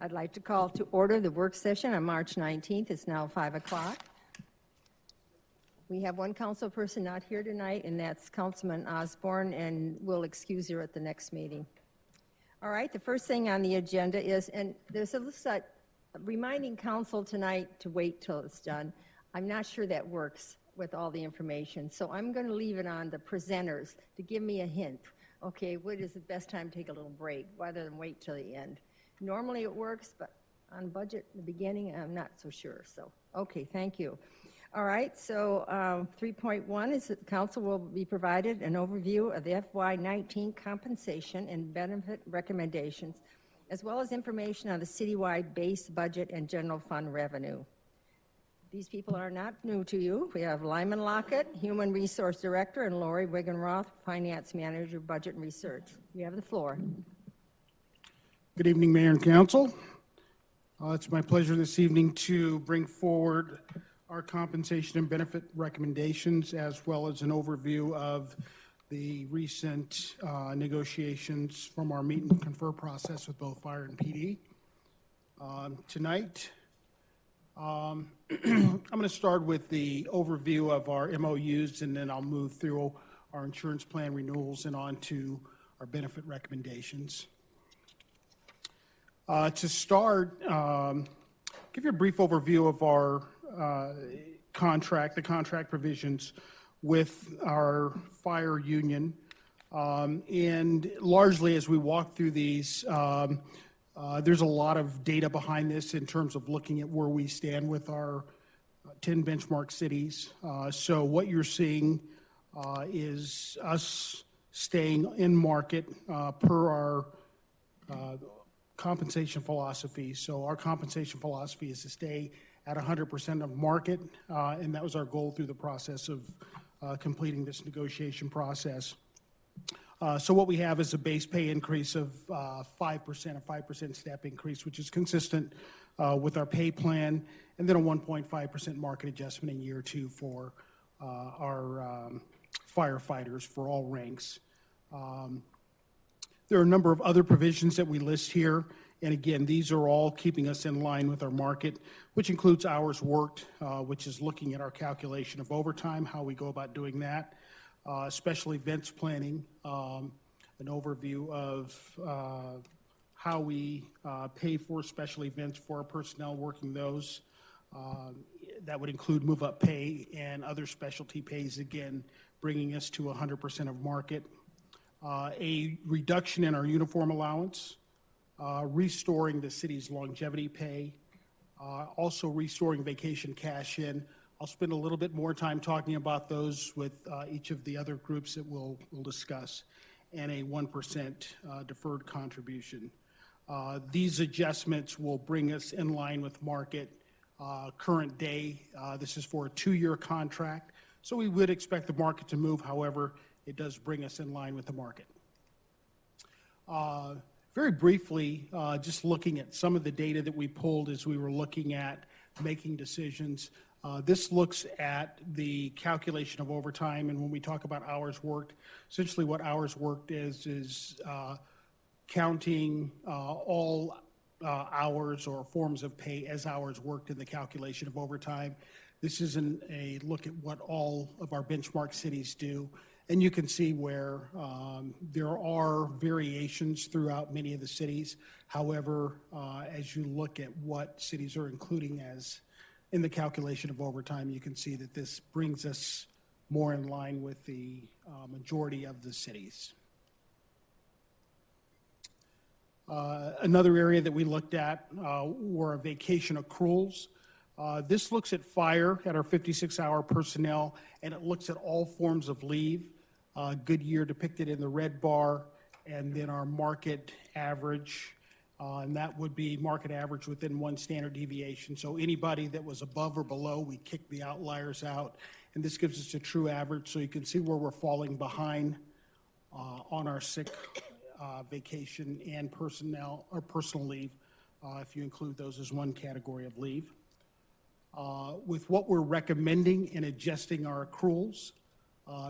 I'd like to call to order the work session on March 19th. It's now 5 o'clock. We have one council person not here tonight, and that's Councilman Osborne, and we'll excuse her at the next meeting. All right, the first thing on the agenda is, and there's a list reminding council tonight to wait till it's done. I'm not sure that works with all the information, so I'm going to leave it on the presenters to give me a hint. Okay, what is the best time to take a little break rather than wait till the end? Normally it works, but on budget in the beginning, I'm not so sure. So, okay, thank you. All right, so 3.1 is that the council will be provided an overview of the FY19 compensation and benefit recommendations, as well as information on the citywide base budget and general fund revenue. These people are not new to you. We have Lyman Lockett, Human Resource Director, and Lori Wigenroth, Finance Manager, Budget and Research. You have the floor. Good evening, Mayor and Council. It's my pleasure this evening to bring forward our compensation and benefit recommendations, as well as an overview of the recent negotiations from our meet and confer process with both fire and PD. Tonight, I'm going to start with the overview of our MOUs, and then I'll move through our insurance plan renewals and on to our benefit recommendations. To start, give you a brief overview of our the contract provisions with our fire union. And largely, as we walk through these, there's a lot of data behind this in terms of looking at where we stand with our 10 benchmark cities. So what you're seeing is us staying in market per our compensation philosophy. So our compensation philosophy is to stay at 100% of market, and that was our goal through the process of completing this negotiation process. So what we have is a base pay increase of 5%, a 5% step increase, which is consistent with our pay plan, and then a 1.5% market adjustment in year two for our firefighters for all ranks. There are a number of other provisions that we list here, and again, these are all keeping us in line with our market, which includes hours worked, which is looking at our calculation of overtime, how we go about doing that. Special events planning, an overview of how we pay for special events for our personnel working those. That would include move-up pay and other specialty pays, again, bringing us to 100% of market. A reduction in our uniform allowance, restoring the city's longevity pay, also restoring vacation cash-in. I'll spend a little bit more time talking about those with each of the other groups that we'll discuss, and a 1% deferred contribution. These adjustments will bring us in line with market current day. This is for a 2-year contract, so we would expect the market to move. However, it does bring us in line with the market. Very briefly, just looking at some of the data that we pulled as we were looking at making decisions. This looks at the calculation of overtime, and when we talk about hours worked, essentially what hours worked is counting all hours or forms of pay as hours worked in the calculation of overtime. This is a look at what all of our benchmark cities do, and you can see where there are variations throughout many of the cities. However, as you look at what cities are including as in the calculation of overtime, you can see that this brings us more in line with the majority of the cities. Another area that we looked at were vacation accruals. This looks at fire at our 56-hour personnel, and it looks at all forms of leave. Goodyear depicted in the red bar, and then our market average, and that would be market average within one standard deviation. So anybody that was above or below, we kick the outliers out, and this gives us a true average. So you can see where we're falling behind on our sick, vacation, and personnel or personal leave, if you include those as one category of leave. With what we're recommending in adjusting our accruals,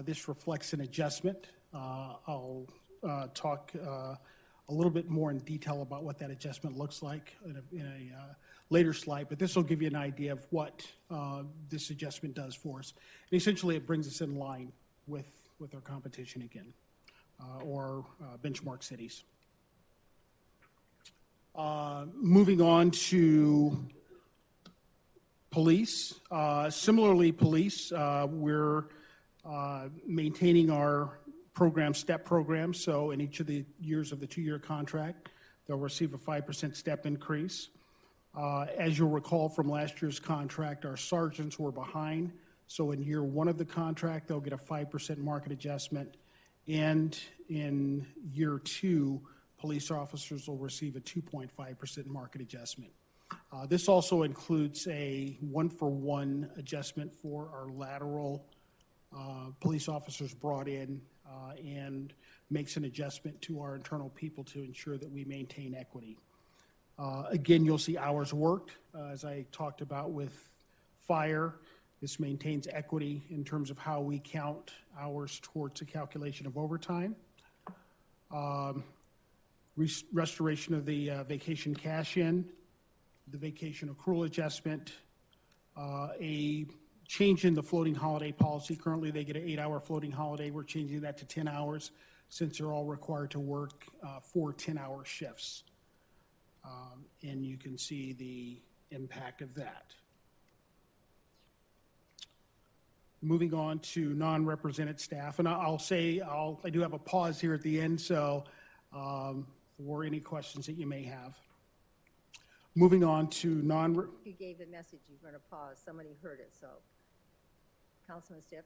this reflects an adjustment. I'll talk a little bit more in detail about what that adjustment looks like in a later slide, but this will give you an idea of what this adjustment does for us. And essentially, it brings us in line with our competition again, or benchmark cities. Moving on to police. Similarly, police, we're maintaining our program, STEP program. So in each of the years of the 2-year contract, they'll receive a 5% STEP increase. As you'll recall from last year's contract, our sergeants were behind. So in year 1 of the contract, they'll get a 5% market adjustment. And in year 2, police officers will receive a 2.5% market adjustment. This also includes a 1-for-1 adjustment for our lateral police officers brought in, and makes an adjustment to our internal people to ensure that we maintain equity. Again, you'll see hours worked, as I talked about with fire. This maintains equity in terms of how we count hours towards the calculation of overtime. Restoration of the vacation cash-in, the vacation accrual adjustment, a change in the floating holiday policy. Currently, they get an 8-hour floating holiday. We're changing that to 10 hours since they're all required to work 4 10-hour shifts. And you can see the impact of that. Moving on to non-represented staff, and I'll say I do have a pause here at the end, so for any questions that you may have. Moving on to You gave the message, you're going to pause. Somebody heard it, so. Councilman Stipp?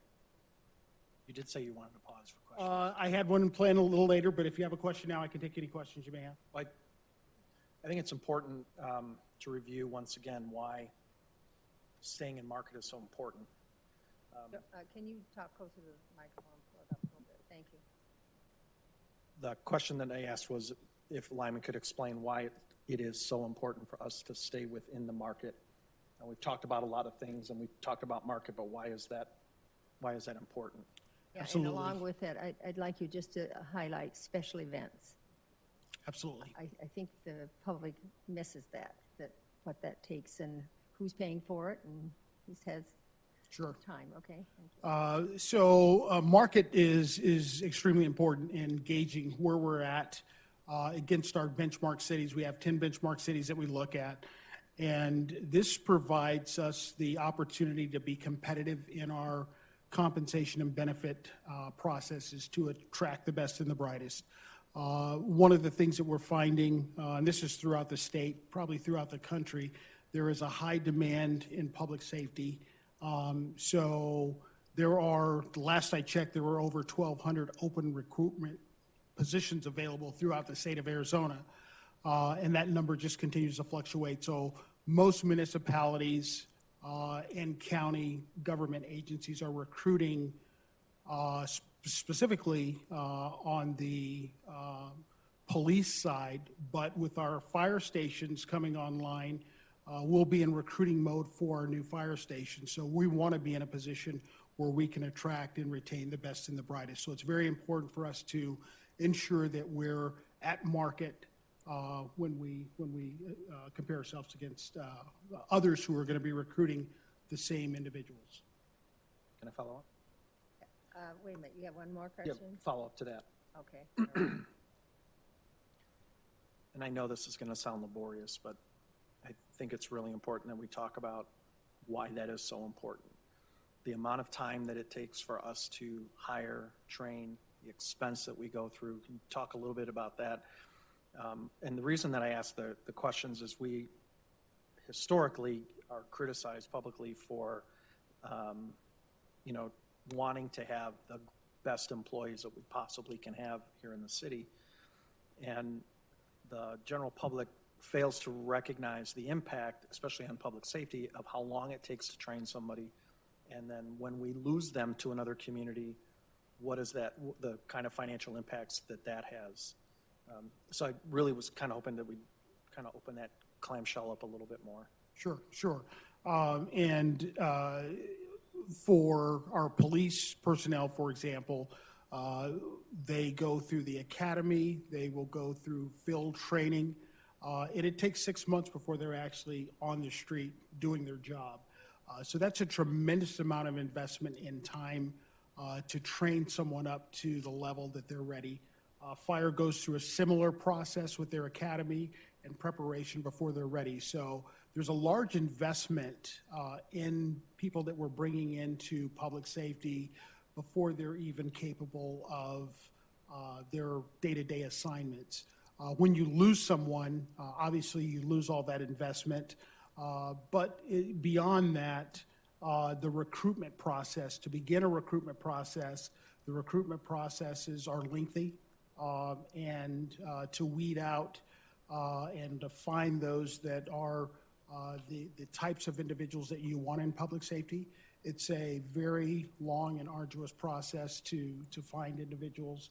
You did say you wanted to pause for questions. I had one planned a little later, but if you have a question now, I can take any questions you may have. I think it's important to review once again why staying in market is so important. Can you talk closer to the microphone? Pull it up a little bit. Thank you. The question that I asked was if Lyman could explain why it is so important for us to stay within the market. And we've talked about a lot of things, and we've talked about market, but why is that important? Yeah, Absolutely. and along with that, I'd like you just to highlight special events. Absolutely. I think the public misses that what that takes and who's paying for it and who has Sure. time. Okay, thank you. So market is extremely important in gauging where we're at against our benchmark cities. We have 10 benchmark cities that we look at, and this provides us the opportunity to be competitive in our compensation and benefit processes to attract the best and the brightest. One of the things that we're finding, and this is throughout the state, probably throughout the country, there is a high demand in public safety. So there are, the last I checked, there were over 1,200 open recruitment positions available throughout the state of Arizona. And that number just continues to fluctuate. So most municipalities and county government agencies are recruiting specifically on the police side, but with our fire stations coming online, we'll be in recruiting mode for our new fire station. So we want to be in a position where we can attract and retain the best and the brightest. So it's very important for us to ensure that we're at market when we compare ourselves against others who are going to be recruiting the same individuals. Can I follow up? Wait a minute, you have one more Yeah, question? follow up to that. Okay. All right. And I know this is going to sound laborious, but I think it's really important that we talk about why that is so important. The amount of time that it takes for us to hire, train, the expense that we go through. Can you talk a little bit about that? And the reason that I ask the questions is we historically are criticized publicly for, wanting to have the best employees that we possibly can have here in the city. And the general public fails to recognize the impact, especially on public safety, of how long it takes to train somebody. And then when we lose them to another community, what is that, the kind of financial impacts that has. So I really was kind of hoping that we'd kind of open that clamshell up a little bit more. Sure. And for our police personnel, for example, They go through the academy, they will go through field training, and it takes 6 months before they're actually on the street doing their job. So that's a tremendous amount of investment in time to train someone up to the level that they're ready. Fire goes through a similar process with their academy and preparation before they're ready. So there's a large investment in people that we're bringing into public safety before they're even capable of their day-to-day assignments. When you lose someone, obviously you lose all that investment. But beyond that, the recruitment process, to begin a recruitment process, the recruitment processes are lengthy, and to weed out and to find those that are the types of individuals that you want in public safety, it's a very long and arduous process to find individuals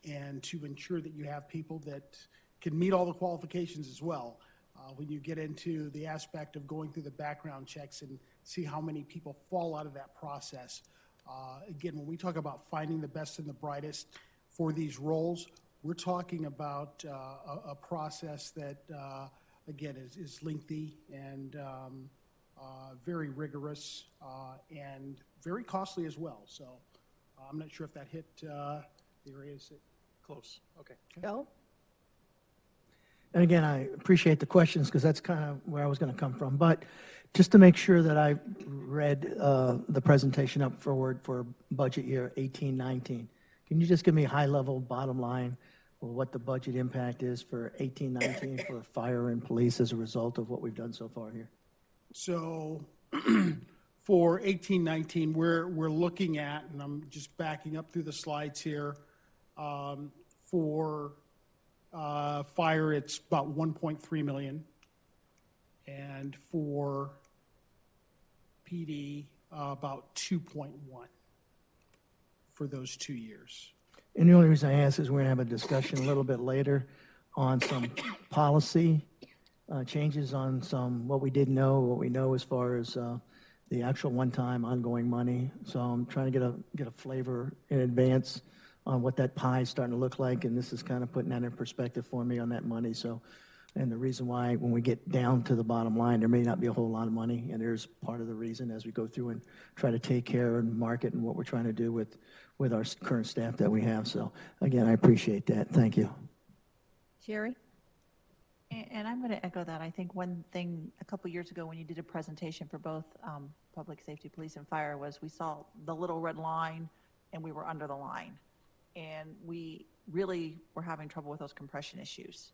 and to ensure that you have people that can meet all the qualifications as well. When you get into the aspect of going through the background checks and see how many people fall out of that process. Again, when we talk about finding the best and the brightest for these roles, we're talking about a process that, again, is lengthy and very rigorous and very costly as well. So I'm not sure if that hit the areas that. Close, okay. Bill? And again, I appreciate the questions because that's kind of where I was going to come from. But just to make sure that I read the presentation up forward for budget year 18-19, can you just give me a high-level bottom line of what the budget impact is for 18-19 for fire and police as a result of what we've done so far here? So for 18-19, we're looking at, and I'm just backing up through the slides here, for fire, it's about 1.3 million. And for PD, about 2.1 for those 2 years. And the only reason I ask is we're going to have a discussion a little bit later on some policy changes on some what we didn't know, what we know as far as the actual one-time ongoing money. So I'm trying to get a flavor in advance on what that pie is starting to look like, and this is kind of putting that in perspective for me on that money. So, and the reason why when we get down to the bottom line, there may not be a whole lot of money, and there's part of the reason as we go through and try to take care and market and what we're trying to do with our current staff that we have. So again, I appreciate that. Thank you. Sherry? And I'm going to echo that. I think one thing a couple years ago when you did a presentation for both public safety, police, and fire was we saw the little red line and we were under the line. And we really were having trouble with those compression issues.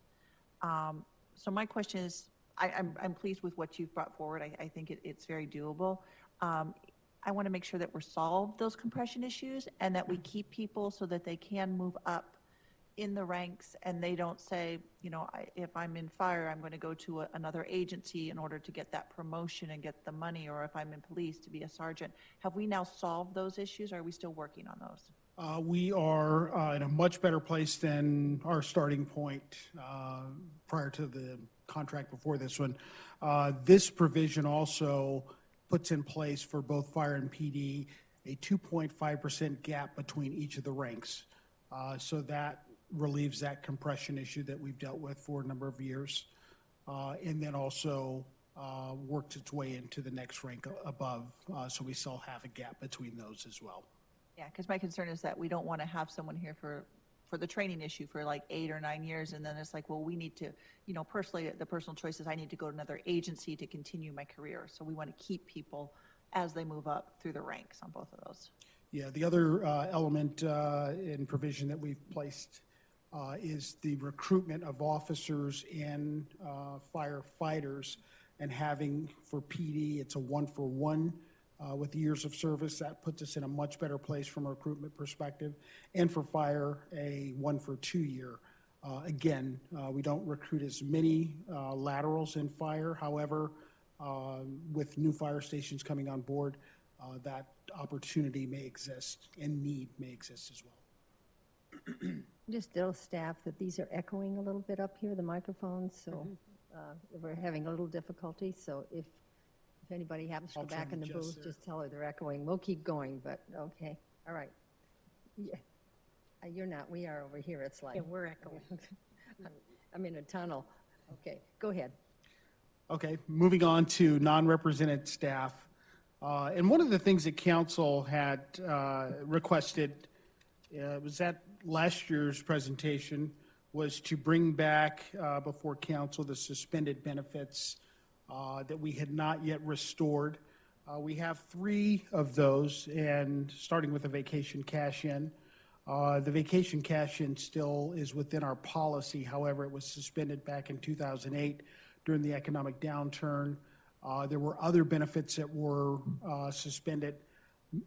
So my question is, I'm pleased with what you've brought forward. I think it's very doable. I want to make sure that we're solved those compression issues and that we keep people so that they can move up in the ranks and they don't say, you know, if I'm in fire, I'm going to go to another agency in order to get that promotion and get the money, or if I'm in police to be a sergeant. Have we now solved those issues, or are we still working on those? We are in a much better place than our starting point prior to the contract before this one. This provision also puts in place for both fire and PD a 2.5% gap between each of the ranks. So that relieves that compression issue that we've dealt with for a number of years. And then also works its way into the next rank above. So we still have a gap between those as well. Yeah, because my concern is that we don't want to have someone here for the training issue for like 8 or 9 years, and then it's like, well, we need to, you know, personally, the personal choice is I need to go to another agency to continue my career. So we want to keep people as they move up through the ranks on both of those. Yeah, the other element in provision that we've placed is the recruitment of officers and firefighters, and having for PD, it's a 1-for-1. With the years of service, that puts us in a much better place from a recruitment perspective. And for fire, a 1-for-2 year. Again, we don't recruit as many laterals in fire. However, with new fire stations coming on board, that opportunity may exist and need may exist as well. Just tell staff that these are echoing a little bit up here, the microphones, so we're having a little difficulty. So if anybody happens to go back in the booth, just tell her they're echoing. We'll keep going, but okay. All right. Yeah. You're not, we are over here, it's like. Yeah, we're echoing. I'm in a tunnel. Okay, go ahead. Okay, moving on to non-represented staff. And one of the things that council had requested, was at last year's presentation, was to bring back before council the suspended benefits that we had not yet restored. We have 3 of those, and starting with the vacation cash-in. The vacation cash-in still is within our policy. However, it was suspended back in 2008 during the economic downturn. There were other benefits that were suspended.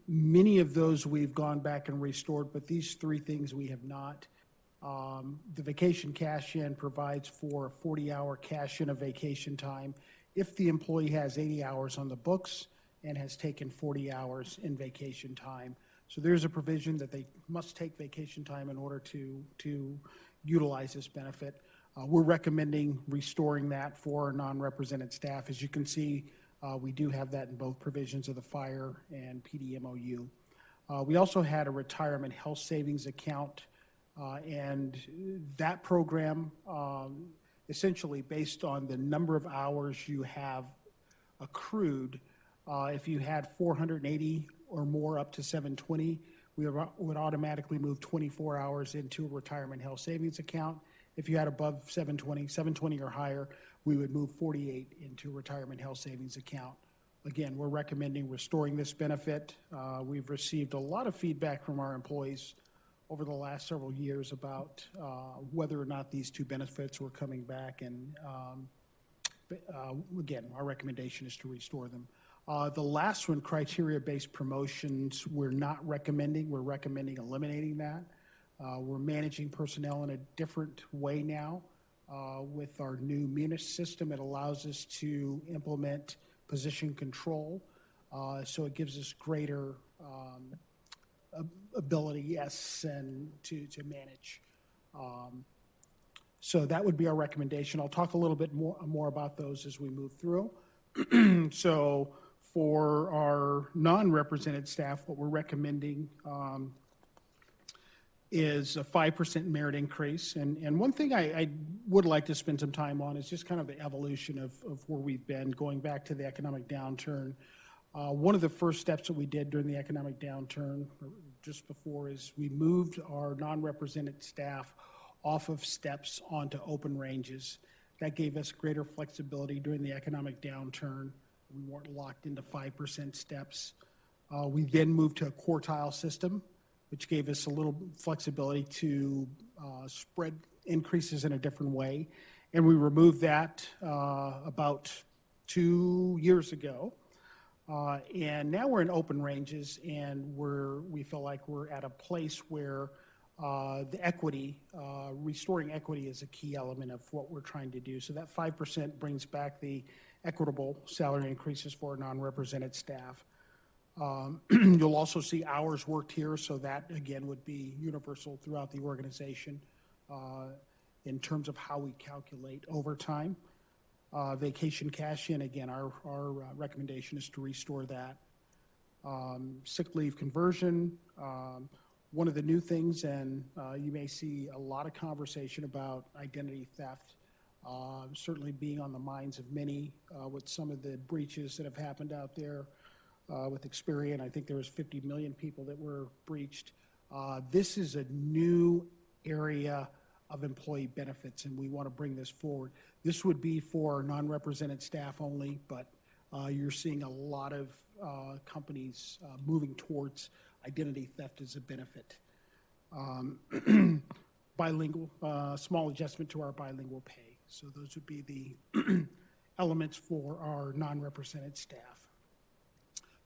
Many of those we've gone back and restored, but these 3 things we have not. The vacation cash-in provides for a 40-hour cash-in of vacation time if the employee has 80 hours on the books and has taken 40 hours in vacation time. So there's a provision that they must take vacation time in order to utilize this benefit. We're recommending restoring that for our non-represented staff. As you can see, we do have that in both provisions of the fire and PDMOU. We also had a retirement health savings account, and that program, essentially based on the number of hours you have accrued, if you had 480 or more up to 720, we would automatically move 24 hours into a retirement health savings account. If you had above 720 or higher, we would move 48 into a retirement health savings account. Again, we're recommending restoring this benefit. We've received a lot of feedback from our employees over the last several years about whether or not these 2 benefits were coming back, and again, our recommendation is to restore them. The last one, criteria-based promotions, we're not recommending. We're recommending eliminating that. We're managing personnel in a different way now. With our new Munis system, it allows us to implement position control. So it gives us greater ability, yes, and to manage. So that would be our recommendation. I'll talk a little bit more about those as we move through. So for our non-represented staff, what we're recommending is a 5% merit increase. And one thing I would like to spend some time on is just kind of the evolution of where we've been going back to the economic downturn. One of the first steps that we did during the economic downturn, or just before, is we moved our non-represented staff off of steps onto open ranges. That gave us greater flexibility during the economic downturn. We weren't locked into 5% steps. We then moved to a quartile system, which gave us a little flexibility to spread increases in a different way. And we removed that about 2 years ago. And now we're in open ranges, and we feel like we're at a place where the equity, restoring equity is a key element of what we're trying to do. So that 5% brings back the equitable salary increases for non-represented staff. You'll also see hours worked here, so that, again, would be universal throughout the organization in terms of how we calculate overtime. Vacation cash-in, again, our recommendation is to restore that. Sick leave conversion, one of the new things, and you may see a lot of conversation about identity theft, certainly being on the minds of many with some of the breaches that have happened out there. With Experian, I think there was 50 million people that were breached. This is a new area of employee benefits, and we want to bring this forward. This would be for non-represented staff only, but you're seeing a lot of companies moving towards identity theft as a benefit. Bilingual, small adjustment to our bilingual pay. So those would be the elements for our non-represented staff.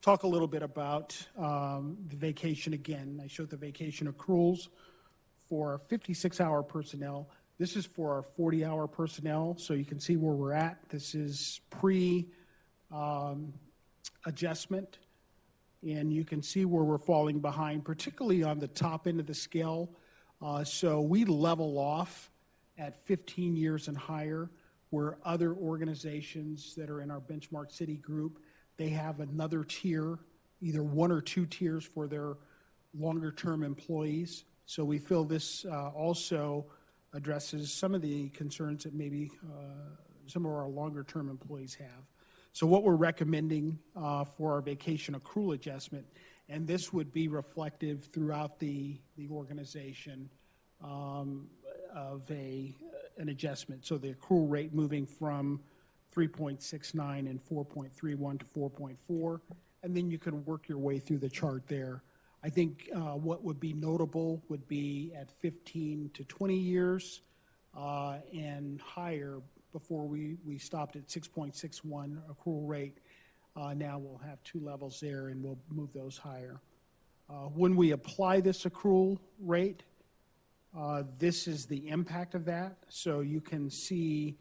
Talk a little bit about the vacation again. I showed the vacation accruals for 56-hour personnel. This is for our 40-hour personnel, so you can see where we're at. This is pre-adjustment, and you can see where we're falling behind, particularly on the top end of the scale. So we level off at 15 years and higher, where other organizations that are in our benchmark city group, they have another tier, either 1 or 2 tiers for their longer-term employees. So we feel this also addresses some of the concerns that maybe some of our longer-term employees have. So what we're recommending for our vacation accrual adjustment, and this would be reflective throughout the organization of an adjustment. So the accrual rate moving from 3.69 and 4.31 to 4.4, and then you can work your way through the chart there. I think what would be notable would be at 15 to 20 years and higher. Before we stopped at 6.61 accrual rate. Now we'll have 2 levels there, and we'll move those higher. When we apply this accrual rate, this is the impact of that. So you can see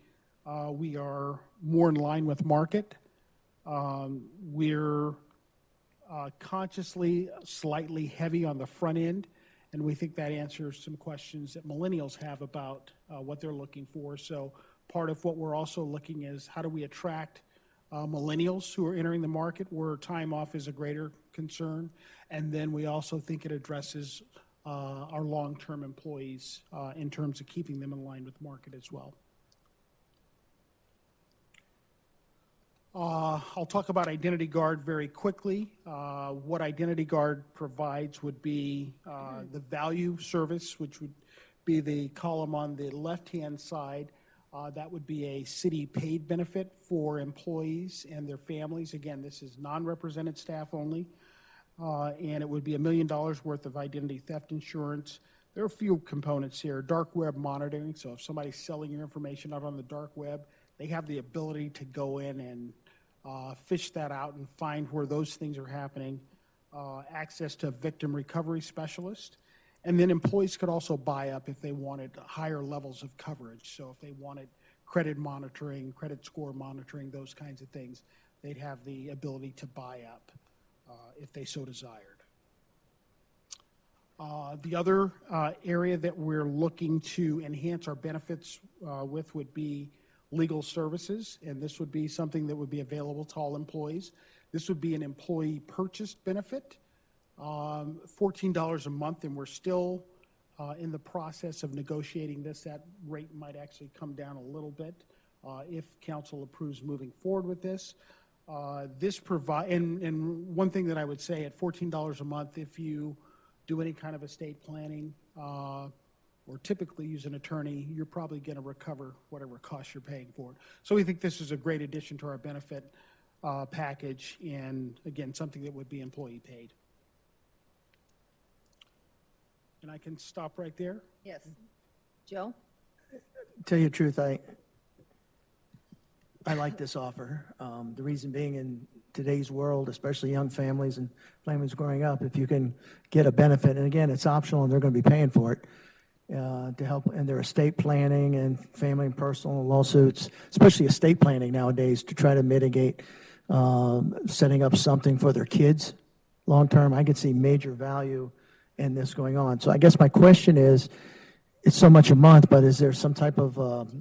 we are more in line with market. We're consciously slightly heavy on the front end, and we think that answers some questions that millennials have about what they're looking for. So part of what we're also looking is how do we attract millennials who are entering the market where time off is a greater concern. And then we also think it addresses our long-term employees in terms of keeping them in line with market as well. I'll talk about Identity Guard very quickly. What Identity Guard provides would be the value service, which would be the column on the left-hand side. That would be a city-paid benefit for employees and their families. Again, this is non-represented staff only. And it would be $1 million worth of identity theft insurance. There are a few components here. Dark web monitoring, so if somebody's selling your information out on the dark web, they have the ability to go in and fish that out and find where those things are happening. Access to a victim recovery specialist. And then employees could also buy up if they wanted higher levels of coverage. So if they wanted credit monitoring, credit score monitoring, those kinds of things, they'd have the ability to buy up if they so desired. The other area that we're looking to enhance our benefits with would be legal services, and this would be something that would be available to all employees. This would be an employee purchased benefit. $14 a month, and we're still in the process of negotiating this. That rate might actually come down a little bit if council approves moving forward with this. And one thing that I would say at $14 a month, if you do any kind of estate planning or typically use an attorney, you're probably going to recover whatever costs you're paying for it. So we think this is a great addition to our benefit package, and again, something that would be employee paid. And I can stop right there. Yes. Joe? Tell you the truth, I like this offer. The reason being, in today's world, especially young families and families growing up, if you can get a benefit, and again, it's optional and they're going to be paying for it, to help in their estate planning and family and personal lawsuits, especially estate planning nowadays, to try to mitigate setting up something for their kids long term. I could see major value in this going on. So I guess my question is, it's so much a month, but is there some type of,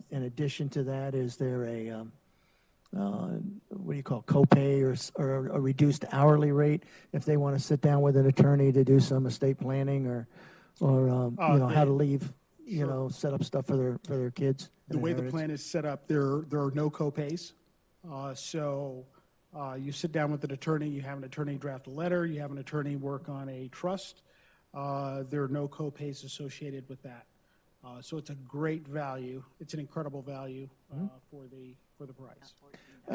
in addition to that, is there a, what do you call, copay or a reduced hourly rate if they want to sit down with an attorney to do some estate planning or how to leave, set up stuff for their kids? The way the plan is set up, there are no copays. So you sit down with an attorney, you have an attorney draft a letter, you have an attorney work on a trust. There are no copays associated with that. So it's a great value. It's an incredible value for the price.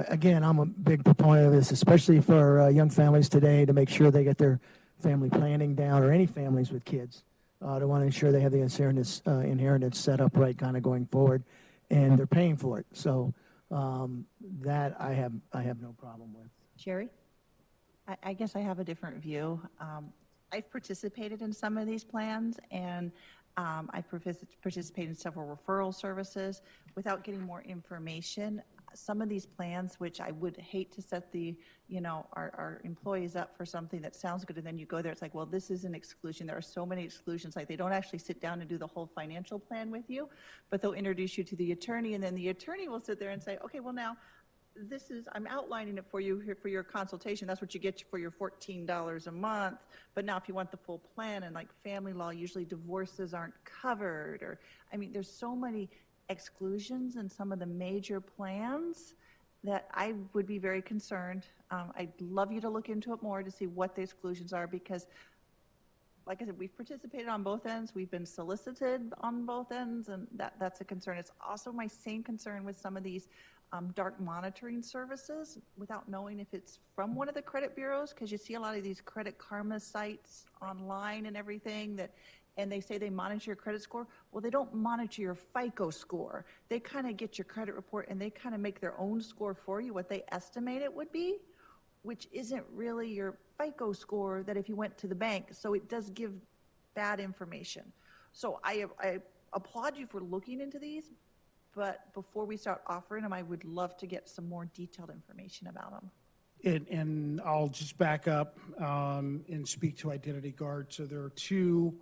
Again, I'm a big proponent of this, especially for young families today, to make sure they get their family planning down, or any families with kids. To want to ensure they have the inheritance set up right kind of going forward, and they're paying for it. So that I have no problem with. Sherry? I guess I have a different view. I've participated in some of these plans, and I've participated in several referral services. Without getting more information, some of these plans, which I would hate to set our employees up for something that sounds good, and then you go there, it's like, well, this is an exclusion. There are so many exclusions. Like, they don't actually sit down and do the whole financial plan with you, but they'll introduce you to the attorney, and then the attorney will sit there and say, okay, well, now, this is, I'm outlining it for you here for your consultation. That's what you get for your $14 a month. But now if you want the full plan, and like family law, usually divorces aren't covered, or, I mean, there's so many exclusions in some of the major plans that I would be very concerned. I'd love you to look into it more to see what the exclusions are, because like I said, we've participated on both ends, we've been solicited on both ends, and that's a concern. It's also my same concern with some of these dark monitoring services, without knowing if it's from one of the credit bureaus, because you see a lot of these Credit Karma sites online and everything and they say they monitor your credit score. Well, they don't monitor your FICO score. They kind of get your credit report and they kind of make their own score for you, what they estimate it would be, which isn't really your FICO score that if you went to the bank. So it does give bad information. So I applaud you for looking into these, but before we start offering them, I would love to get some more detailed information about them. And I'll just back up and speak to Identity Guard. So there are two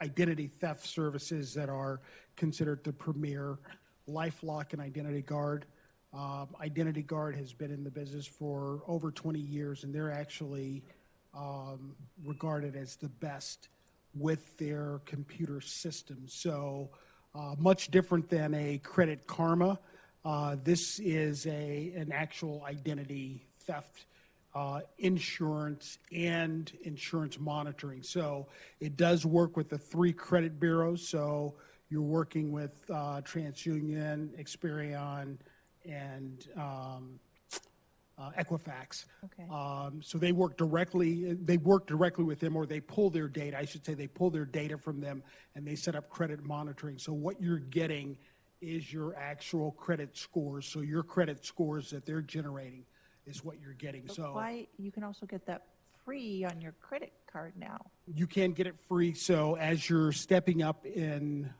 identity theft services that are considered the premier: LifeLock and Identity Guard. Identity Guard has been in the business for over 20 years, and they're actually regarded as the best with their computer systems. So much different than a Credit Karma. This is an actual identity theft insurance and insurance monitoring. So it does work with the 3 credit bureaus. So you're working with TransUnion, Experian, and Equifax. Okay. So they work directly with them, or they pull their data. I should say they pull their data from them, and they set up credit monitoring. So what you're getting is your actual credit scores. So your credit scores that they're generating is what you're getting. But So why, you can also get that free on your credit card now. you can get it free. So as you're stepping up in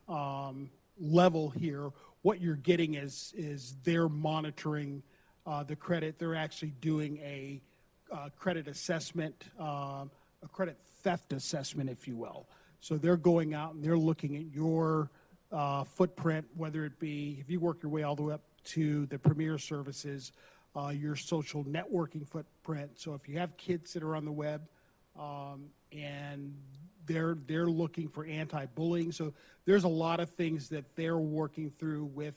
level here, what you're getting is they're monitoring the credit. They're actually doing a credit assessment, a credit theft assessment, if you will. So they're going out and they're looking at your footprint, whether it be, if you work your way all the way up to the premier services, your social networking footprint. So if you have kids that are on the web and they're looking for anti-bullying. So there's a lot of things that they're working through with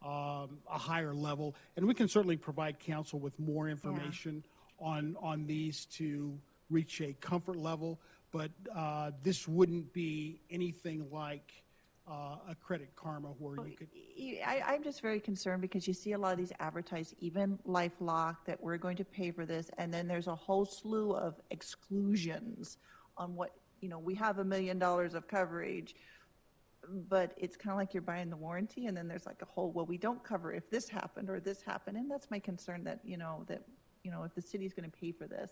a higher level. And we can certainly provide counsel with more information on these to reach a comfort level. But this wouldn't be anything like a Credit Karma where you could. I'm just very concerned because you see a lot of these advertised, even LifeLock, that we're going to pay for this, and then there's a whole slew of exclusions on what, we have $1 million of coverage, but it's kind of like you're buying the warranty, and then there's like a whole, well, we don't cover if this happened or this happened, and that's my concern that, if the city's going to pay for this,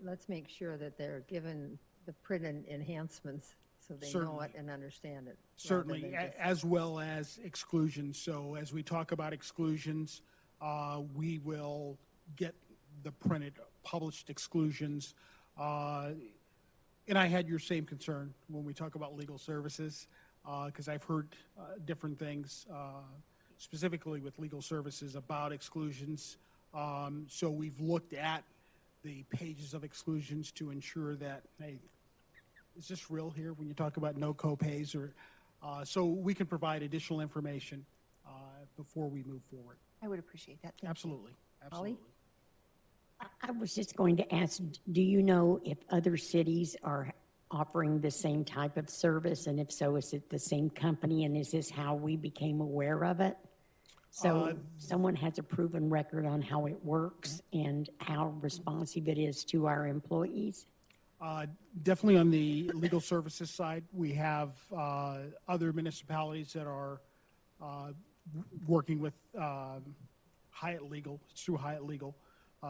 Let's make sure that they're given the print enhancements so they know Certainly. it and understand it. rather Certainly, than just- as well as exclusions. So as we talk about exclusions, we will get the printed, published exclusions. And I had your same concern when we talk about legal services, because I've heard different things, specifically with legal services about exclusions. So we've looked at the pages of exclusions to ensure that, hey, is this real here when you talk about no co-pays? Or, so we can provide additional information before we move forward. I would appreciate that. Thank you. Absolutely, absolutely. I was just going to ask, do you know if other cities are offering the same type of service? And if so, is it the same company? And is this how we became aware of it? So someone has a proven record on how it works and how responsive it is to our employees? Definitely on the legal services side, we have other municipalities that are working with Hyatt Legal, it's through Hyatt Legal.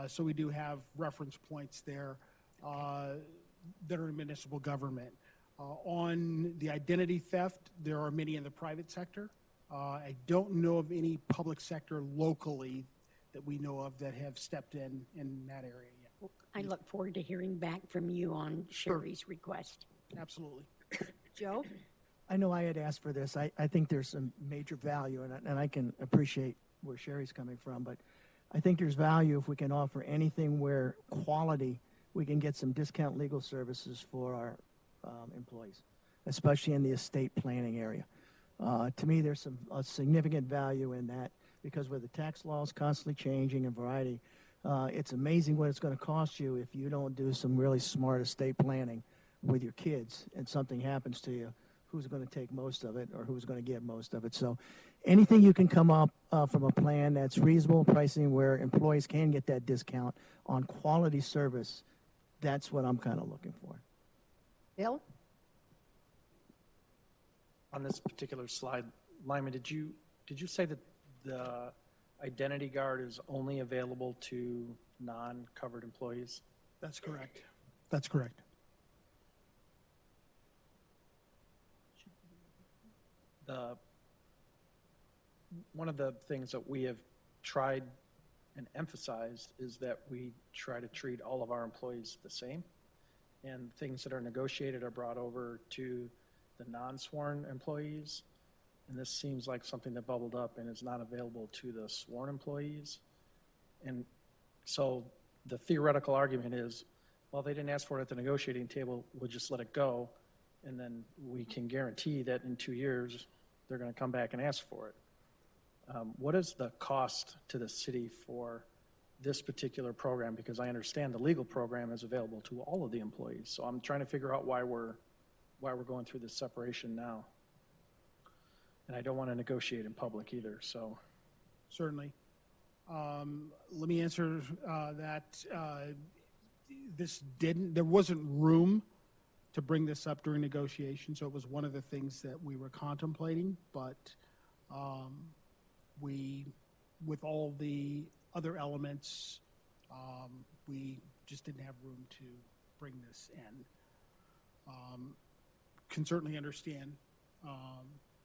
So we do have reference points there that are in municipal government. On the identity theft, there are many in the private sector. I don't know of any public sector locally that we know of that have stepped in that area yet. I look forward to hearing back from you on Sherry's request. Absolutely. Joe? I know I had asked for this. I think there's some major value, and I can appreciate where Sherry's coming from, but I think there's value if we can offer anything where quality, we can get some discount legal services for our employees, especially in the estate planning area. To me, there's a significant value in that because with the tax laws constantly changing and variety, it's amazing what it's going to cost you if you don't do some really smart estate planning with your kids and something happens to you. Who's going to take most of it or who's going to get most of it. So anything you can come up from a plan that's reasonable pricing where employees can get that discount on quality service, that's what I'm kind of looking for. Bill? On this particular slide, Lyman, did you say that the identity guard is only available to non-covered employees? That's correct. That's correct. One of the things that we have tried and emphasized is that we try to treat all of our employees the same, and things that are negotiated are brought over to the non-sworn employees, and this seems like something that bubbled up and is not available to the sworn employees. And so the theoretical argument is, well, they didn't ask for it at the negotiating table, we'll just let it go, and then we can guarantee that in 2 years, they're going to come back and ask for it. What is the cost to the city for this particular program? Because I understand the legal program is available to all of the employees. So I'm trying to figure out why we're going through this separation now. And I don't want to negotiate in public either, so. Certainly. Let me answer that. There wasn't room to bring this up during negotiation, so it was one of the things that we were contemplating, but with all the other elements, we just didn't have room to bring this in. Can certainly understand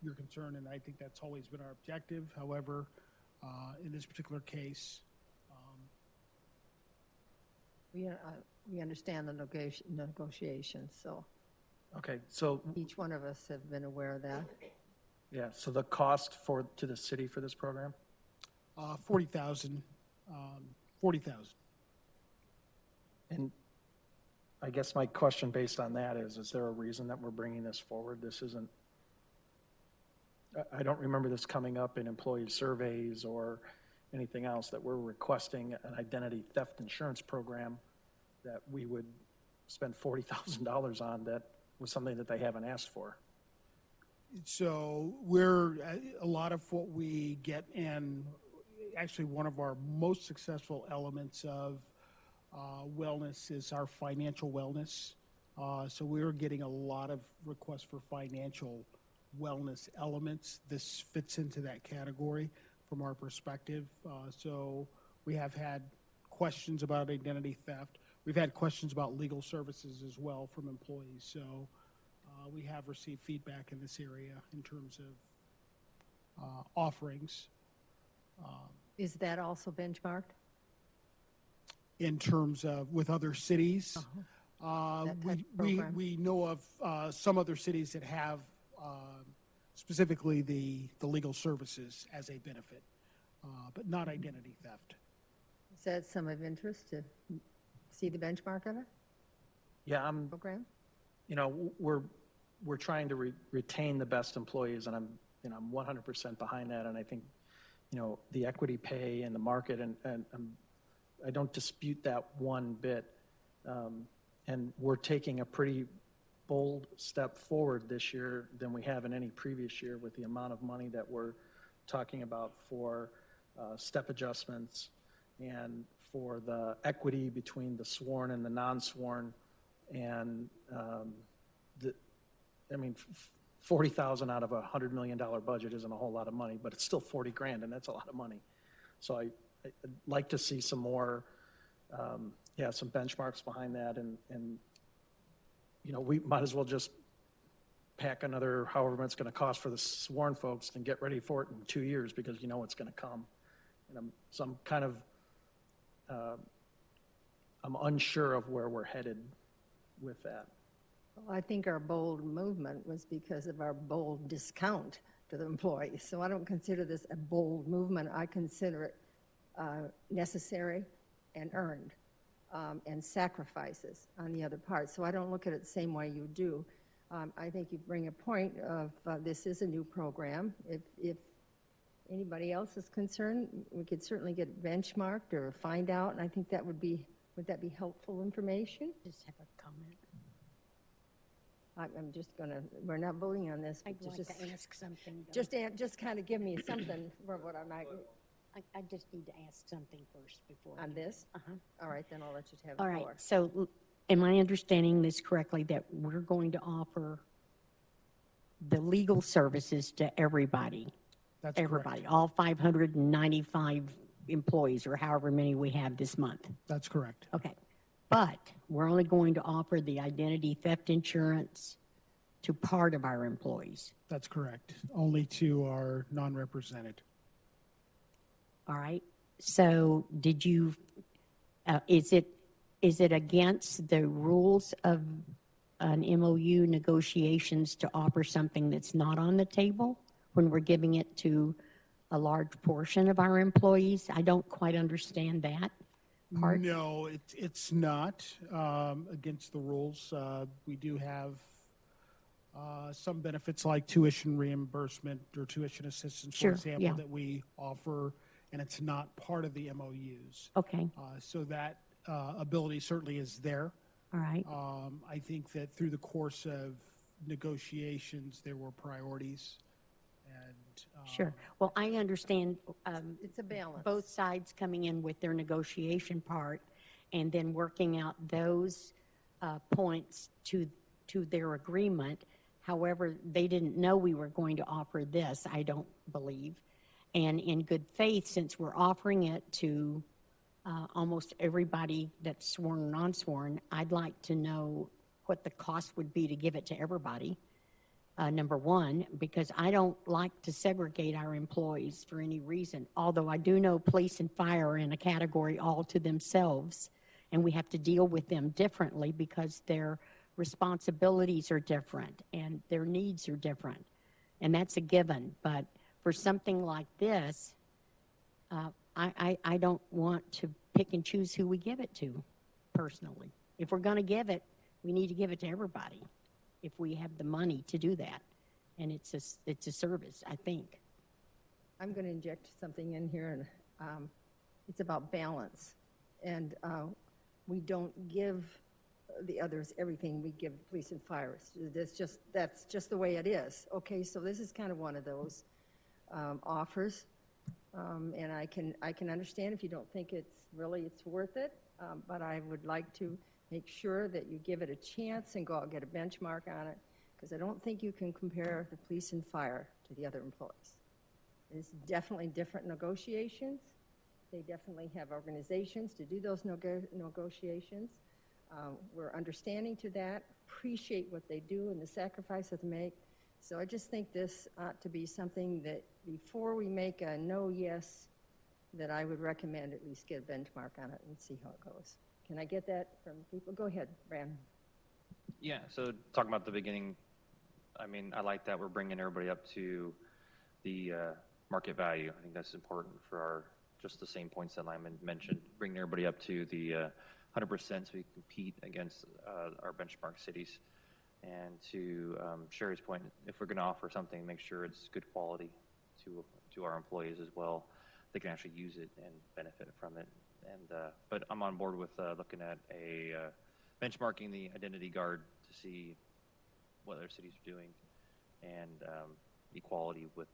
your concern, and I think that's always been our objective. However, in this particular case, We understand the negotiations, so Okay, so, each one of us have been aware of that. yeah, so the cost to the city for this program? $40,000. And I guess my question based on that is there a reason that we're bringing this forward? This isn't, I don't remember this coming up in employee surveys or anything else that we're requesting an identity theft insurance program that we would spend $40,000 on that was something that they haven't asked for. So a lot of what we get, and actually one of our most successful elements of wellness is our financial wellness. So we're getting a lot of requests for financial wellness elements. This fits into that category from our perspective. So we have had questions about identity theft. We've had questions about legal services as well from employees. So we have received feedback in this area in terms of offerings. Is that also benchmarked? In terms of with other cities, That type of program? we know of some other cities that have specifically the legal services as a benefit, but not identity theft. Is that some of interest to see the benchmark of it, Yeah, program? we're trying to retain the best employees, and I'm 100% behind that. And I think, the equity pay and the market, and I don't dispute that one bit. And we're taking a pretty bold step forward this year than we have in any previous year with the amount of money that we're talking about for step adjustments and for the equity between the sworn and the non-sworn. And $40,000 out of a $100 million budget isn't a whole lot of money, but it's still 40 grand, and that's a lot of money. So I'd like to see some more, some benchmarks behind that, and we might as well just pack another however much it's going to cost for the sworn folks and get ready for it in 2 years because it's going to come. And I'm unsure of where we're headed with that. Well, I think our bold movement was because of our bold discount to the employees. So I don't consider this a bold movement. I consider it necessary and earned, and sacrifices on the other part. So I don't look at it the same way you do. I think you bring a point of this is a new program. If anybody else is concerned, we could certainly get benchmarked or find out, and I think that would that be helpful information? Just have a comment. I'm just gonna, we're not voting on this. I'd but like just- to ask something. though. Just kind of give me something for what I might, I just need to ask something first before. on this? Uh-huh. All right, then I'll let you have the All floor. right, so am I understanding this correctly, that we're going to offer the legal services to everybody? That's correct. Everybody, all 595 employees, or however many we have this month? That's correct. Okay, but we're only going to offer the identity theft insurance to part of our employees, That's correct. Only to our non-represented. all right? So did you, is it against the rules of an MOU negotiations to offer something that's not on the table when we're giving it to a large portion of our employees? I don't quite understand that part. No, it's not against the rules. We do have some benefits like tuition reimbursement or tuition assistance, Sure, for example, yeah. that we offer, and it's not part of the MOUs. Okay, So that ability certainly is there. all right. I think that through the course of negotiations, there were priorities, and Sure. Well, I understand It's a balance. both sides coming in with their negotiation part and then working out those points to their agreement. However, they didn't know we were going to offer this, I don't believe. And in good faith, since we're offering it to almost everybody that's sworn or non-sworn, I'd like to know what the cost would be to give it to everybody. Number one, because I don't like to segregate our employees for any reason. Although I do know police and fire are in a category all to themselves, and we have to deal with them differently because their responsibilities are different and their needs are different. And that's a given. But for something like this, I don't want to pick and choose who we give it to, personally. If we're going to give it, we need to give it to everybody if we have the money to do that. And it's a service, I think. I'm going to inject something in here, and it's about balance. And we don't give the others everything we give police and fire. That's just the way it is. Okay, so this is kind of one of those offers. And I can understand if you don't think it's worth it, but I would like to make sure that you give it a chance and go out and get a benchmark on it, because I don't think you can compare the police and fire to the other employees. It's definitely different negotiations. They definitely have organizations to do those negotiations. We're understanding to that, appreciate what they do and the sacrifice that they make. So I just think this ought to be something that before we make a no, yes, that I would recommend at least get a benchmark on it and see how it goes. Can I get that from people? Go ahead, Brandon. Yeah, so talking about the beginning, I mean, I like that we're bringing everybody up to the market value. I think that's important for just the same points that Lyman mentioned, bringing everybody up to the 100% so we compete against our benchmark cities. And to Sherry's point, if we're going to offer something, make sure it's good quality to our employees as well. They can actually use it and benefit from it. And but I'm on board with looking at benchmarking the identity guard to see what other cities are doing, and equality with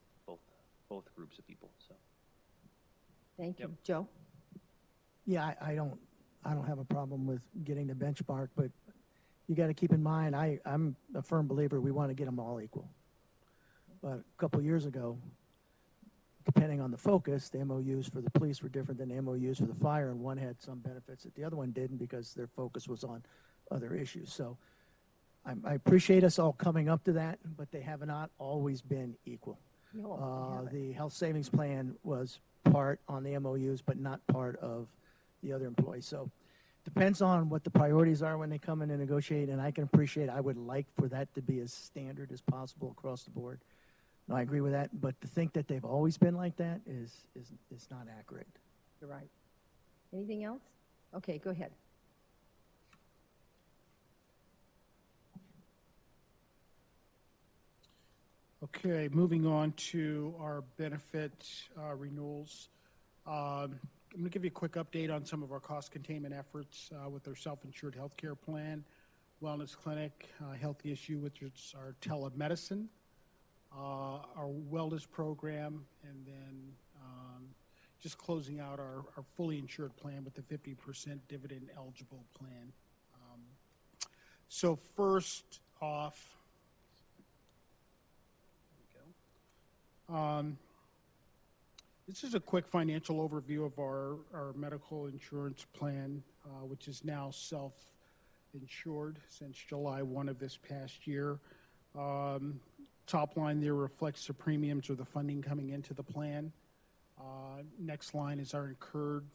both groups of people. So. Thank you. Yep. Joe? Yeah, I don't have a problem with getting the benchmark, but you got to keep in mind, I'm a firm believer we want to get them all equal. But a couple of years ago, depending on the focus, the MOUs for the police were different than the MOUs for the fire, and one had some benefits that the other one didn't because their focus was on other issues. So I appreciate us all coming up to that, but they have not always been equal. No, The health savings plan was part on the MOUs, but not part of the other employees. So Depends on what the priorities are when they come in and negotiate, and I can appreciate, I would like for that to be as standard as possible across the board. No, I agree with that, but to think that they've always been like that is not accurate. You're right. Anything else? Okay, go ahead. Okay, moving on to our benefit renewals. I'm going to give you a quick update on some of our cost containment efforts with our self-insured healthcare plan, wellness clinic, healthy issue, which is our telemedicine, our wellness program, and then just closing out our fully insured plan with the 50% dividend eligible plan. So first off, this is a quick financial overview of our medical insurance plan, which is now self-insured since July 1 of this past year. Top line there reflects the premiums or the funding coming into the plan. Next line is our incurred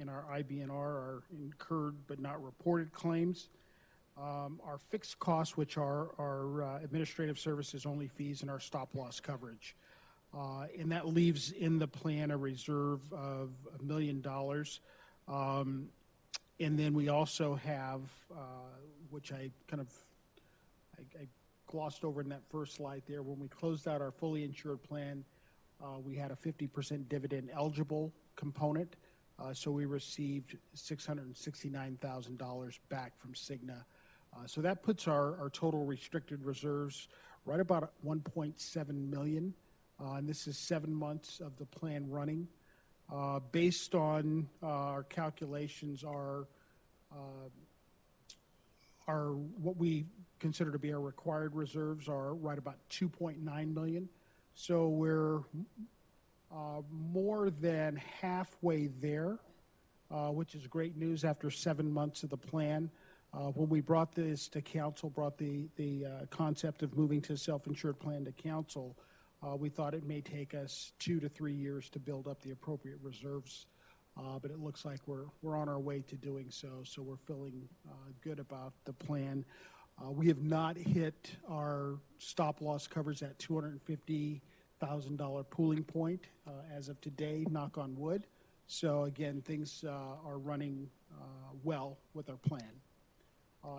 in our IBNR, our incurred but not reported claims. Our fixed costs, which are our administrative services only fees, and our stop loss coverage. And that leaves in the plan a reserve of $1 million. And then we also have, which I glossed over in that first slide there, when we closed out our fully insured plan, we had a 50% dividend eligible component. So we received $669,000 back from Cigna. So that puts our total restricted reserves right about $1.7 million. And this is 7 months of the plan running. Based on our calculations, our what we consider to be our required reserves are right about $2.9 million. So we're more than halfway there, which is great news after 7 months of the plan. When we brought this to council, brought the concept of moving to a self-insured plan to council, we thought it may take us 2 to 3 years to build up the appropriate reserves, but it looks like we're on our way to doing so. So we're feeling good about the plan. We have not hit our stop loss coverage at $250,000 pooling point as of today, knock on wood. So again, things are running well with our plan.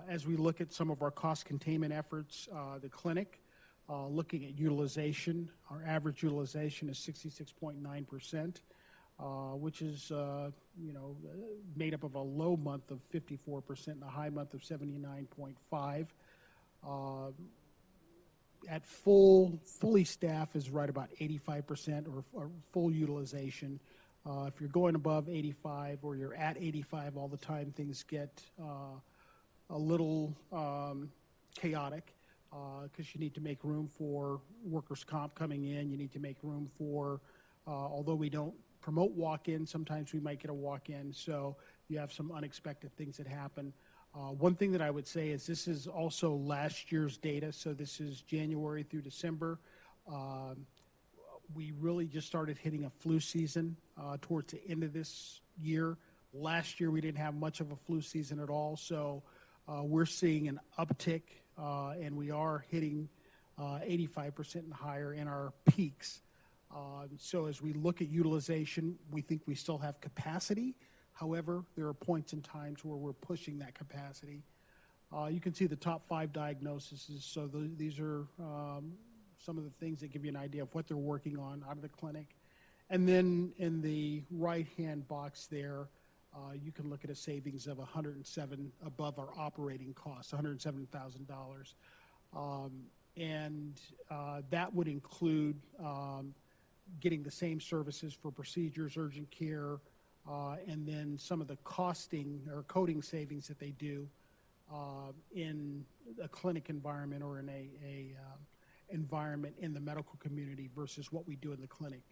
As we look at some of our cost containment efforts, the clinic, looking at utilization, our average utilization is 66.9%, which is made up of a low month of 54% and a high month of 79.5%. At fully staffed is right about 85% or full utilization. If you're going above 85 or you're at 85 all the time, things get a little chaotic. Because you need to make room for workers' comp coming in. You need to make room for, although we don't promote walk-in, sometimes we might get a walk-in. So you have some unexpected things that happen. One thing that I would say is this is also last year's data. So this is January through December. We really just started hitting a flu season towards the end of this year. Last year, we didn't have much of a flu season at all. So we're seeing an uptick. And we are hitting 85% and higher in our peaks. So as we look at utilization, we think we still have capacity. However, there are points and times where we're pushing that capacity. You can see the top 5 diagnoses. So these are some of the things that give you an idea of what they're working on out of the clinic. And then in the right-hand box there, you can look at a savings of $107 above our operating costs, $107,000. And that would include getting the same services for procedures, urgent care, and then some of the costing or coding savings that they do in a clinic environment or in a environment in the medical community versus what we do in the clinic.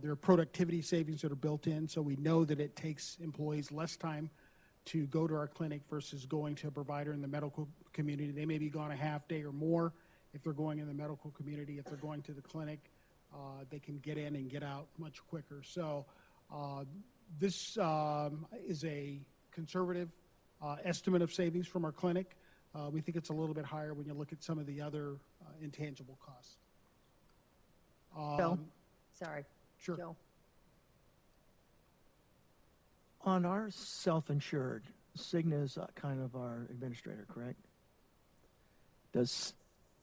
There are productivity savings that are built in, so we know that it takes employees less time to go to our clinic versus going to a provider in the medical community. They may be gone a half day or more if they're going in the medical community. If they're going to the clinic, they can get in and get out much quicker. So this is a conservative estimate of savings from our clinic. We think it's a little bit higher when you look at some of the other intangible costs. Joe? Sorry. Sure. Joe? On our self-insured, Cigna is kind of our administrator, correct? Does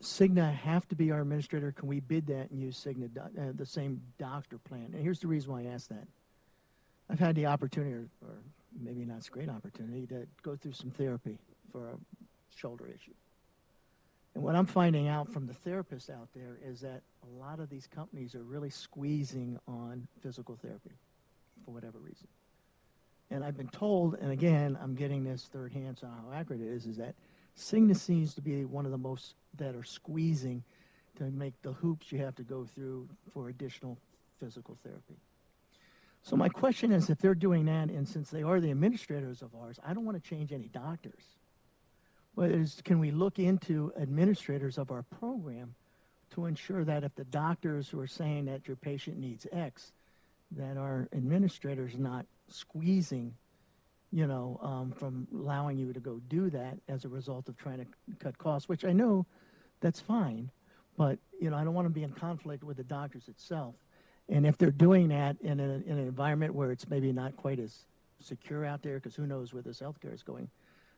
Cigna have to be our administrator? Can we bid that and use Cigna, the same doctor plan? And here's the reason why I asked that. I've had the opportunity, or maybe not a great opportunity, to go through some therapy for a shoulder issue. And what I'm finding out from the therapists out there is that a lot of these companies are really squeezing on physical therapy for whatever reason. And I've been told, and again, I'm getting this third hand, so how accurate it is that Cigna seems to be one of the most that are squeezing to make the hoops you have to go through for additional physical therapy. So my question is, if they're doing that, and since they are the administrators of ours, I don't want to change any doctors. But can we look into administrators of our program to ensure that if the doctors who are saying that your patient needs X, that our administrators not squeezing, from allowing you to go do that as a result of trying to cut costs, which I know that's fine, but, I don't want to be in conflict with the doctors itself. And if they're doing that in an environment where it's maybe not quite as secure out there, because who knows where this healthcare is going,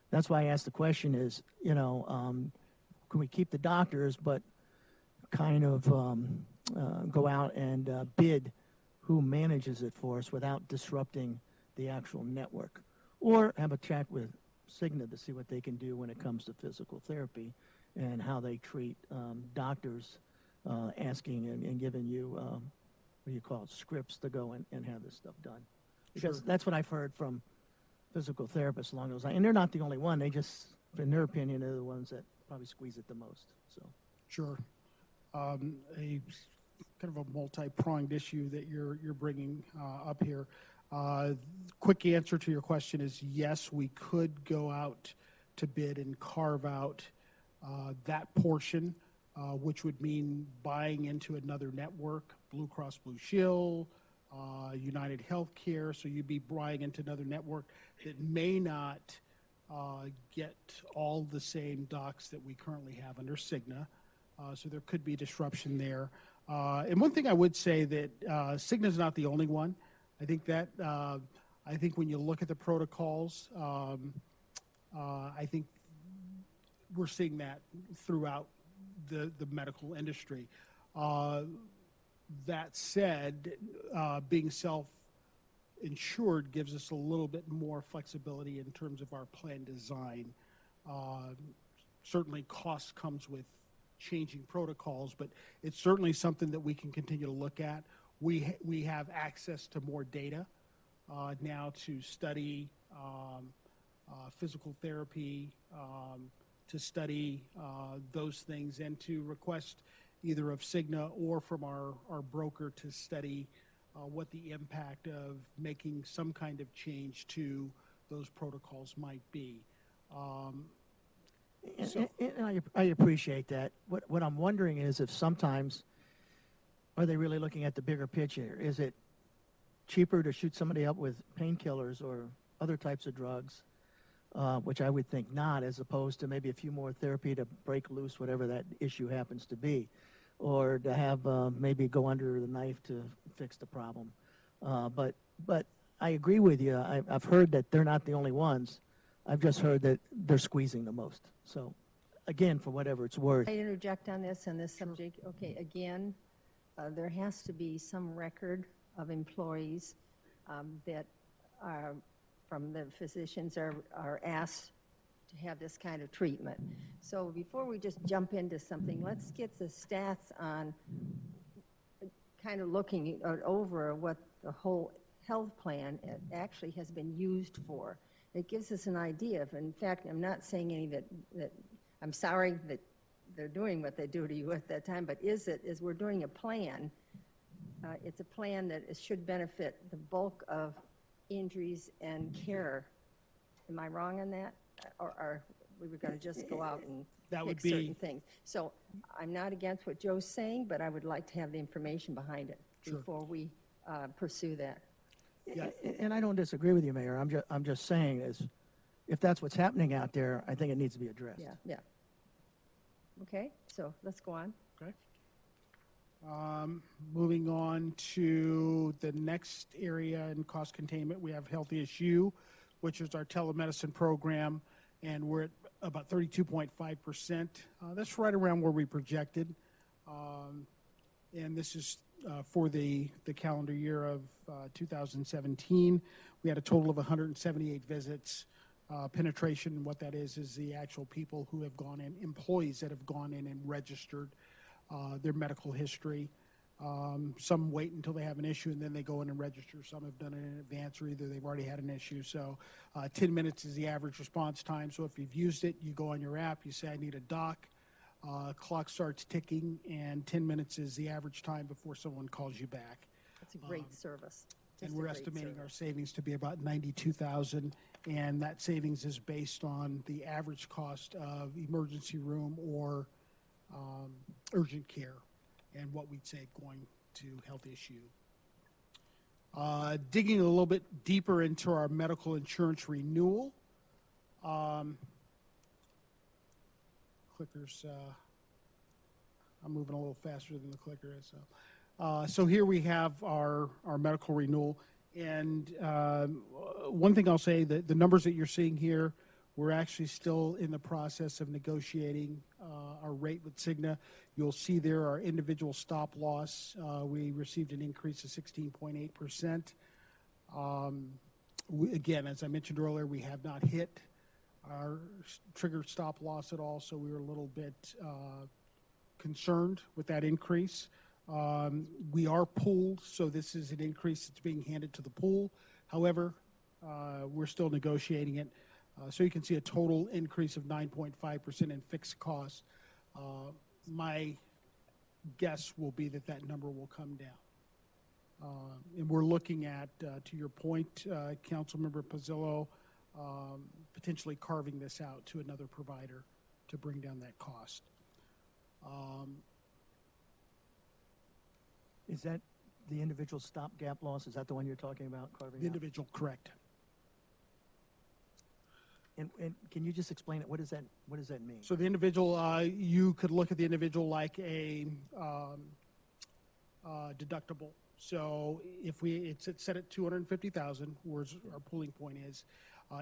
that's why I asked the question is, can we keep the doctors, but kind of go out and bid who manages it for us without disrupting the actual network? Or have a chat with Cigna to see what they can do when it comes to physical therapy and how they treat doctors asking and giving you, what do you call it, scripts to go and have this stuff done. Because that's what I've heard from physical therapists along those lines. And they're not the only one. They just, in their opinion, are the ones that probably squeeze it the most. So. Sure. A kind of a multi-pronged issue that you're bringing up here. Quick answer to your question is yes, we could go out to bid and carve out that portion, which would mean buying into another network, Blue Cross Blue Shield, United Healthcare. So you'd be buying into another network that may not get all the same docs that we currently have under Cigna. So there could be disruption there. And one thing I would say that Cigna is not the only one. I think when you look at the protocols, I think we're seeing that throughout the medical industry. That said, being self-insured gives us a little bit more flexibility in terms of our plan design. Certainly cost comes with changing protocols, but it's certainly something that we can continue to look at. We have access to more data now to study physical therapy, to study those things, and to request either of Cigna or from our broker to study what the impact of making some kind of change to those protocols might be. And I appreciate that. What I'm wondering is if sometimes, are they really looking at the bigger picture? Is it cheaper to shoot somebody up with painkillers or other types of drugs, which I would think not, as opposed to maybe a few more therapy to break loose whatever that issue happens to be, or to have maybe go under the knife to fix the problem. But I agree with you. I've heard that they're not the only ones. I've just heard that they're squeezing the most. So, again, for whatever it's worth. I interject on this subject. Okay, again, there has to be some record of employees that are, from the physicians are asked to have this kind of treatment. So before we just jump into something, let's get the stats on kind of looking over what the whole health plan actually has been used for. It gives us an idea of, in fact, I'm not saying any that I'm sorry that they're doing what they do to you at that time, but is we're doing a plan. It's a plan that should benefit the bulk of injuries and care. Am I wrong on that? Or we were going to just go out and pick certain things? So I'm not against what Joe's saying, but I would like to have the information behind it before we pursue that. Yeah, and I don't disagree with you, Mayor. I'm just saying is if that's what's happening out there, I think it needs to be addressed. Yeah, yeah. Okay, so let's go on. Okay. Moving on to the next area in cost containment, we have Healthiest You, which is our telemedicine program, and we're at about 32.5%. That's right around where we projected. And this is for the calendar year of 2017. We had a total of 178 visits. Penetration, what that is the actual people who have gone in, employees that have gone in and registered their medical history. Some wait until they have an issue and then they go in and register. Some have done it in advance, or either they've already had an issue. So 10 minutes is the average response time. So if you've used it, you go on your app, you say, I need a doc. Clock starts ticking, and 10 minutes is the average time before someone calls you back. That's a great service. And Just a we're great estimating our service. savings to be about $92,000, and that savings is based on the average cost of emergency room or urgent care and what we'd save going to Healthiest You. Digging a little bit deeper into our medical insurance renewal. Clicker's, I'm moving a little faster than the clicker is. So here we have our medical renewal. And one thing I'll say, that the numbers that you're seeing here, we're actually still in the process of negotiating our rate with Cigna. You'll see there our individual stop loss. We received an increase of 16.8%. Again, as I mentioned earlier, we have not hit our triggered stop loss at all, so we were a little bit concerned with that increase. We are pooled, so this is an increase that's being handed to the pool. However, we're still negotiating it. So you can see a total increase of 9.5% in fixed costs. My guess will be that that number will come down. And we're looking at, to your point, Councilmember Pizzillo, potentially carving this out to another provider to bring down that cost. Is that the individual stopgap loss? Is that the one you're talking about, carving The out? individual, correct. And can you just explain it? What does that mean? So the individual, you could look at the individual like a deductible. So if it's set at $250,000, where our pooling point is,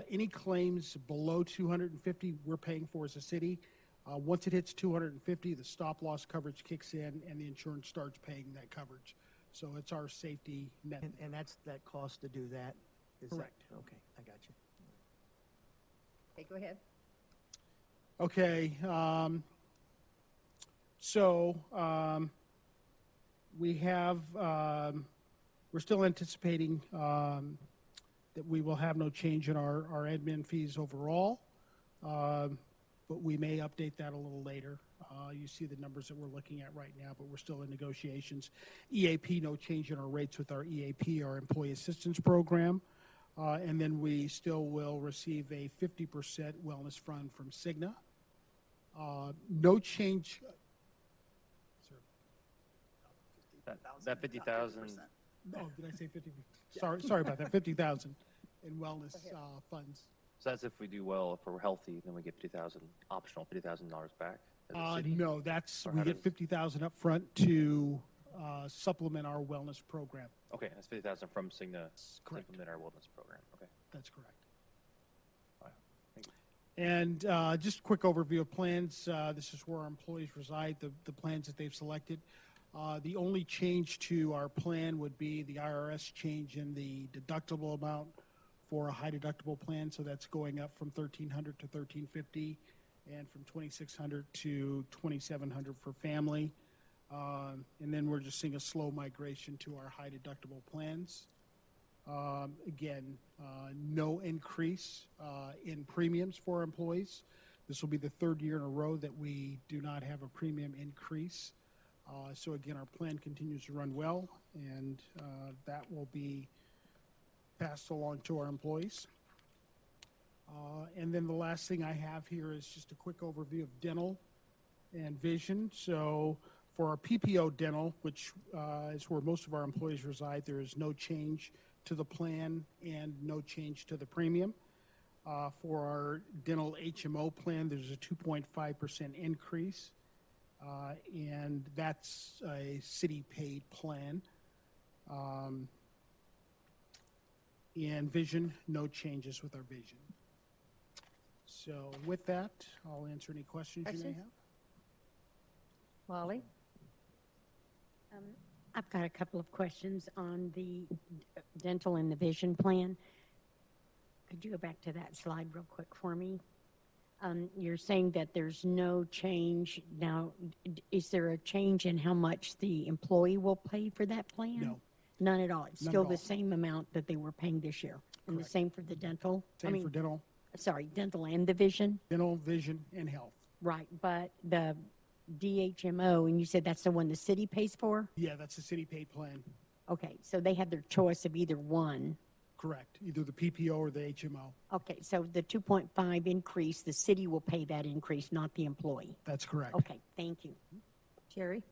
any claims below $250, we're paying for as a city. Once it hits $250, the stop loss coverage kicks in, and the insurance starts paying that coverage. So it's our safety net. And that's that cost to do that? Is that- Correct. Okay, I got you. Okay, go ahead. Okay, we have, we're still anticipating that we will have no change in our admin fees overall, but we may update that a little later. You see the numbers that we're looking at right now, but we're still in negotiations. EAP, no change in our rates with our EAP, our Employee Assistance Program. And then we still will receive a 50% wellness fund from Cigna. No change. That 50,000, Oh, did I say 50? Sorry about that. 50,000 in wellness funds. so that's if we do well, if we're healthy, then we get 50,000, optional $50,000 back as a city? No, that's Or we how get does- 50,000 up front to supplement our wellness program. Okay, that's 50,000 from Cigna to Correct. implement our wellness program, okay. That's correct. All right, thank you. And just a quick overview of plans. This is where our employees reside, the plans that they've selected. The only change to our plan would be the IRS change in the deductible amount for a high deductible plan. So that's going up from $1,300 to $1,350, and from $2,600 to $2,700 for family. And then we're just seeing a slow migration to our high deductible plans. Again, no increase in premiums for our employees. This will be the third year in a row that we do not have a premium increase. So again, our plan continues to run well, and that will be passed along to our employees. And then the last thing I have here is just a quick overview of dental and vision. So for our PPO dental, which is where most of our employees reside, there is no change to the plan and no change to the premium. For our dental HMO plan, there's a 2.5% increase, and that's a city-paid plan. And vision, no changes with our vision. So with that, I'll answer any questions you may Questions? have. Molly? I've got a couple of questions on the dental and the vision plan. Could you go back to that slide real quick for me? You're saying that there's no change. Now, is there a change in how much the employee will pay for that plan? No. None at all? It's None still at the all. same amount that they were paying this year? And the Correct. same for the dental? Same for dental, Dental and the vision? vision, and health. Right, but the DHMO, and you said that's the one the city pays for? Yeah, that's a city-paid plan. Okay, so they have their choice of either one. Correct. Either the PPO or the HMO. Okay, so the 2.5 increase, the city will pay that increase, not the employee. That's correct. Okay, thank you. Jerry?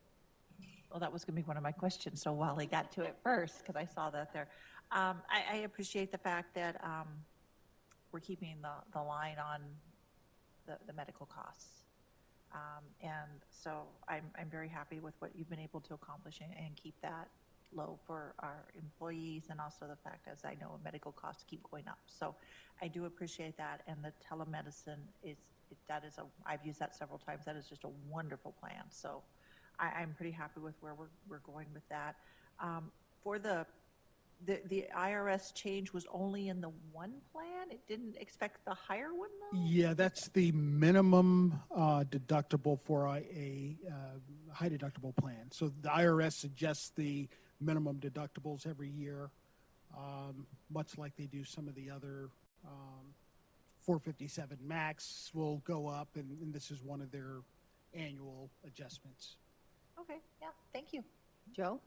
Well, that was going to be one of my questions, so Wally got to it first, because I saw that there. I appreciate the fact that we're keeping the line on the medical costs. And so I'm very happy with what you've been able to accomplish and keep that low for our employees, and also the fact, as I know, medical costs keep going up. So I do appreciate that, and the telemedicine I've used that several times. That is just a wonderful plan. So I'm pretty happy with where we're going with that. For the IRS change was only in the one plan? It didn't expect the higher one, though? Yeah, that's the minimum deductible for a high deductible plan. So the IRS suggests the minimum deductibles every year, much like they do some of the other 457 max will go up, and this is one of their annual adjustments. Okay, yeah, thank you. Joe?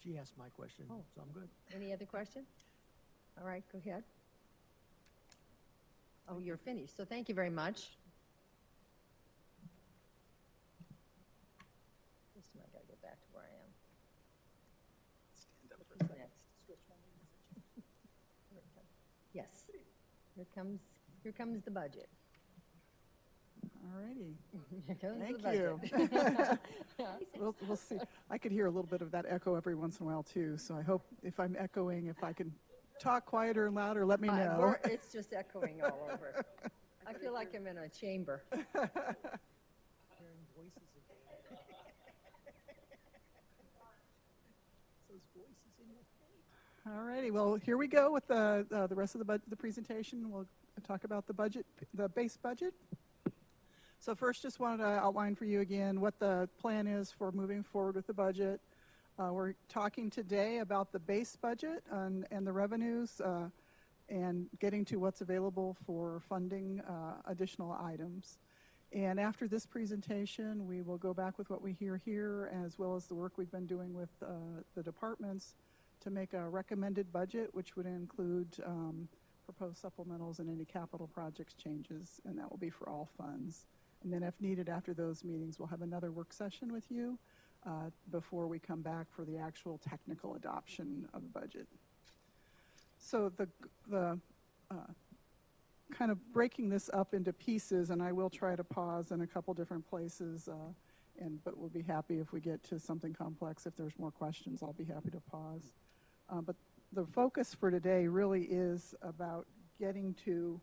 She asked my question, so I'm good. Any other question? All right, go ahead. Oh, you're finished, so thank you very much. Just a minute, I gotta get back to where I am. Who's next? Yes, here comes the budget. All righty. Here comes the Thank you. budget. We'll see. I could hear a little bit of that echo every once in a while, too, so I hope if I'm echoing, if I can talk quieter and louder, let me know. It's just echoing all over. I feel like I'm in a chamber. All righty, well, here we go with the rest of the presentation. We'll talk about the budget, the base budget. So first, just wanted to outline for you again what the plan is for moving forward with the budget. We're talking today about the base budget and the revenues and getting to what's available for funding additional items. And after this presentation, we will go back with what we hear here, as well as the work we've been doing with the departments to make a recommended budget, which would include proposed supplementals and any capital projects changes, and that will be for all funds. And then if needed after those meetings, we'll have another work session with you before we come back for the actual technical adoption of the budget. So the kind of breaking this up into pieces, and I will try to pause in a couple different places, but we'll be happy if we get to something complex. If there's more questions, I'll be happy to pause. But the focus for today really is about getting to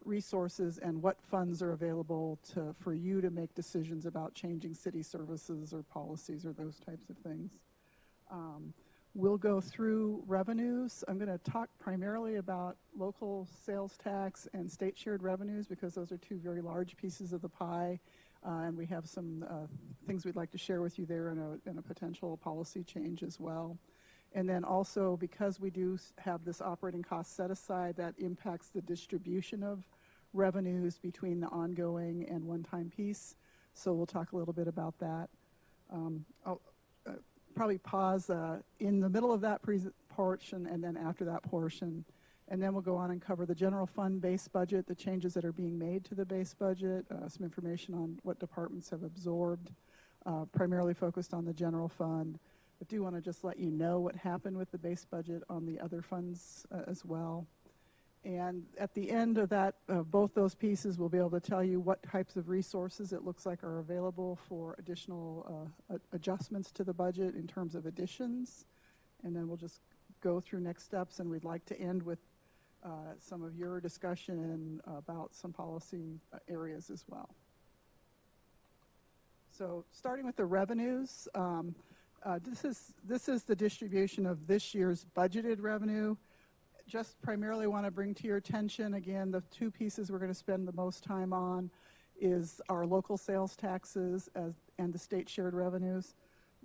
resources and what funds are available for you to make decisions about changing city services or policies or those types of things. We'll go through revenues. I'm going to talk primarily about local sales tax and state shared revenues because those are two very large pieces of the pie, and we have some things we'd like to share with you there in a potential policy change as well. And then also, because we do have this operating cost set aside, that impacts the distribution of revenues between the ongoing and one-time piece. So we'll talk a little bit about that. I'll probably pause in the middle of that portion and then after that portion. And then we'll go on and cover the general fund base budget, the changes that are being made to the base budget, some information on what departments have absorbed, primarily focused on the general fund. I do want to just let you know what happened with the base budget on the other funds as well. And at the end of that, both those pieces, we'll be able to tell you what types of resources it looks like are available for additional adjustments to the budget in terms of additions. And then we'll just go through next steps, and we'd like to end with some of your discussion about some policy areas as well. So starting with the revenues, this is the distribution of this year's budgeted revenue. Just primarily want to bring to your attention, again, the two pieces we're going to spend the most time on is our local sales taxes and the state shared revenues.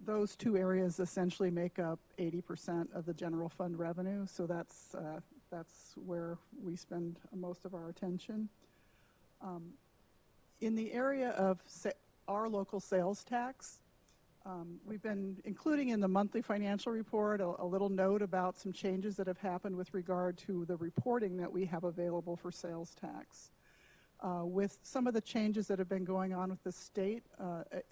Those two areas essentially make up 80% of the general fund revenue, so that's where we spend most of our attention. In the area of our local sales tax, we've been including in the monthly financial report a little note about some changes that have happened with regard to the reporting that we have available for sales tax. With some of the changes that have been going on with the state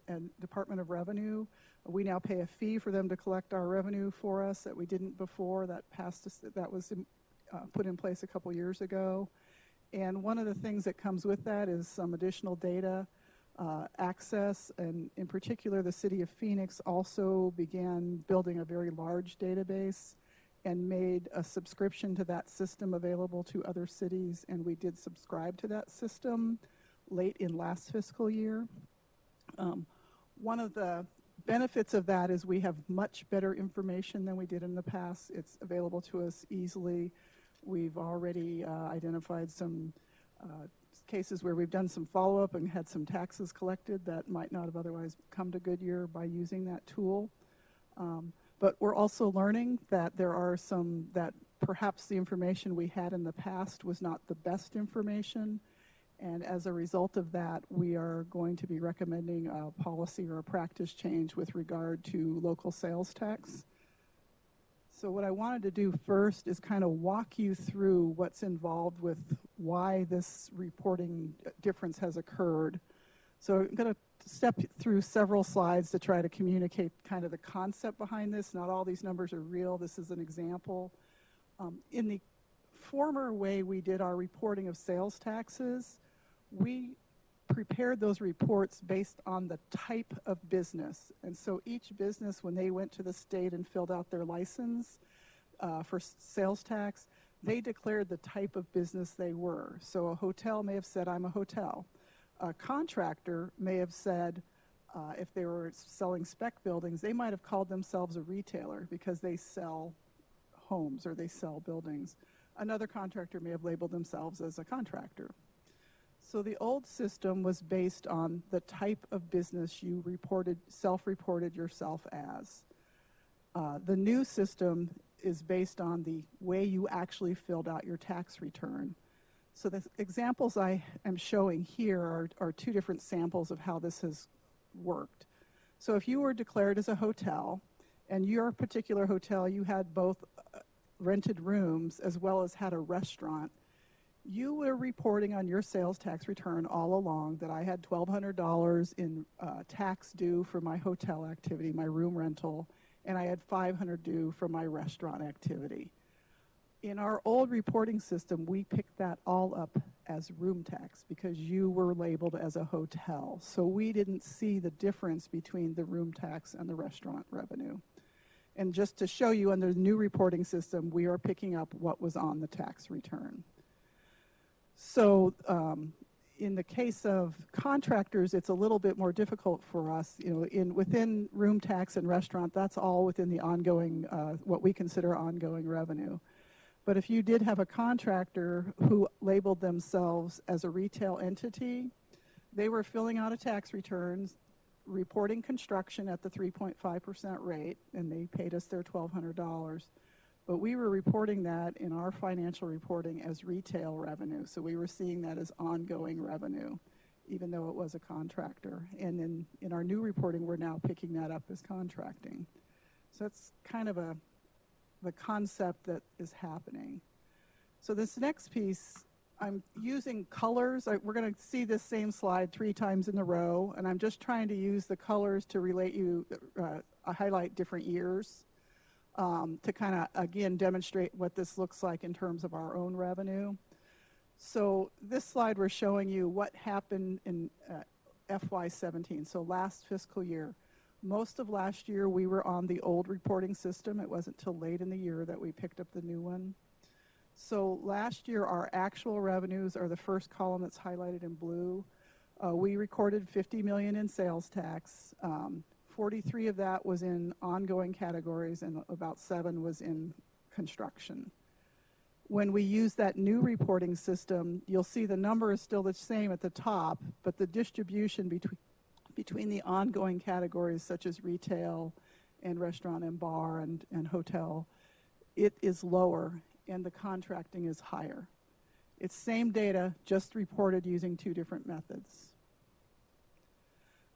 and Department of Revenue, we now pay a fee for them to collect our revenue for us that we didn't before. That was put in place a couple years ago. And one of the things that comes with that is some additional data access, and in particular the city of Phoenix also began building a very large database and made a subscription to that system available to other cities, and we did subscribe to that system late in last fiscal year. One of the benefits of that is we have much better information than we did in the past. It's available to us easily. We've already identified some cases where we've done some follow-up and had some taxes collected that might not have otherwise come to Goodyear by using that tool. But we're also learning that there are some that perhaps the information we had in the past was not the best information. And as a result of that, we are going to be recommending a policy or a practice change with regard to local sales tax. So what I wanted to do first is kind of walk you through what's involved with why this reporting difference has occurred. So I'm going to step through several slides to try to communicate kind of the concept behind this. Not all these numbers are real. This is an example. In the former way we did our reporting of sales taxes, we prepared those reports based on the type of business. And so each business, when they went to the state and filled out their license for sales tax, they declared the type of business they were. So a hotel may have said, I'm a hotel. A contractor may have said, if they were selling spec buildings, they might have called themselves a retailer because they sell homes or they sell buildings. Another contractor may have labeled themselves as a contractor. So the old system was based on the type of business you self-reported yourself as. The new system is based on the way you actually filled out your tax return. So the examples I am showing here are two different samples of how this has worked. So if you were declared as a hotel, and your particular hotel, you had both rented rooms as well as had a restaurant, you were reporting on your sales tax return all along that I had $1,200 in tax due for my hotel activity, my room rental, and I had $500 due for my restaurant activity. In our old reporting system, we picked that all up as room tax because you were labeled as a hotel. So we didn't see the difference between the room tax and the restaurant revenue. And just to show you, under the new reporting system, we are picking up what was on the tax return. So in the case of contractors, it's a little bit more difficult for us. You know, within room tax and restaurant, that's all within the ongoing, what we consider ongoing revenue. But if you did have a contractor who labeled themselves as a retail entity, they were filling out a tax return, reporting construction at the 3.5% rate, and they paid us their $1,200. But we were reporting that in our financial reporting as retail revenue. So we were seeing that as ongoing revenue, even though it was a contractor. And then in our new reporting, we're now picking that up as contracting. So that's kind of the concept that is happening. So this next piece, I'm using colors. We're going to see this same slide 3 times in a row, and I'm just trying to use the colors to highlight different years. to kind of, again, demonstrate what this looks like in terms of our own revenue. So this slide, we're showing you what happened in FY17, so last fiscal year. Most of last year, we were on the old reporting system. It wasn't till late in the year that we picked up the new one. So last year, our actual revenues are the first column that's highlighted in blue. We recorded $50 million in sales tax. 43 of that was in ongoing categories, and about 7 was in construction. When we use that new reporting system, you'll see the number is still the same at the top, but the distribution between the ongoing categories such as retail and restaurant and bar and hotel, it is lower, and the contracting is higher. It's same data, just reported using 2 different methods.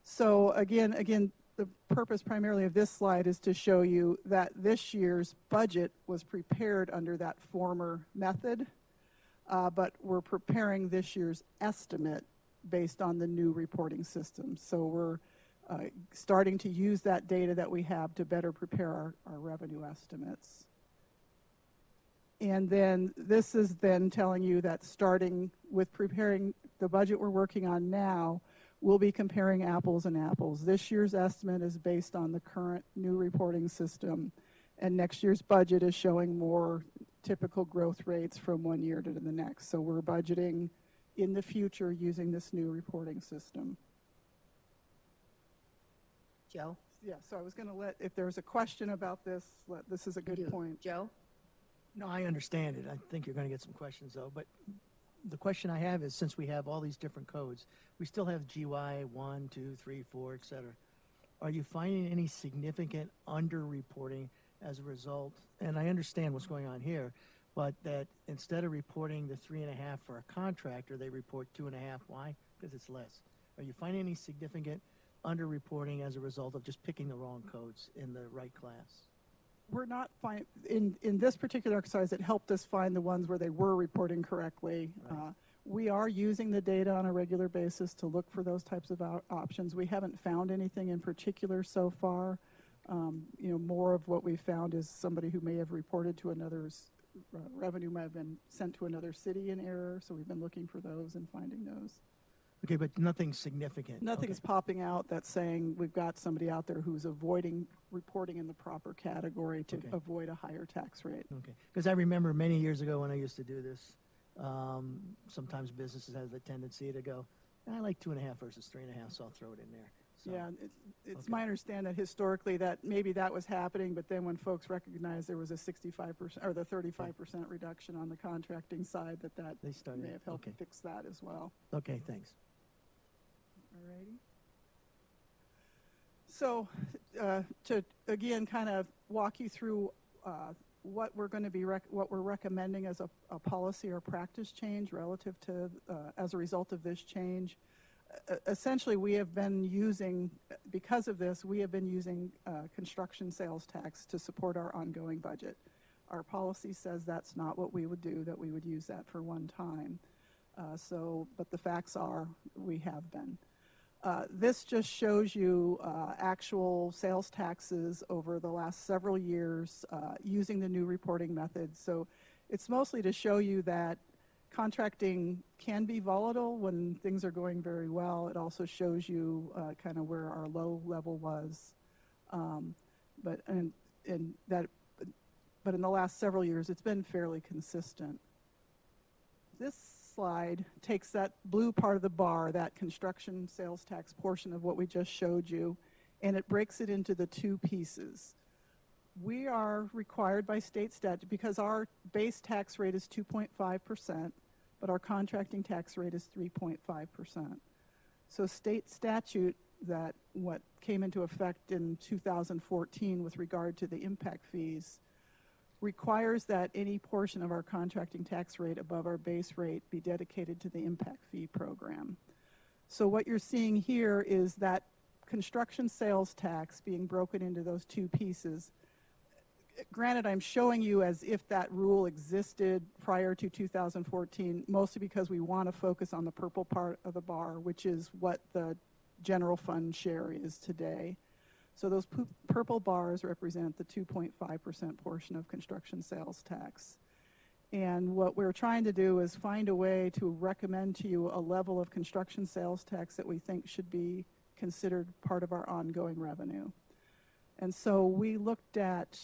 So again, the purpose primarily of this slide is to show you that this year's budget was prepared under that former method, but we're preparing this year's estimate based on the new reporting system. So we're starting to use that data that we have to better prepare our revenue estimates. And then this is then telling you that starting with preparing the budget we're working on now, we'll be comparing apples and apples. This year's estimate is based on the current new reporting system, and next year's budget is showing more typical growth rates from one year to the next. So we're budgeting in the future using this new reporting system. Joe? Yeah, so I was going to if there's a question about this, this is a good point. Joe? No, I understand it. I think you're going to get some questions, though. But the question I have is, since we have all these different codes, we still have GY 1, 2, 3, 4, et cetera. Are you finding any significant underreporting as a result? And I understand what's going on here, but that instead of reporting the 3.5 for a contractor, they report 2.5. Why? Because it's less. Are you finding any significant underreporting as a result of just picking the wrong codes in the right class? We're not in this particular exercise, it helped us find the ones where they were reporting correctly. Right. We are using the data on a regular basis to look for those types of options. We haven't found anything in particular so far. More of what we found is somebody who may have reported to another's revenue might have been sent to another city in error, so we've been looking for those and finding those. Okay, but nothing significant. Nothing's popping out that's saying we've got somebody out there who's avoiding reporting in the proper category to avoid a higher tax rate. Okay, because I remember many years ago when I used to do this, sometimes businesses have a tendency to go, I like 2.5 versus 3.5, so I'll throw it in there. So, yeah, it's my understanding that historically that maybe that was happening, but then when folks recognized there was a 65% or the 35% reduction on the contracting side, that they started, may have helped fix that as well. Okay, thanks. Alrighty. So to again kind of walk you through what we're going to be what we're recommending as a policy or practice change relative to as a result of this change. Essentially, we have been using, because of this, we have been using construction sales tax to support our ongoing budget. Our policy says that's not what we would do, that we would use that for one time. But the facts are we have been. This just shows you actual sales taxes over the last several years using the new reporting method. So it's mostly to show you that contracting can be volatile when things are going very well. It also shows you kind of where our low level was. But in the last several years, it's been fairly consistent. This slide takes that blue part of the bar, that construction sales tax portion of what we just showed you, and it breaks it into the 2 pieces. We are required by state statute, because our base tax rate is 2.5%, but our contracting tax rate is 3.5%. So state statute, that what came into effect in 2014 with regard to the impact fees, requires that any portion of our contracting tax rate above our base rate be dedicated to the impact fee program. So what you're seeing here is that construction sales tax being broken into those 2 pieces. Granted, I'm showing you as if that rule existed prior to 2014, mostly because we want to focus on the purple part of the bar, which is what the general fund share is today. So those purple bars represent the 2.5% portion of construction sales tax. And what we're trying to do is find a way to recommend to you a level of construction sales tax that we think should be considered part of our ongoing revenue. And so we looked at,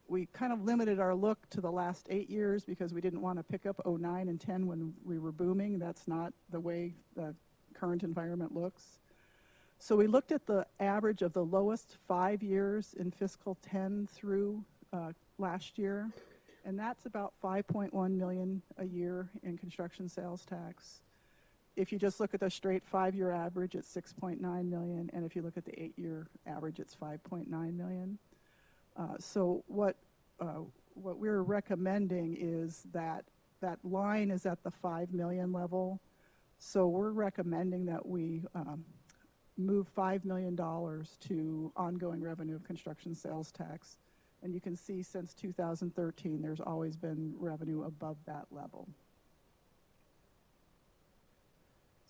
we kind of limited our look to the last 8 years because we didn't want to pick up 09 and 10 when we were booming. That's not the way the current environment looks. So we looked at the average of the lowest 5 years in fiscal 10 through last year. And that's about 5.1 million a year in construction sales tax. If you just look at the straight 5-year average, it's 6.9 million, and if you look at the 8-year average, it's 5.9 million. So what we're recommending is that that line is at the 5 million level. So we're recommending that we move $5 million to ongoing revenue of construction sales tax. And you can see since 2013, there's always been revenue above that level.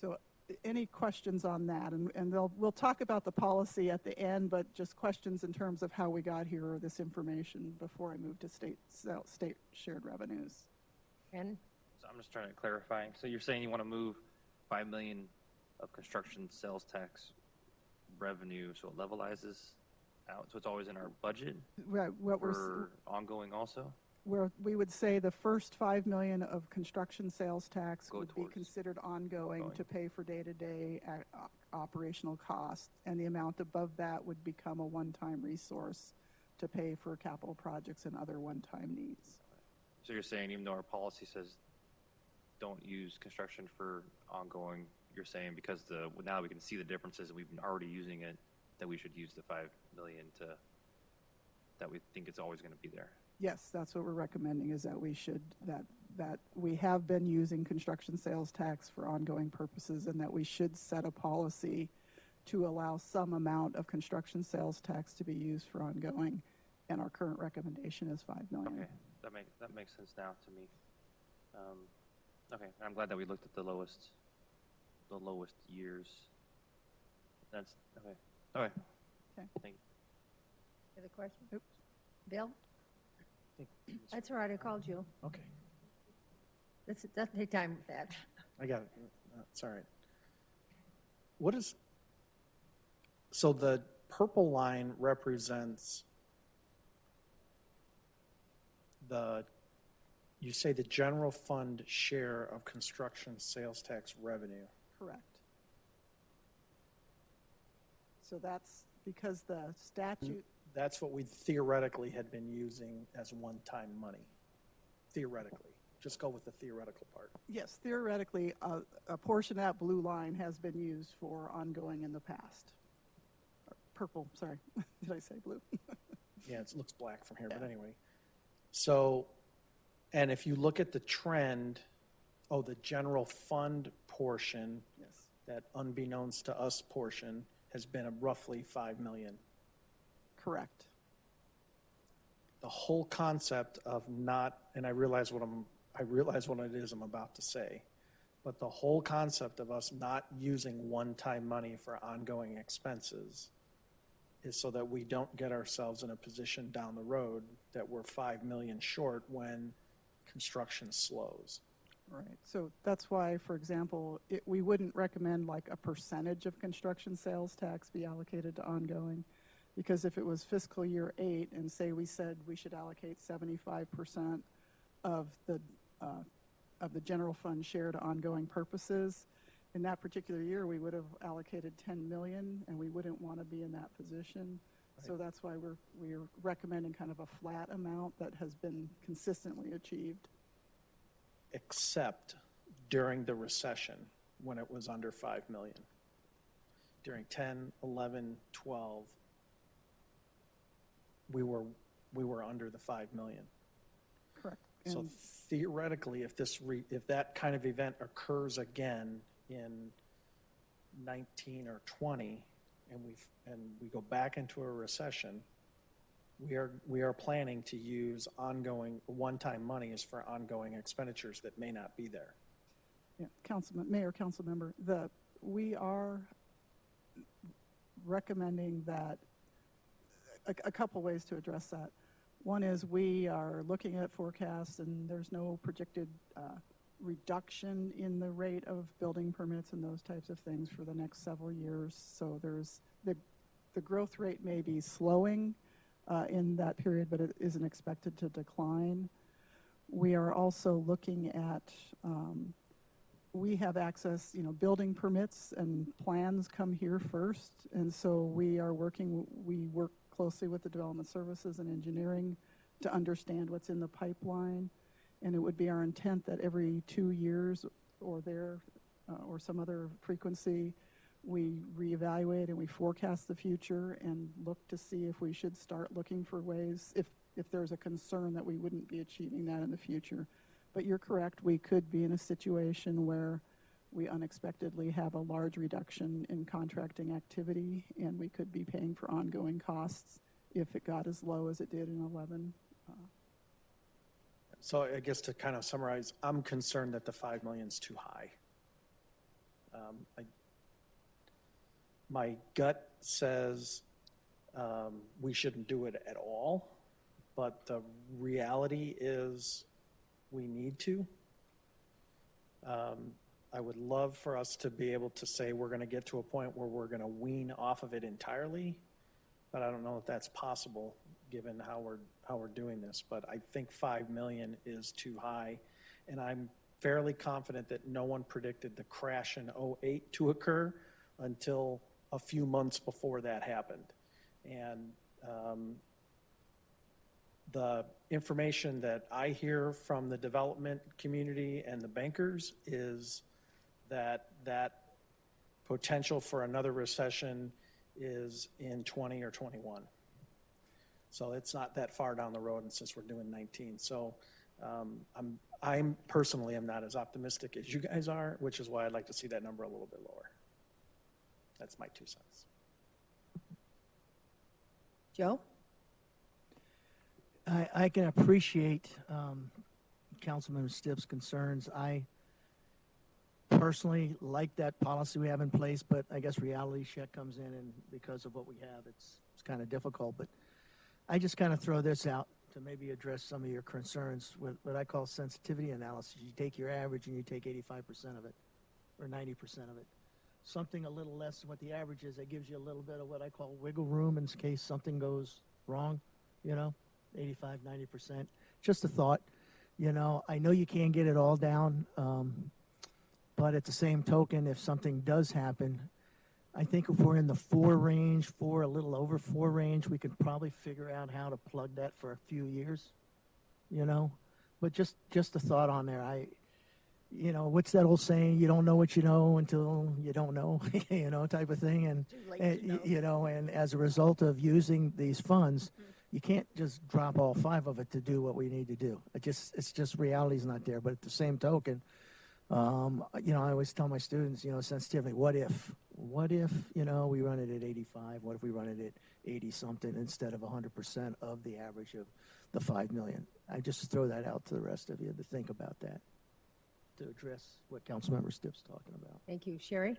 So any questions on that? And we'll talk about the policy at the end, but just questions in terms of how we got here or this information before I move to state shared revenues. Ken? So I'm just trying to clarify. So you're saying you want to move 5 million of construction sales tax revenue so it levelizes out, so it's always in our budget Right, for ongoing also? where we would say the first 5 million of construction sales tax Go would be towards considered ongoing ongoing. to pay for day-to-day operational costs, and the amount above that would become a one-time resource to pay for capital projects and other one-time needs. So you're saying even though our policy says don't use construction for ongoing, you're saying because now we can see the differences and we've been already using it, that we should use the 5 million that we think it's always going to be there? Yes, that's what we're recommending, is that we should, that we have been using construction sales tax for ongoing purposes, and that we should set a policy to allow some amount of construction sales tax to be used for ongoing, and our current recommendation is 5 million. Okay, that makes sense now to me. Okay, I'm glad that we looked at the lowest years. That's okay. Okay. Okay. Thank you. Other questions? Oops. Bill? That's all right, I called you. Okay, Let's take time with that. I got it. It's all right. So the purple line represents you say the general fund share of construction sales tax revenue. Correct. So that's because the statute, That's what we theoretically had been using as one-time money. Theoretically. Just go with the theoretical part. yes, theoretically, a portion of that blue line has been used for ongoing in the past. Purple, sorry, did I say blue? Yeah, it looks black from here, but anyway. So, and if you look at the trend, the general fund portion, Yes, that unbeknownst to us portion, has been roughly 5 million. correct. The whole concept of not, and I realize what it is I'm about to say, but the whole concept of us not using one-time money for ongoing expenses is so that we don't get ourselves in a position down the road that we're 5 million short when construction slows. Right, so that's why, for example, we wouldn't recommend like a percentage of construction sales tax be allocated to ongoing, because if it was fiscal year 8 and say we said we should allocate 75% of the general fund share to ongoing purposes, in that particular year we would have allocated 10 million, and we wouldn't want to be in that position. Right. So that's why we're recommending kind of a flat amount that has been consistently achieved. Except during the recession when it was under 5 million. During 10, 11, 12, we were under the 5 million. Correct. So And theoretically, if that kind of event occurs again in 19 or 20, and we go back into a recession, we are planning to use ongoing one-time monies for ongoing expenditures that may not be there. yeah, Mayor, council member, recommending that, a couple ways to address that. One is we are looking at forecasts, and there's no projected reduction in the rate of building permits and those types of things for the next several years. So there's the growth rate may be slowing in that period, but it isn't expected to decline. We are also looking at, we have access, building permits and plans come here first. And so we work closely with the development services and engineering to understand what's in the pipeline. And it would be our intent that every 2 years or some other frequency, we reevaluate and we forecast the future and look to see if we should start looking for ways, if there's a concern that we wouldn't be achieving that in the future. But you're correct, we could be in a situation where we unexpectedly have a large reduction in contracting activity, and we could be paying for ongoing costs if it got as low as it did in 11. So I guess to kind of summarize, I'm concerned that the 5 million is too high. My gut says we shouldn't do it at all, but the reality is we need to. I would love for us to be able to say we're going to get to a point where we're going to wean off of it entirely, but I don't know if that's possible given how we're doing this. But I think 5 million is too high, and I'm fairly confident that no one predicted the crash in 2008 to occur until a few months before that happened. And the information that I hear from the development community and the bankers is that potential for another recession is in 20 or 21. So it's not that far down the road, and since we're doing 19. So I'm personally am not as optimistic as you guys are, which is why I'd like to see that number a little bit lower. That's my 2 cents. Joe? I can appreciate Councilman Stipp's concerns. I personally like that policy we have in place, but I guess reality check comes in, and because of what we have, it's kind of difficult. But I just kind of throw this out to maybe address some of your concerns with what I call sensitivity analysis. You take your average and you take 85% of it, or 90% of it. Something a little less than what the average is, that gives you a little bit of what I call wiggle room in case something goes wrong, 85, 90%. Just a thought. I know you can't get it all down, but at the same token, if something does happen, I think if we're in the 4 range, a little over 4 range, we could probably figure out how to plug that for a few years, But just a thought on there. What's that old saying? You don't know what you know until you don't know, type of thing. And, and as a result of using these funds, you can't just drop all 5 of it to do what we need to do. It's just reality's not there. But at the same token, I always tell my students, sensitivity. What if, we run it at 85? What if we run it at 80 something instead of 100% of the average of the 5 million? I just throw that out to the rest of you to think about that, to address what Councilmember Stipp's talking about. Thank you. Sherry?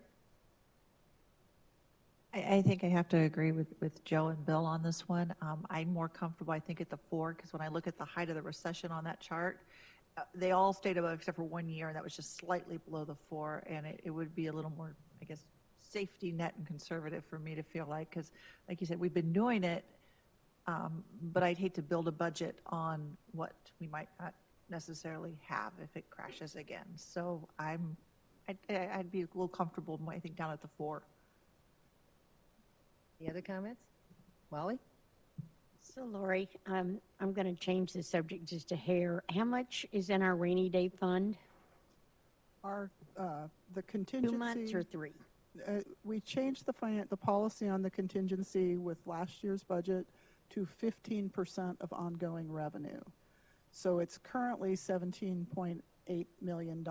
I think I have to agree with Joe and Bill on this one. I'm more comfortable, I think, at the 4, because when I look at the height of the recession on that chart, they all stayed above except for 1 year, and that was just slightly below the 4, and it would be a little more, I guess, safety net and conservative for me to feel like, because like you said, we've been doing it, but I'd hate to build a budget on what we might not necessarily have if it crashes again. So I'd be a little comfortable, I think, down at the 4. Any other comments? Molly? So Lori, I'm going to change the subject just a hair. How much is in our rainy day fund? The contingency. 2 months or 3? We changed the policy on the contingency with last year's budget to 15% of ongoing revenue. So it's currently $17.8 million.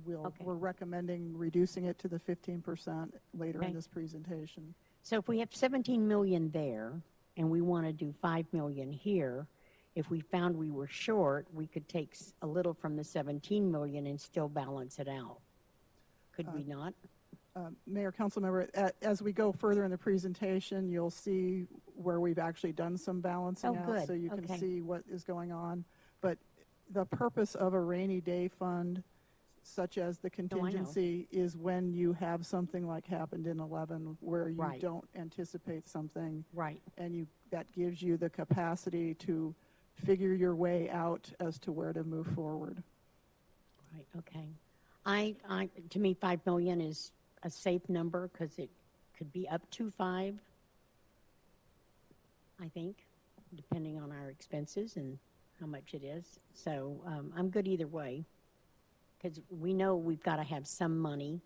We're recommending reducing it to the 15% later in this presentation. So if we have 17 million there and we want to do 5 million here, if we found we were short, we could take a little from the 17 million and still balance it out. Could we not? Mayor, council member, as we go further in the presentation, you'll see where we've actually done some balancing Oh, out, good. so you can Okay. see what is going on. But the purpose of a rainy day fund, such as the contingency, is when you have something like happened in 11, where you Right. don't anticipate something, Right. and that gives you the capacity to figure your way out as to where to move forward. Right, okay. To me, 5 million is a safe number because it could be up to 5, I think, depending on our expenses and how much it is. So I'm good either way because we know we've got to have some money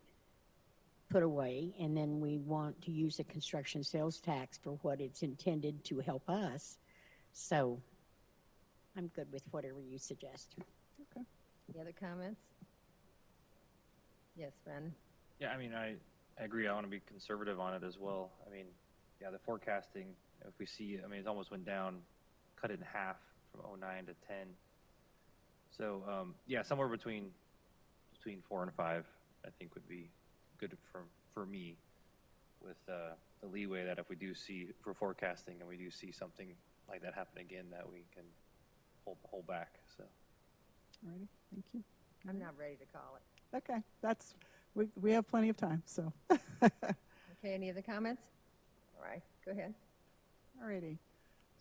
put away, and then we want to use the construction sales tax for what it's intended to help us. So I'm good with whatever you suggest. Okay. Any other comments? Yes, Brandon? Yeah, I mean, I agree. I want to be conservative on it as well. I mean, yeah, the forecasting, if we see, I mean, it almost went down, cut it in half from 09 to 10. So, yeah, somewhere between 4 and 5, I think would be good for me, with the leeway that if we do see, for forecasting, and we do see something like that happen again, that we can hold back, so. All righty, thank you. I'm not ready to call it. Okay, we have plenty of time, so. Okay, any other comments? All right, go ahead. All righty.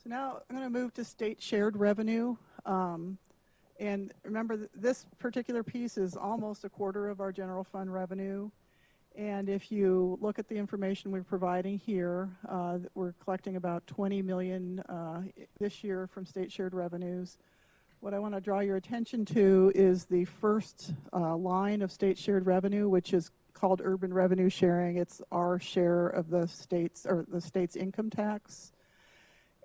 So now I'm going to move to state shared revenue. And remember, this particular piece is almost a quarter of our general fund revenue. And if you look at the information we're providing here, we're collecting about 20 million this year from state shared revenues. What I want to draw your attention to is the first line of state shared revenue, which is called urban revenue sharing. It's our share of the state's income tax.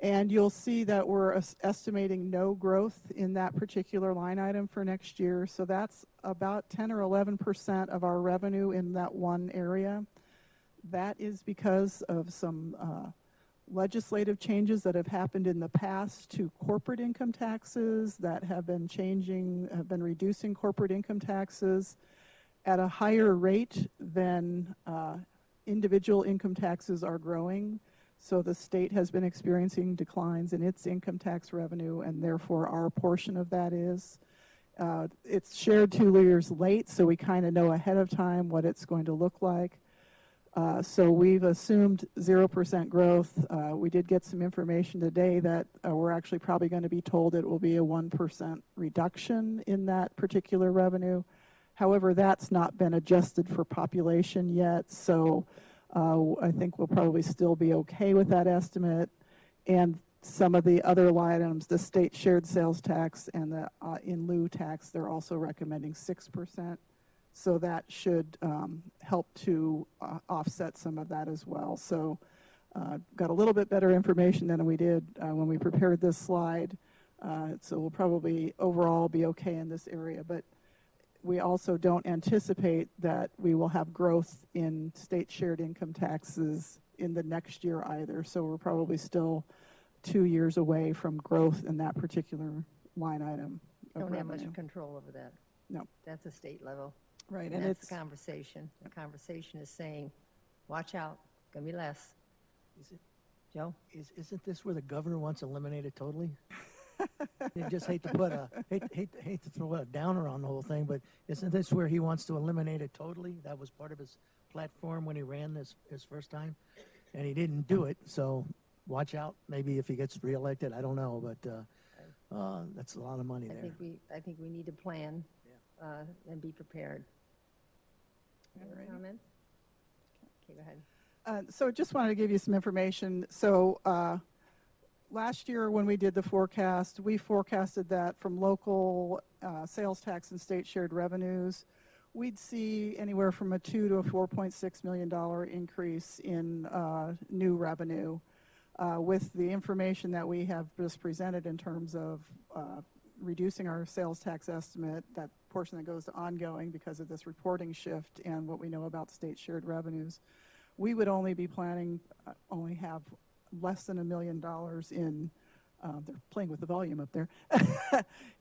And you'll see that we're estimating no growth in that particular line item for next year. So that's about 10 or 11% of our revenue in that one area. That is because of some legislative changes that have happened in the past to corporate income taxes that have been reducing corporate income taxes at a higher rate than individual income taxes are growing. So the state has been experiencing declines in its income tax revenue, and therefore our portion of that is. It's shared 2 years late, so we kind of know ahead of time what it's going to look like. So we've assumed 0% growth. We did get some information today that we're actually probably going to be told it will be a 1% reduction in that particular revenue. However, that's not been adjusted for population yet, so I think we'll probably still be okay with that estimate. And some of the other line items, the state shared sales tax and the in lieu tax, they're also recommending 6%. So that should help to offset some of that as well. So got a little bit better information than we did when we prepared this slide. So we'll probably overall be okay in this area. But we also don't anticipate that we will have growth in state shared income taxes in the next year either. So we're probably still 2 years away from growth in that particular line item of Don't have revenue. much control over that. No. That's a state level. Right, And and that's it's the conversation. The conversation is saying, watch out, gonna be less. Is it- Joe? Isn't this where the governor wants to eliminate it totally? I just hate to put hate to throw a downer on the whole thing, but isn't this where he wants to eliminate it totally? That was part of his platform when he ran his first time, and he didn't do it. So watch out. Maybe if he gets reelected, I don't know, but that's a lot of money there. I think we need to plan and be prepared. Any other comments? Okay, go ahead. So just wanted to give you some information. So last year when we did the forecast, we forecasted that from local sales tax and state shared revenues, we'd see anywhere from a $2 to a $4.6 million increase in new revenue. With the information that we have just presented in terms of reducing our sales tax estimate, that portion that goes to ongoing because of this reporting shift and what we know about state shared revenues, we would only be planning, only have less than $1 million in, they're playing with the volume up there,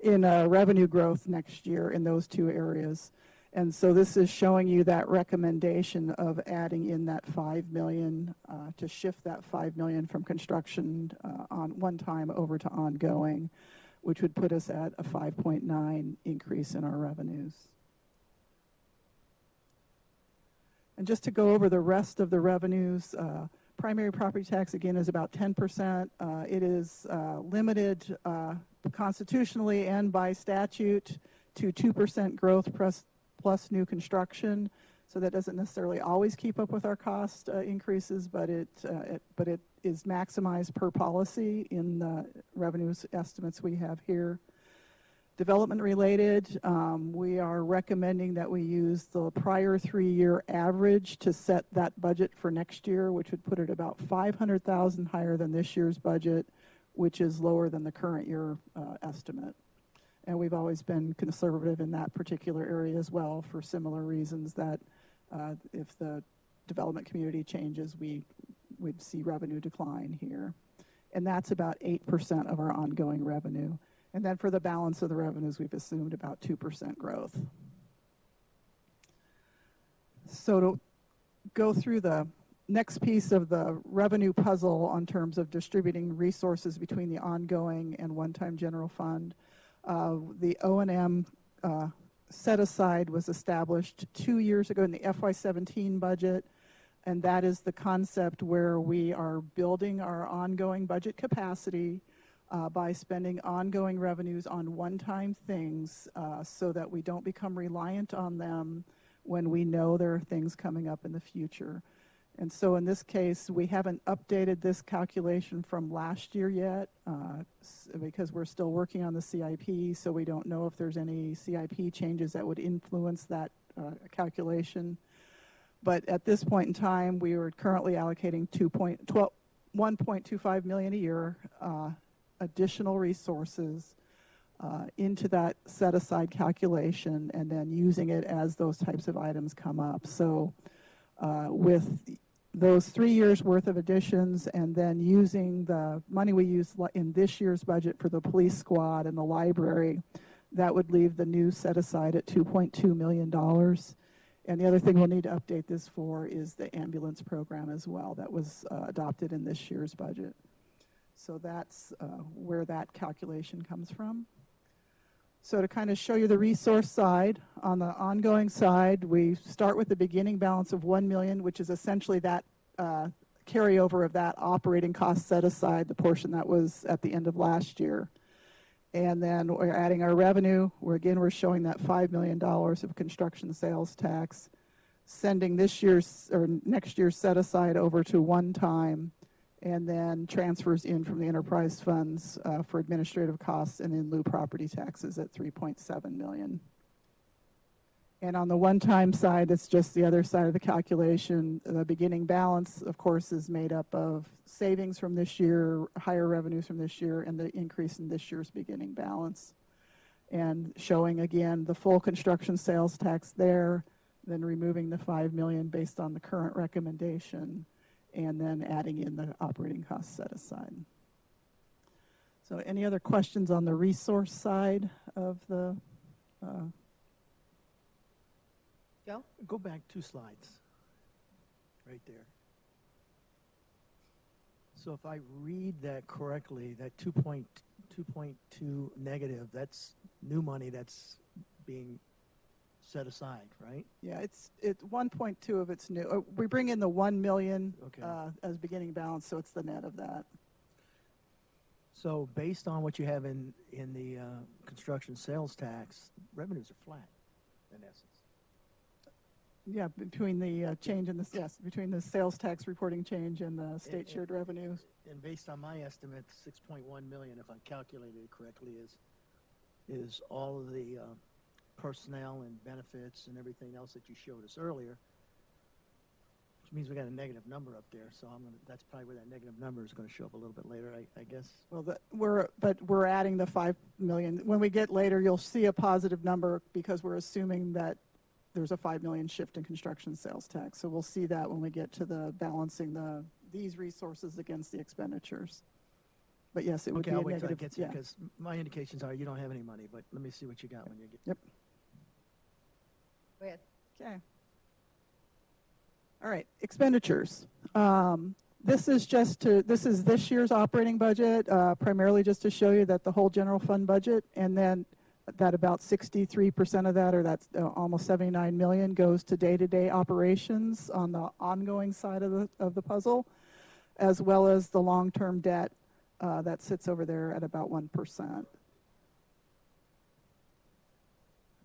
in revenue growth next year in those two areas. And so this is showing you that recommendation of adding in that 5 million to shift that 5 million from construction on one time over to ongoing, which would put us at a 5.9 increase in our revenues. And just to go over the rest of the revenues, primary property tax, again, is about 10%. It is limited constitutionally and by statute to 2% growth plus new construction. So that doesn't necessarily always keep up with our cost increases, but it is maximized per policy in the revenues estimates we have here. Development related, we are recommending that we use the prior 3-year average to set that budget for next year, which would put it about 500,000 higher than this year's budget, which is lower than the current year estimate. And we've always been conservative in that particular area as well for similar reasons that if the development community changes, we'd see revenue decline here. And that's about 8% of our ongoing revenue. And then for the balance of the revenues, we've assumed about 2% growth. So to go through the next piece of the revenue puzzle in terms of distributing resources between the ongoing and one-time general fund, the O&M set aside was established 2 years ago in the FY17 budget, and that is the concept where we are building our ongoing budget capacity by spending ongoing revenues on one-time things so that we don't become reliant on them when we know there are things coming up in the future. And so in this case, we haven't updated this calculation from last year yet because we're still working on the CIP, so we don't know if there's any CIP changes that would influence that calculation. But at this point in time, we are currently allocating 1.25 million a year additional resources into that set-aside calculation and then using it as those types of items come up. So with those 3 years worth of additions and then using the money we use in this year's budget for the police squad and the library, that would leave the new set-aside at $2.2 million. And the other thing we'll need to update this for is the ambulance program as well that was adopted in this year's budget. So that's where that calculation comes from. So to kind of show you the resource side, on the ongoing side, we start with the beginning balance of 1 million, which is essentially that carryover of that operating cost set aside, the portion that was at the end of last year. And then we're adding our revenue. We're showing that $5 million of construction sales tax, sending this year's or next year's set aside over to one time, and then transfers in from the enterprise funds for administrative costs and in lieu property taxes at 3.7 million. And on the one-time side, it's just the other side of the calculation. The beginning balance, of course, is made up of savings from this year, higher revenues from this year, and the increase in this year's beginning balance. And showing, again, the full construction sales tax there, then removing the $5 million based on the current recommendation, and then adding in the operating costs set aside. So any other questions on the resource side of the Joe? Go back 2 slides, right there. So if I read that correctly, that 2.2 negative, that's new money that's being set aside, right? Yeah, it's 1.2 of its new. We bring in the 1 million Okay. as beginning balance, so it's the net of that. So based on what you have in the construction sales tax, revenues are flat, in essence. Yeah, between the change in the between the sales tax reporting change and the state shared revenues. And based on my estimate, 6.1 million, if I calculated it correctly, is all of the personnel and benefits and everything else that you showed us earlier, which means we got a negative number up there. So that's probably where that negative number is going to show up a little bit later, I guess. Well, we're adding the 5 million. When we get later, you'll see a positive number because we're assuming that there's a 5 million shift in construction sales tax. So we'll see that when we get to the balancing these resources against the expenditures. But yes, it would be a I'll wait till I negative. get to it because my indications are you don't have any money, but let me see what you got when you get. Yep. Go ahead. Okay. All right, expenditures. This is this year's operating budget, primarily just to show you that the whole general fund budget, and then that about 63% of that, or that's almost 79 million, goes to day-to-day operations on the ongoing side of the puzzle, as well as the long-term debt that sits over there at about 1%.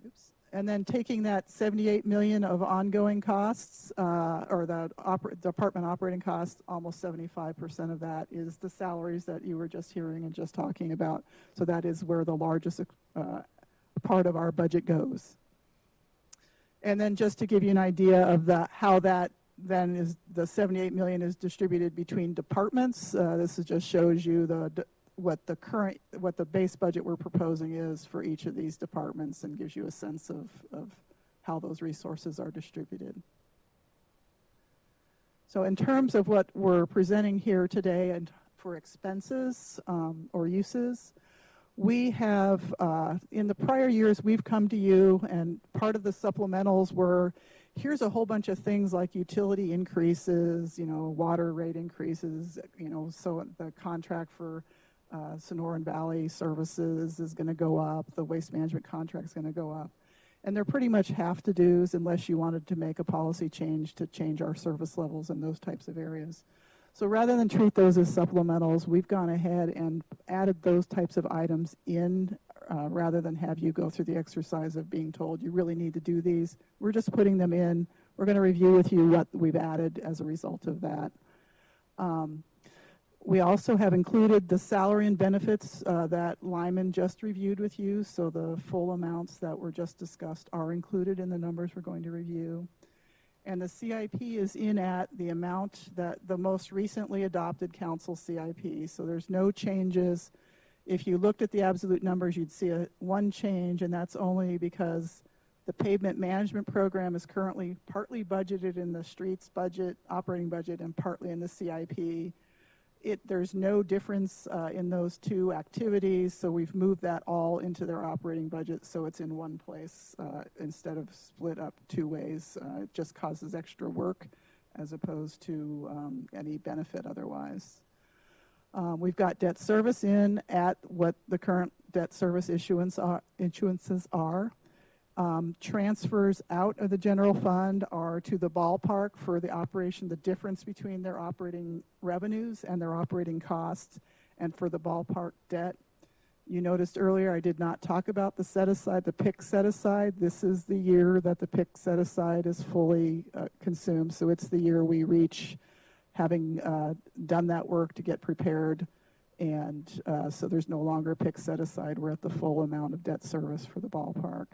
Oops. And then taking that 78 million of ongoing costs, or the department operating costs, almost 75% of that is the salaries that you were just hearing and just talking about. So that is where the largest part of our budget goes. And then just to give you an idea of how that then is, the 78 million is distributed between departments. This just shows you what the base budget we're proposing is for each of these departments, and gives you a sense of how those resources are distributed. So in terms of what we're presenting here today and for expenses or uses, we have, in the prior years, we've come to you, and part of the supplementals were, here's a whole bunch of things like utility increases, water rate increases, so the contract for Sonoran Valley Services is going to go up. The waste management contract is going to go up. And they're pretty much have-to-dos unless you wanted to make a policy change to change our service levels in those types of areas. So rather than treat those as supplementals, we've gone ahead and added those types of items in rather than have you go through the exercise of being told you really need to do these. We're just putting them in. We're going to review with you what we've added as a result of that. We also have included the salary and benefits that Lyman just reviewed with you, so the full amounts that were just discussed are included in the numbers we're going to review. And the CIP is in at the amount that the most recently adopted council CIP, so there's no changes. If you looked at the absolute numbers, you'd see one change, and that's only because the pavement management program is currently partly budgeted in the streets budget, operating budget, and partly in the CIP. There's no difference in those two activities, so we've moved that all into their operating budget, so it's in one place instead of split up two ways. It just causes extra work as opposed to any benefit otherwise. We've got debt service in at what the current debt service issuances are. Transfers out of the general fund are to the ballpark for the operation, the difference between their operating revenues and their operating costs, and for the ballpark debt. You noticed earlier I did not talk about the set-aside, the PIC set-aside. This is the year that the PIC set-aside is fully consumed, so it's the year we reach having done that work to get prepared, and so there's no longer PIC set-aside. We're at the full amount of debt service for the ballpark.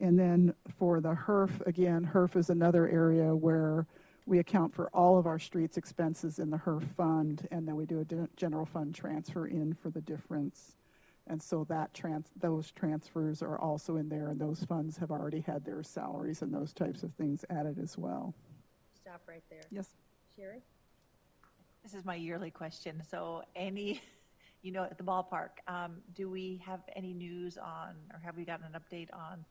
And then for the HERF, again, HERF is another area where we account for all of our streets expenses in the HERF fund, and then we do a general fund transfer in for the difference. And so those transfers are also in there, and those funds have already had their salaries and those types of things added as well. Stop right there. Yes. Sherry? This is my yearly question. So at the ballpark, do we have any news on, or have we gotten an update on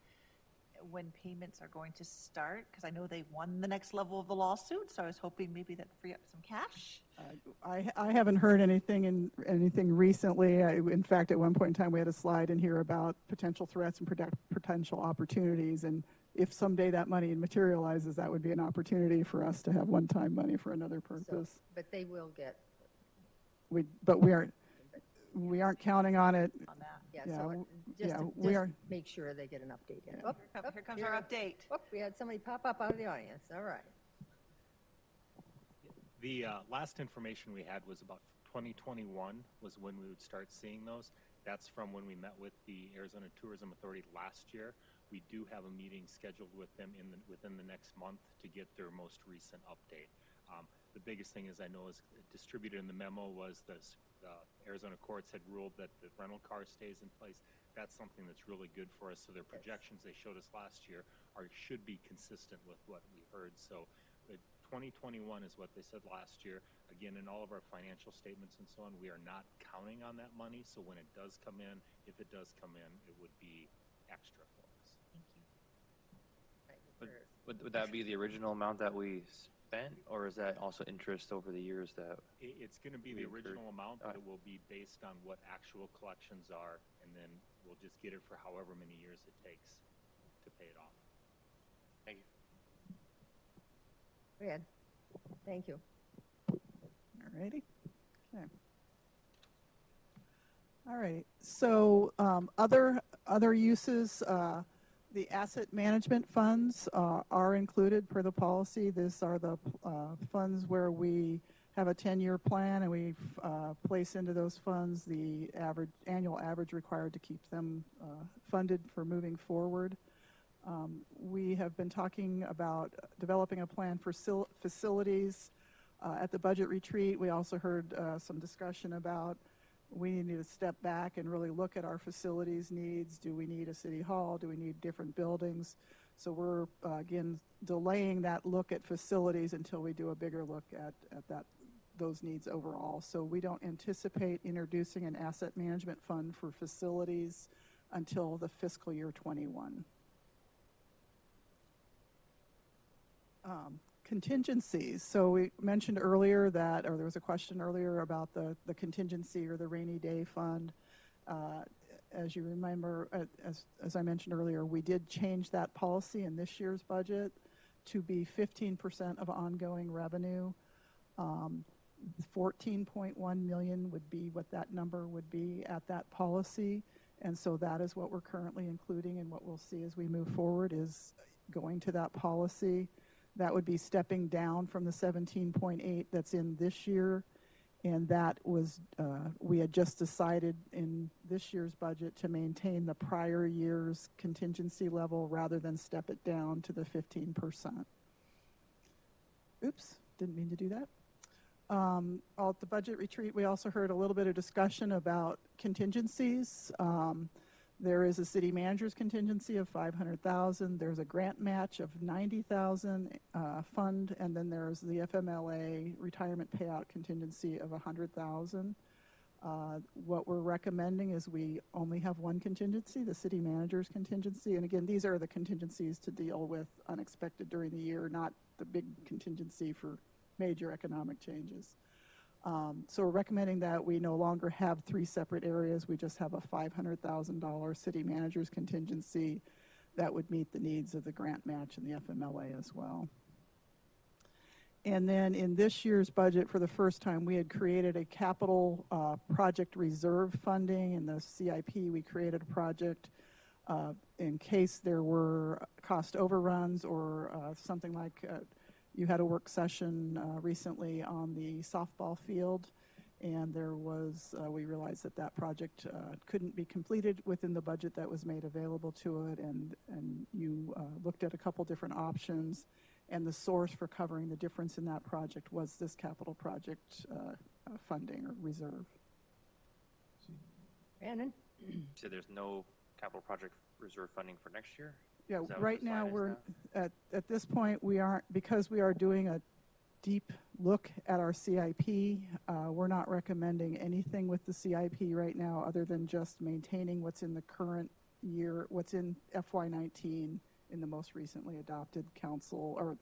when payments are going to start? Because I know they won the next level of the lawsuit, so I was hoping maybe that'd free up some cash. I haven't heard anything recently. In fact, at one point in time, we had a slide in here about potential threats and potential opportunities, and if someday that money materializes, that would be an opportunity for us to have one-time money for another purpose. But they will get. But we aren't counting on it. On that. Yeah, Yeah, so just make sure they get an update in. Yeah. Oh, Here comes our update. Oh, we had somebody pop up out of the audience. All right. The last information we had was about 2021 was when we would start seeing those. That's from when we met with the Arizona Tourism Authority last year. We do have a meeting scheduled with them within the next month to get their most recent update. The biggest thing is I know is distributed in the memo was the Arizona courts had ruled that the rental car stays in place. That's something that's really good for us. So their projections they showed us last year should be consistent with what we heard. So 2021 is what they said last year. Again, in all of our financial statements and so on, we are not counting on that money. So when it does come in, if it does come in, it would be extra for us. Thank you. Right. Would that be the original amount that we spent, or is that also interest over the years that? It's going to be the original amount, but it will be based on what actual collections are, and then we'll just get it for however many years it takes to pay it off. Thank you. Go ahead. Thank you. All righty. Okay. All right. So other uses, the asset management funds are included per the policy. These are the funds where we have a 10-year plan, and we place into those funds the annual average required to keep them funded for moving forward. We have been talking about developing a plan for facilities. At the budget retreat, we also heard some discussion about we need to step back and really look at our facilities needs. Do we need a city hall? Do we need different buildings? So we're, again, delaying that look at facilities until we do a bigger look at those needs overall. So we don't anticipate introducing an asset management fund for facilities until the fiscal year 21. Contingencies. So we mentioned earlier that, or there was a question earlier about the contingency or the rainy day fund. As you remember, as I mentioned earlier, we did change that policy in this year's budget to be 15% of ongoing revenue. 14.1 million would be what that number would be at that policy. And so that is what we're currently including, and what we'll see as we move forward is going to that policy. That would be stepping down from the 17.8 that's in this year, and that was, we had just decided in this year's budget to maintain the prior year's contingency level rather than step it down to the 15%. Oops, didn't mean to do that. At the budget retreat, we also heard a little bit of discussion about contingencies. There is a city manager's contingency of $500,000. There's a grant match of $90,000 fund, and then there's the FMLA retirement payout contingency of $100,000. What we're recommending is we only have one contingency, the city manager's contingency. And again, these are the contingencies to deal with unexpected during the year, not the big contingency for major economic changes. So we're recommending that we no longer have three separate areas. We just have a $500,000 city manager's contingency that would meet the needs of the grant match and the FMLA as well. And then in this year's budget, for the first time, we had created a capital project reserve funding. In the CIP, we created a project in case there were cost overruns or something like you had a work session recently on the softball field, and there was, we realized that that project couldn't be completed within the budget that was made available to it, and you looked at a couple different options, and the source for covering the difference in that project was this capital project funding or reserve. Brandon? So there's no capital project reserve funding for next year? Yeah, Is that what right this now line is we're now? at this point we aren't, because we are doing a deep look at our CIP. We're not recommending anything with the CIP right now other than just maintaining what's in the current year, what's in FY19 in the most recently adopted council or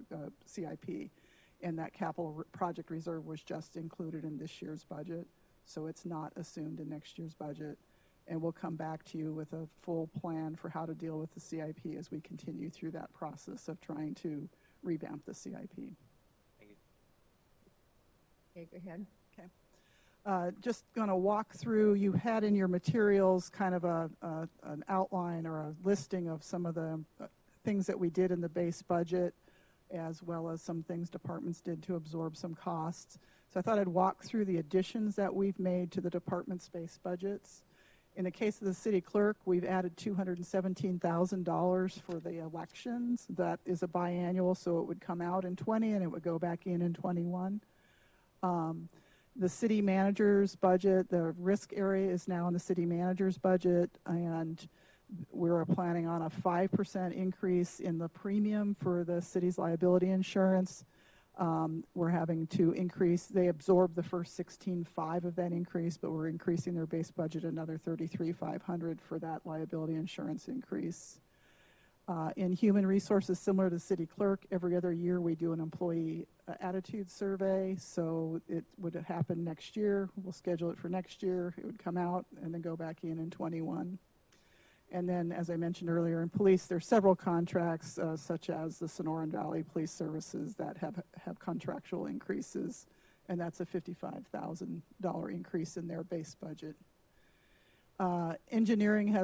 CIP, and that capital project reserve was just included in this year's budget, so it's not assumed in next year's budget. And we'll come back to you with a full plan for how to deal with the CIP as we continue through that process of trying to revamp the CIP. Thank you. Okay, go ahead. Okay. Just going to walk through, you had in your materials kind of an outline or a listing of some of the things that we did in the base budget, as well as some things departments did to absorb some costs. So I thought I'd walk through the additions that we've made to the department's base budgets. In the case of the city clerk, we've added $217,000 for the elections. That is a biannual, so it would come out in 20 and it would go back in 21. The city manager's budget, the risk area is now in the city manager's budget, and we're planning on a 5% increase in the premium for the city's liability insurance. We're having to increase, they absorbed the first 16.5 of that increase, but we're increasing their base budget another 33,500 for that liability insurance increase. In human resources, similar to city clerk, every other year we do an employee attitude survey. So it would happen next year. We'll schedule it for next year. It would come out and then go back in 21. And then, as I mentioned earlier, in police, there's several contracts, such as the Sonoran Valley Police Services, that have contractual increases, and that's a $55,000 increase in their base budget. Engineering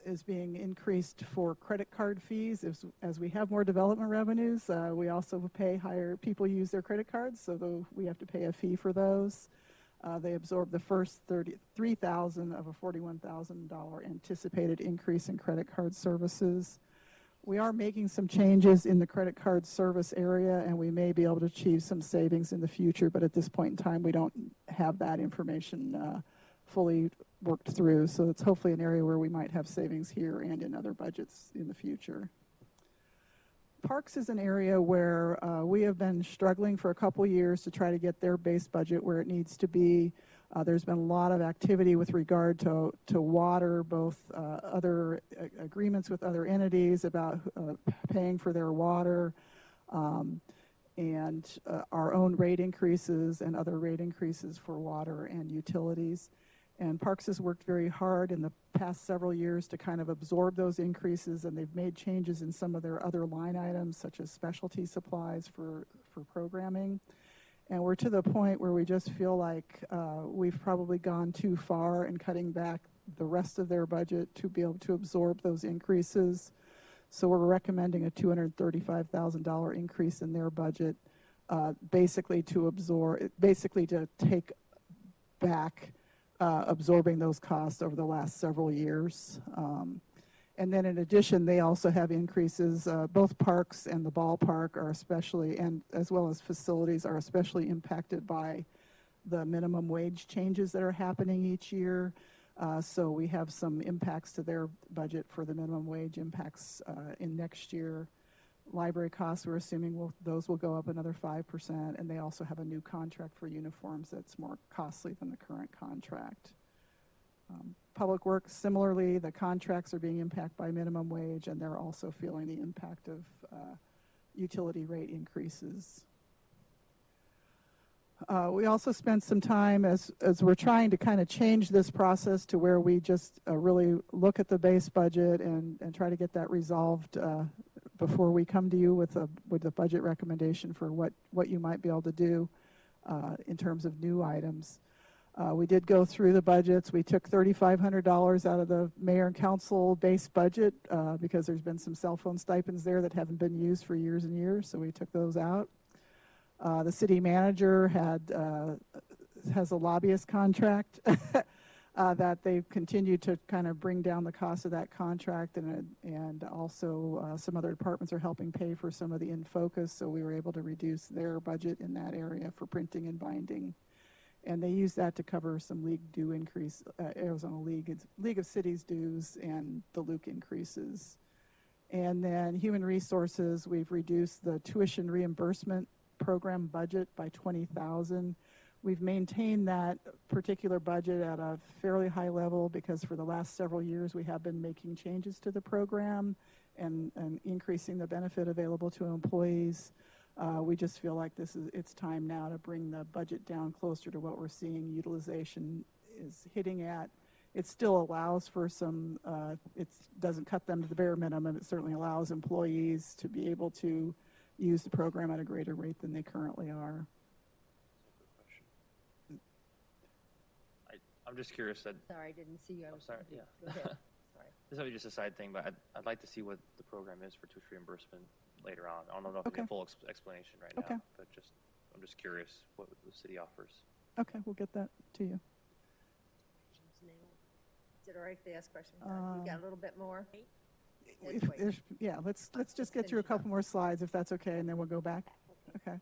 is being increased for credit card fees. As we have more development revenues, we also pay higher, people use their credit cards, so we have to pay a fee for those. They absorb the first $33,000 of a $41,000 anticipated increase in credit card services. We are making some changes in the credit card service area, and we may be able to achieve some savings in the future, but at this point in time, we don't have that information fully worked through. So it's hopefully an area where we might have savings here and in other budgets in the future. Parks is an area where we have been struggling for a couple years to try to get their base budget where it needs to be. There's been a lot of activity with regard to water, both other agreements with other entities about paying for their water, and our own rate increases and other rate increases for water and utilities. And Parks has worked very hard in the past several years to kind of absorb those increases, and they've made changes in some of their other line items, such as specialty supplies for programming. And we're to the point where we just feel like we've probably gone too far in cutting back the rest of their budget to be able to absorb those increases. So we're recommending a $235,000 increase in their budget, basically to take back absorbing those costs over the last several years. And then in addition, they also have increases, both parks and the ballpark are especially, and as well as facilities, are especially impacted by the minimum wage changes that are happening each year. So we have some impacts to their budget for the minimum wage impacts in next year. Library costs, we're assuming those will go up another 5%, and they also have a new contract for uniforms that's more costly than the current contract. Public Works, similarly, the contracts are being impacted by minimum wage, and they're also feeling the impact of utility rate increases. We also spent some time as we're trying to kind of change this process to where we just really look at the base budget and try to get that resolved before we come to you with a budget recommendation for what you might be able to do in terms of new items. We did go through the budgets. We took $3,500 out of the mayor and council base budget because there's been some cell phone stipends there that haven't been used for years and years, so we took those out. The city manager has a lobbyist contract that they've continued to kind of bring down the cost of that contract, and also some other departments are helping pay for some of the InFocus, so we were able to reduce their budget in that area for printing and binding. And they use that to cover some league due increase, Arizona League of Cities dues and the Luke increases. And then Human Resources, we've reduced the tuition reimbursement program budget by $20,000. We've maintained that particular budget at a fairly high level because for the last several years we have been making changes to the program and increasing the benefit available to employees. We just feel like it's time now to bring the budget down closer to what we're seeing utilization is hitting at. It still allows for some, it doesn't cut them to the bare minimum. It certainly allows employees to be able to use the program at a greater rate than they currently are. I'm just curious that, Sorry, I didn't see you. I'm sorry, yeah. Go ahead. Sorry. This is just a side thing, but I'd like to see what the program is for tuition reimbursement later on. I don't know if Okay. it's a full explanation right Okay. now, but I'm just curious what the city offers. Okay, we'll get that to you. Is it all right if they ask questions? You got a little bit more? Yeah, let's just get through a couple more slides if that's okay, and then we'll go back. Okay.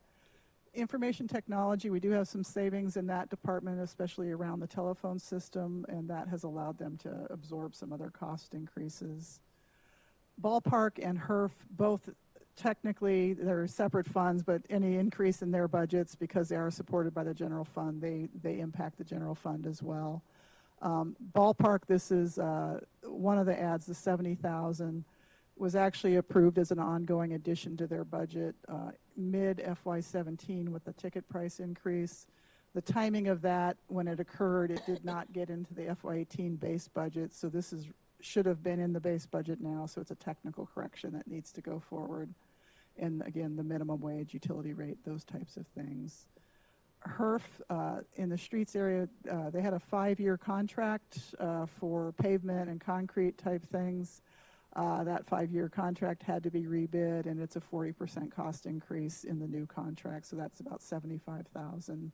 Information technology, we do have some savings in that department, especially around the telephone system, and that has allowed them to absorb some other cost increases. Ballpark and HERF, both technically they're separate funds, but any increase in their budgets, because they are supported by the general fund, they impact the general fund as well. Ballpark, this is one of the ads, the $70,000 was actually approved as an ongoing addition to their budget mid FY17 with the ticket price increase. The timing of that, when it occurred, it did not get into the FY18 base budget, so this should have been in the base budget now, so it's a technical correction that needs to go forward. And again, the minimum wage, utility rate, those types of things. HERF in the streets area, they had a 5-year contract for pavement and concrete type things. That 5-year contract had to be rebid, and it's a 40% cost increase in the new contract, so that's about $75,000.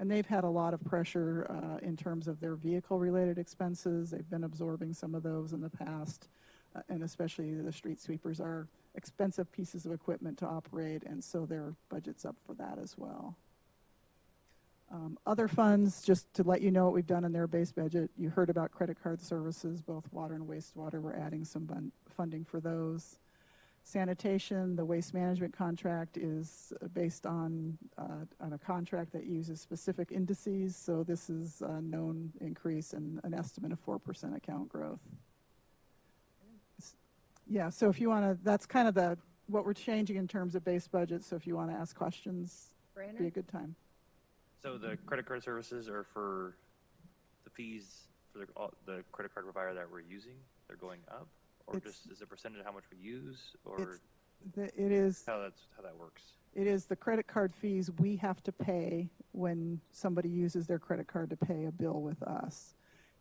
And they've had a lot of pressure in terms of their vehicle-related expenses. They've been absorbing some of those in the past, and especially the street sweepers are expensive pieces of equipment to operate, and so their budget's up for that as well. Other funds, just to let you know what we've done in their base budget, you heard about credit card services, both water and wastewater. We're adding some funding for those. Sanitation, the waste management contract is based on a contract that uses specific indices, so this is a known increase and an estimate of 4% account growth. Yeah, so if you want to, that's kind of what we're changing in terms of base budget, so if you want to ask questions, it'd be a good time. So the credit card services are for the fees for the credit card provider that we're using? They're going up? Or just is it a percentage of how much we use? Or it is how that works? It is the credit card fees we have to pay when somebody uses their credit card to pay a bill with us.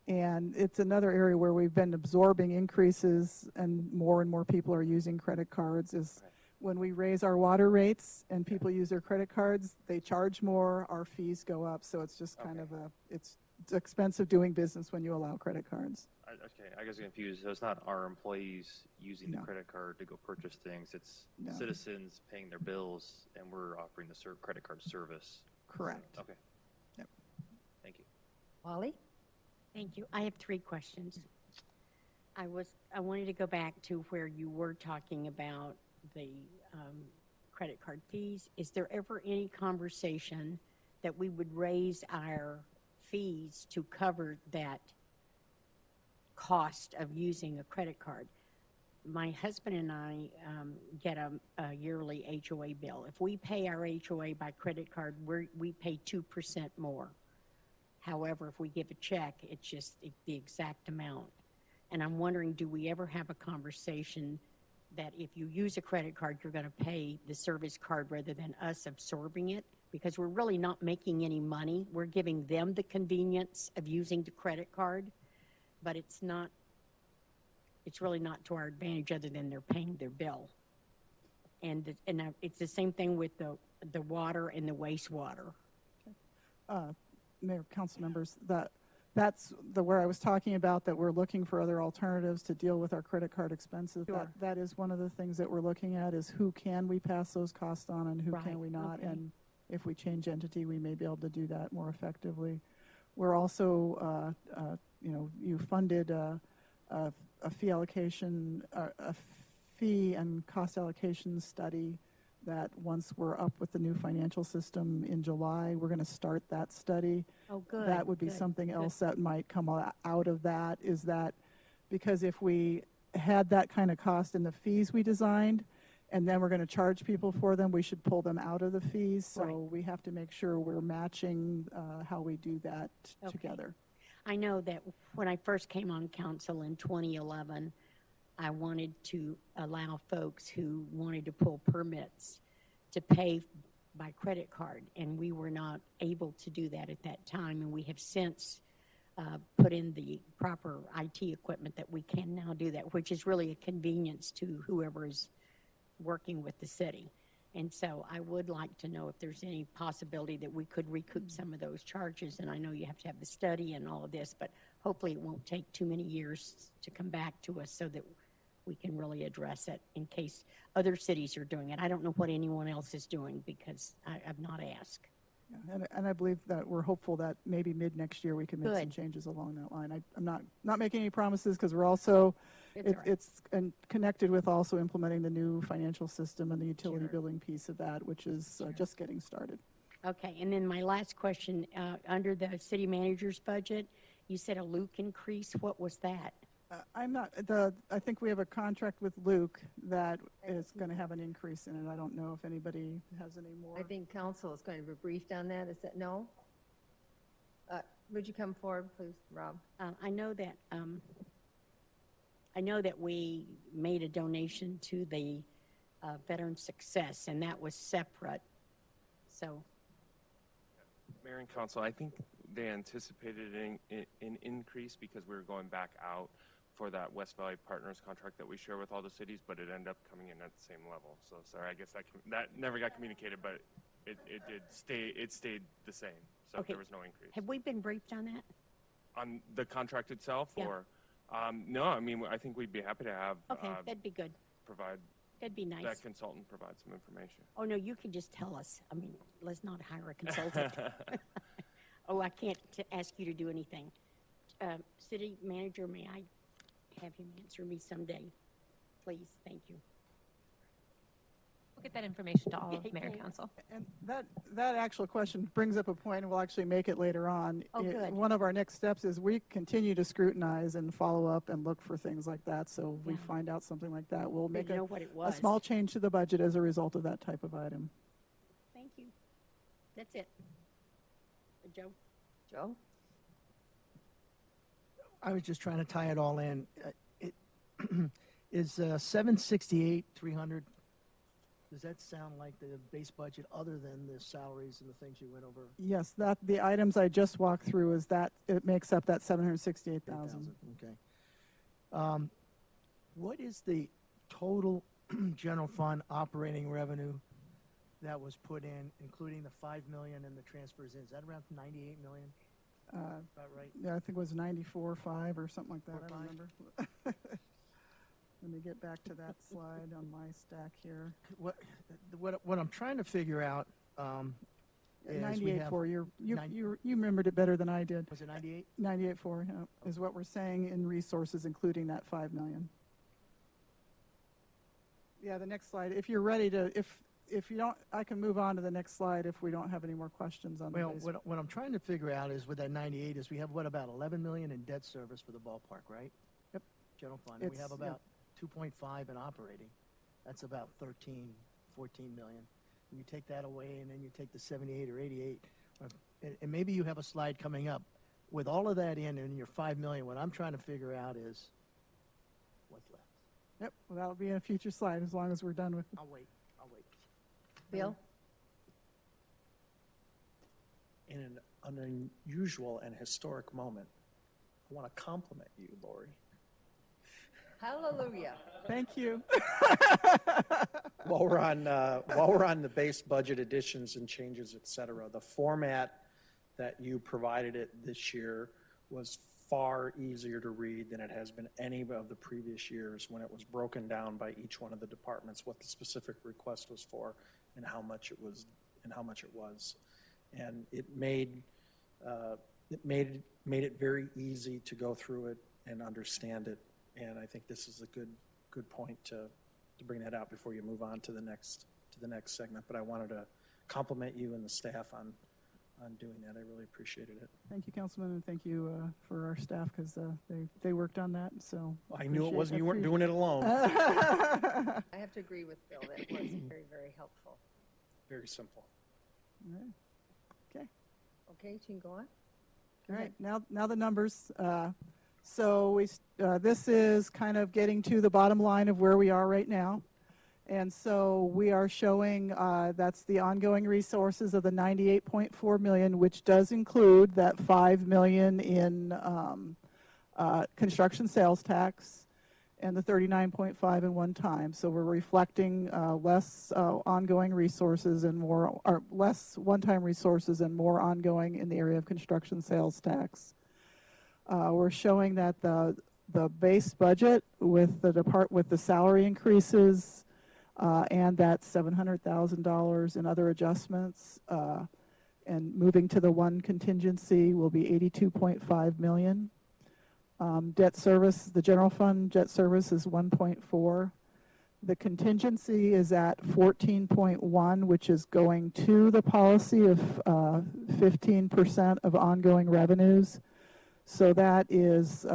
And it's another area where we've been absorbing increases and more people are using credit cards is when we raise our water rates and people use their credit cards, they charge more, our fees go up. So it's just kind of it's expensive doing business when you allow credit cards. Okay, I guess I'm confused. So it's not our employees using the credit card to go purchase things. It's citizens paying their bills, and we're offering the credit card service. Correct. So, okay. Yep. Thank you. Wally? Thank you. I have 3 questions. I wanted to go back to where you were talking about the credit card fees. Is there ever any conversation that we would raise our fees to cover that cost of using a credit card? My husband and I get a yearly HOA bill. If we pay our HOA by credit card, we pay 2% more. However, if we give a check, it's just the exact amount. And I'm wondering, do we ever have a conversation that if you use a credit card, you're going to pay the service card rather than us absorbing it? Because we're really not making any money. We're giving them the convenience of using the credit card, but it's really not to our advantage other than they're paying their bill. And it's the same thing with the water and the wastewater. Mayor, council members, that's where I was talking about that we're looking for other alternatives to deal with our credit card expenses. Sure. That is one of the things that we're looking at is who can we pass those costs on and who can we not. Okay. And if we change entity, we may be able to do that more effectively. We're also, you funded a fee allocation, a fee and cost allocation study that once we're up with the new financial system in July, we're going to start that study. Oh, good. That would be good, something good. else that might come out of that, is that because if we had that kind of cost in the fees we designed, and then we're going to charge people for them, we should pull them out of the fees. So Right. we have to make sure we're matching how we do that Okay. together. I know that when I first came on council in 2011, I wanted to allow folks who wanted to pull permits to pay by credit card, and we were not able to do that at that time, and we have since put in the proper IT equipment that we can now do that, which is really a convenience to whoever is working with the city. And so I would like to know if there's any possibility that we could recoup some of those charges. And I know you have to have the study and all of this, but hopefully it won't take too many years to come back to us so that we can really address it in case other cities are doing it. I don't know what anyone else is doing because I've not asked. Yeah, and I believe that we're hopeful that maybe mid next year we can make some Good. changes along that line. I'm not making any promises because we're also It's all right. it's connected with also implementing the new financial system and the utility Sure. billing piece of that, which is just getting started. Okay, and then my last question, under the city manager's budget, you said a Luke increase. What was that? I'm not, I think we have a contract with Luke that is going to have an increase in it. I don't know if anybody has any more. I think council is going to be briefed on that. Is that, no? Would you come forward, please, Rob? I know that we made a donation to the Veteran Success, and that was separate. So, Mayor and Council, I think they anticipated an increase because we were going back out for that West Valley Partners contract that we share with all the cities, but it ended up coming in at the same level. So sorry, I guess that never got communicated, but it stayed the same. So okay. there was no increase. Have we been briefed on that? On the contract itself, Yeah. or no? I mean, I think we'd be happy to have Okay, that'd be good. provide That'd be nice. that consultant provide some information. Oh, no, you can just tell us. I mean, let's not hire a consultant. Oh, I can't ask you to do anything. City manager, may I have him answer me someday? Please, thank you. We'll get that information to all of Okay, Mayor and thanks. Council. And that actual question brings up a point, and we'll actually make it later on. Oh, good. One of our next steps is we continue to scrutinize and follow up and look for things like that. So if we Yeah. find out something like that, we'll make Didn't know what it a was. small change to the budget as a result of that type of item. Thank you. That's it. Joe? Joe? I was just trying to tie it all in. It is 768, 300. Does that sound like the base budget other than the salaries and the things you went over? Yes, the items I just walked through is that it makes up that 768,000. Okay. What is the total general fund operating revenue that was put in, including the 5 million and the transfers in? Is that around 98 million? About right? Yeah, I think it was 94.5 or something like that. I 4.5? don't remember. Let me get back to that slide on my stack here. What I'm trying to figure out is 98.4. You 90 remembered it better than I did. was it 98? 98.4 yeah, is what we're saying in resources, including that 5 million. Yeah, the next slide. If you're ready to, if you don't, I can move on to the next slide if we don't have any more questions on the Well, base. what I'm trying to figure out is with that 98 is we have what, about 11 million in debt service for the ballpark, right? Yep. General fund. And we It's- have about 2.5 in operating. That's about 13, 14 million. And you take that away and then you take the 78 or 88. And maybe you have a slide coming up. With all of that in and your 5 million, what I'm trying to figure out is what's left. Yep, well, that'll be in a future slide as long as we're done with it. I'll wait. Bill? In an unusual and historic moment, I want to compliment you, Lori. Hallelujah. Thank you. While we're on the base budget additions and changes, et cetera, the format that you provided it this year was far easier to read than it has been any of the previous years when it was broken down by each one of the departments, what the specific request was for and how much it was. And it made it very easy to go through it and understand it. And I think this is a good point to bring that out before you move on to the next segment. But I wanted to compliment you and the staff on doing that. I really appreciated it. Thank you, Councilman, and thank you for our staff because they worked on that. So I knew it wasn't, you weren't doing it alone. I have to agree with Bill. That was very, very helpful. Very simple. All right. Okay. Okay, you can go on. All right. Now the numbers. So this is kind of getting to the bottom line of where we are right now. And so we are showing that's the ongoing resources of the 98.4 million, which does include that 5 million in construction sales tax and the 39.5 in one time. So we're reflecting less ongoing resources and more, or less one-time resources and more ongoing in the area of construction sales tax. We're showing that the base budget with the salary increases and that $700,000 in other adjustments and moving to the one contingency will be 82.5 million. Debt service, the general fund debt service is 1.4. The contingency is at 14.1, which is going to the policy of 15% of ongoing revenues. So that is,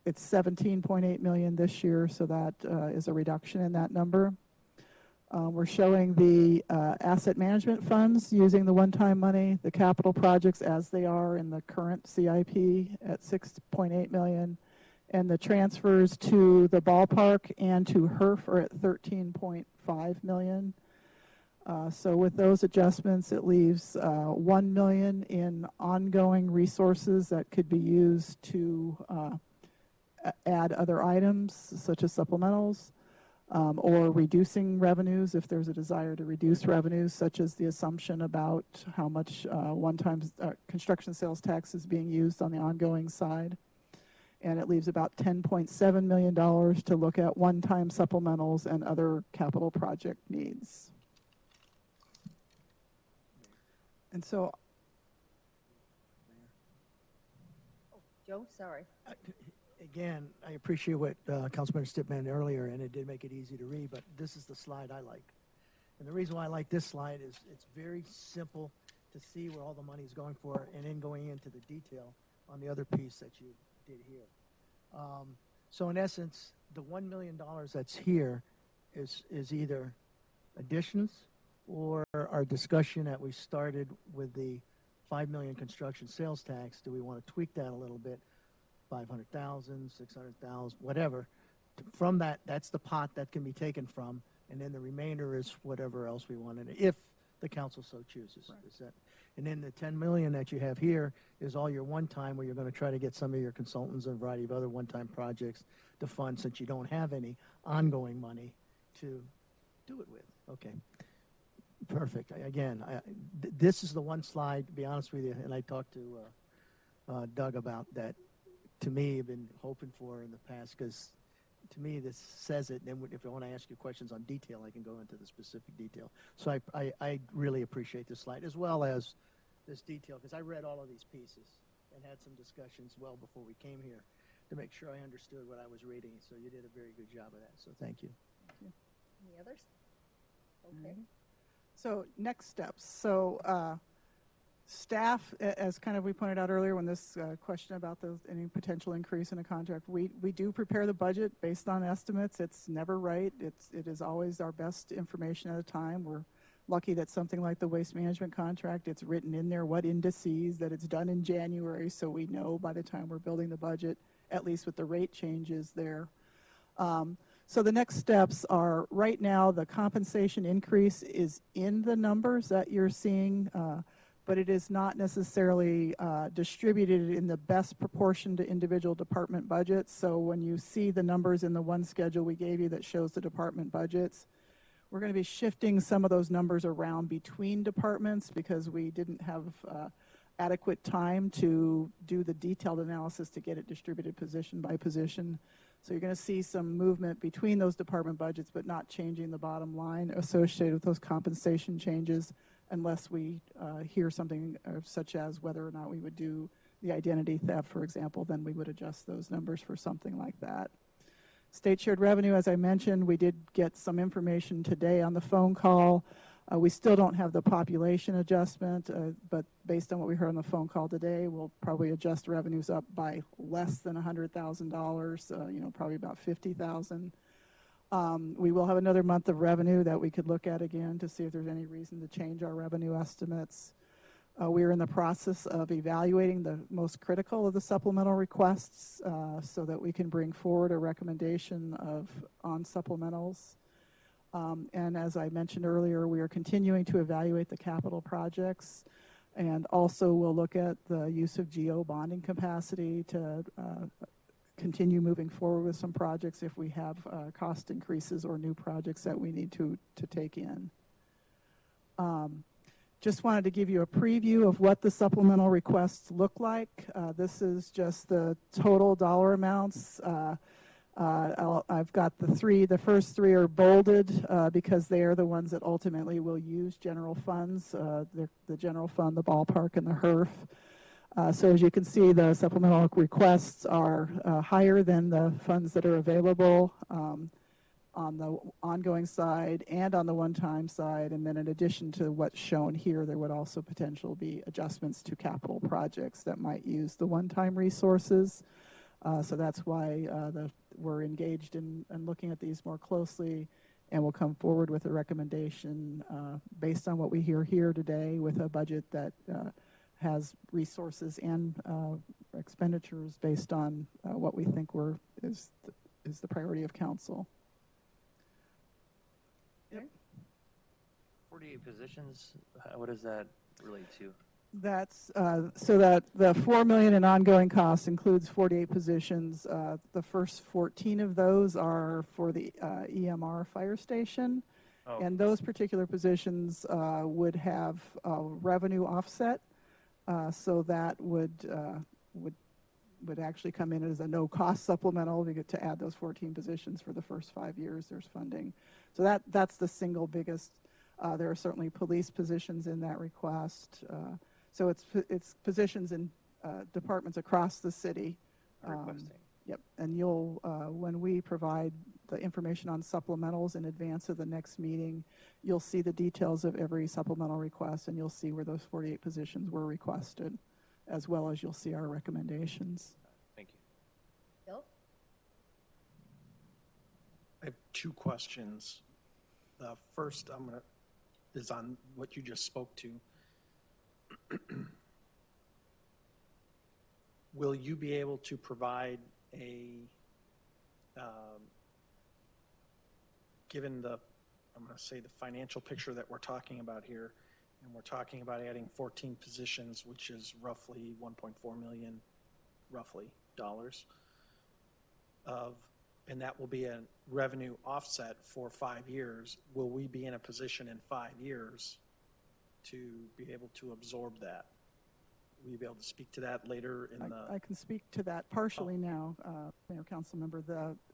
it's 17.8 million this year, so that is a reduction in that number. We're showing the asset management funds using the one-time money, the capital projects as they are in the current CIP at 6.8 million, and the transfers to the ballpark and to HERF are at 13.5 million. So with those adjustments, it leaves 1 million in ongoing resources that could be used to add other items such as supplementals, or reducing revenues if there's a desire to reduce revenues, such as the assumption about how much one-time construction sales tax is being used on the ongoing side. And it leaves about $10.7 million to look at one-time supplementals and other capital project needs. And so, Joe, sorry. Again, I appreciate what Councilmember Stitt meant earlier, and it did make it easy to read, but this is the slide I like. And the reason why I like this slide is it's very simple to see where all the money is going for, and then going into the detail on the other piece that you did here. So in essence, the $1 million that's here is either additions or our discussion that we started with the 5 million construction sales tax. Do we want to tweak that a little bit? 500,000, 600,000, whatever. From that, that's the pot that can be taken from, and then the remainder is whatever else we want in it, if the council so chooses. Right. Is that, and then the 10 million that you have here is all your one-time, where you're going to try to get some of your consultants and a variety of other one-time projects to fund, since you don't have any ongoing money to do it with. Okay. Perfect. Again, this is the one slide, to be honest with you, and I talked to Doug about that. To me, I've been hoping for in the past, because to me this says it, and then if I want to ask you questions on detail, I can go into the specific detail. So I really appreciate this slide, as well as this detail, because I read all of these pieces and had some discussions well before we came here to make sure I understood what I was reading. So you did a very good job of that, so thank you. Any others? Okay. So next steps. So staff, as kind of we pointed out earlier when this question about any potential increase in a contract, we do prepare the budget based on estimates. It's never right. It is always our best information at a time. We're lucky that something like the waste management contract, it's written in there what indices, that it's done in January, so we know by the time we're building the budget, at least with the rate changes there. So the next steps are, right now the compensation increase is in the numbers that you're seeing, but it is not necessarily distributed in the best proportion to individual department budgets. So when you see the numbers in the one schedule we gave you that shows the department budgets, we're going to be shifting some of those numbers around between departments because we didn't have adequate time to do the detailed analysis to get it distributed position by position. So you're going to see some movement between those department budgets, but not changing the bottom line associated with those compensation changes, unless we hear something such as whether or not we would do the identity theft, for example, then we would adjust those numbers for something like that. State shared revenue, as I mentioned, we did get some information today on the phone call. We still don't have the population adjustment, but based on what we heard on the phone call today, we'll probably adjust revenues up by less than $100,000, probably about $50,000. We will have another month of revenue that we could look at again to see if there's any reason to change our revenue estimates. We are in the process of evaluating the most critical of the supplemental requests so that we can bring forward a recommendation on supplementals. And as I mentioned earlier, we are continuing to evaluate the capital projects, and also we'll look at the use of GO bonding capacity to continue moving forward with some projects if we have cost increases or new projects that we need to take in. Just wanted to give you a preview of what the supplemental requests look like. This is just the total dollar amounts. I've got the first three are bolded because they are the ones that ultimately will use general funds, the general fund, the ballpark, and the HERF. So as you can see, the supplemental requests are higher than the funds that are available. on the ongoing side and on the one-time side. And then in addition to what's shown here, there would also potentially be adjustments to capital projects that might use the one-time resources. So that's why we're engaged in looking at these more closely, and we'll come forward with a recommendation based on what we hear here today, with a budget that has resources and expenditures based on what we think is the priority of council. 48 positions, what does that relate to? That's so that the $4 million in ongoing costs includes 48 positions. The first 14 of those are for the EMR fire station, and those particular positions would have revenue offset, so that would actually come in as a no-cost supplemental. We get to add those 14 positions for the first 5 years. There's funding, so that's the single biggest. There are certainly police positions in that request. So it's positions in departments across the city. Requesting. Yep, and you'll, when we provide the information on supplementals in advance of the next meeting, you'll see the details of every supplemental request, and you'll see where those 48 positions were requested, as well as you'll see our recommendations. Thank you. Bill? I have 2 questions. The first is on what you just spoke to. Will you be able to provide given the, I'm going to say, the financial picture that we're talking about here, and we're talking about adding 14 positions, which is roughly 1.4 million, roughly, dollars and that will be a revenue offset for 5 years. Will we be in a position in 5 years to be able to absorb that? Will you be able to speak to that later in the? I can speak to that partially now, Mayor, Council Member.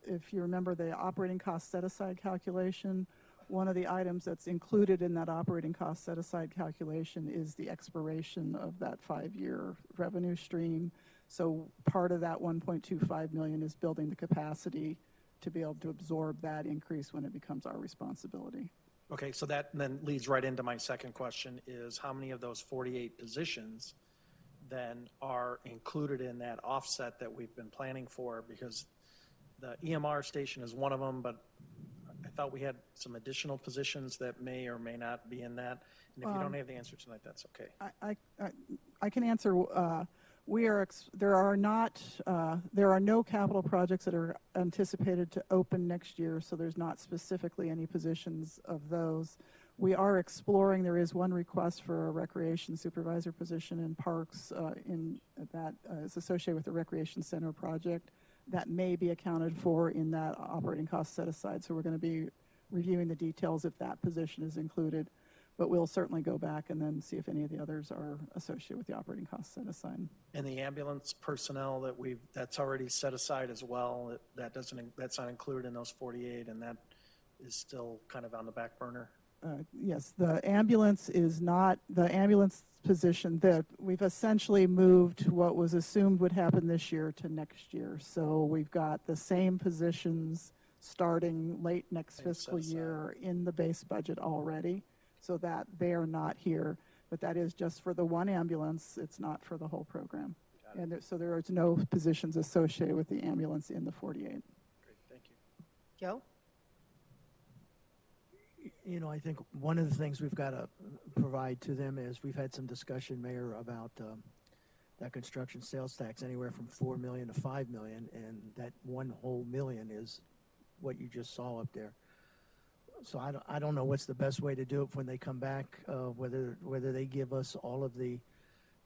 If you remember the operating cost set-aside calculation, one of the items that's included in that operating cost set-aside calculation is the expiration of that 5-year revenue stream. So part of that 1.25 million is building the capacity to be able to absorb that increase when it becomes our responsibility. Okay, so that then leads right into my second question, is how many of those 48 positions then are included in that offset that we've been planning for? Because the EMR station is one of them, but I thought we had some additional positions that may or may not be in that. And if you don't have the answer tonight, that's okay. I can answer. There are no capital projects that are anticipated to open next year, so there's not specifically any positions of those. We are exploring. There is one request for a recreation supervisor position in parks that is associated with the recreation center project that may be accounted for in that operating cost set aside. So we're going to be reviewing the details if that position is included. But we'll certainly go back and then see if any of the others are associated with the operating cost set aside. And the ambulance personnel that's already set aside as well, that's not included in those 48, and that is still kind of on the back burner? Yes, the ambulance is not, the ambulance position that we've essentially moved what was assumed would happen this year to next year. So we've got the same positions starting late next fiscal year in the base budget already, so that they are not here. But that is just for the one ambulance. It's not for the whole program. And so there is no positions associated with the ambulance in the 48. Great, thank you. Joe? You know, I think one of the things we've got to provide to them is we've had some discussion, Mayor, about that construction sales tax anywhere from 4 million to 5 million, and that one whole million is what you just saw up there. So I don't know what's the best way to do it when they come back, whether they give us all of the,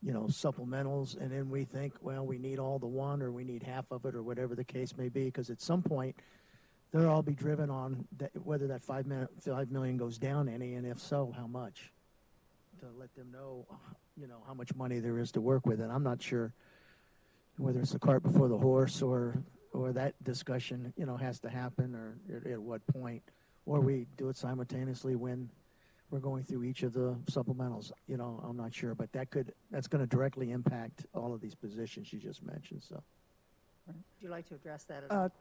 supplementals, and then we think, well, we need all the one, or we need half of it, or whatever the case may be, because at some point they'll all be driven on whether that 5 million goes down any, and if so, how much, to let them know, how much money there is to work with. And I'm not sure whether it's the cart before the horse, or that discussion, has to happen, or at what point, or we do it simultaneously when we're going through each of the supplementals. I'm not sure, but that's going to directly impact all of these positions you just mentioned. So, Would you like to address that at all?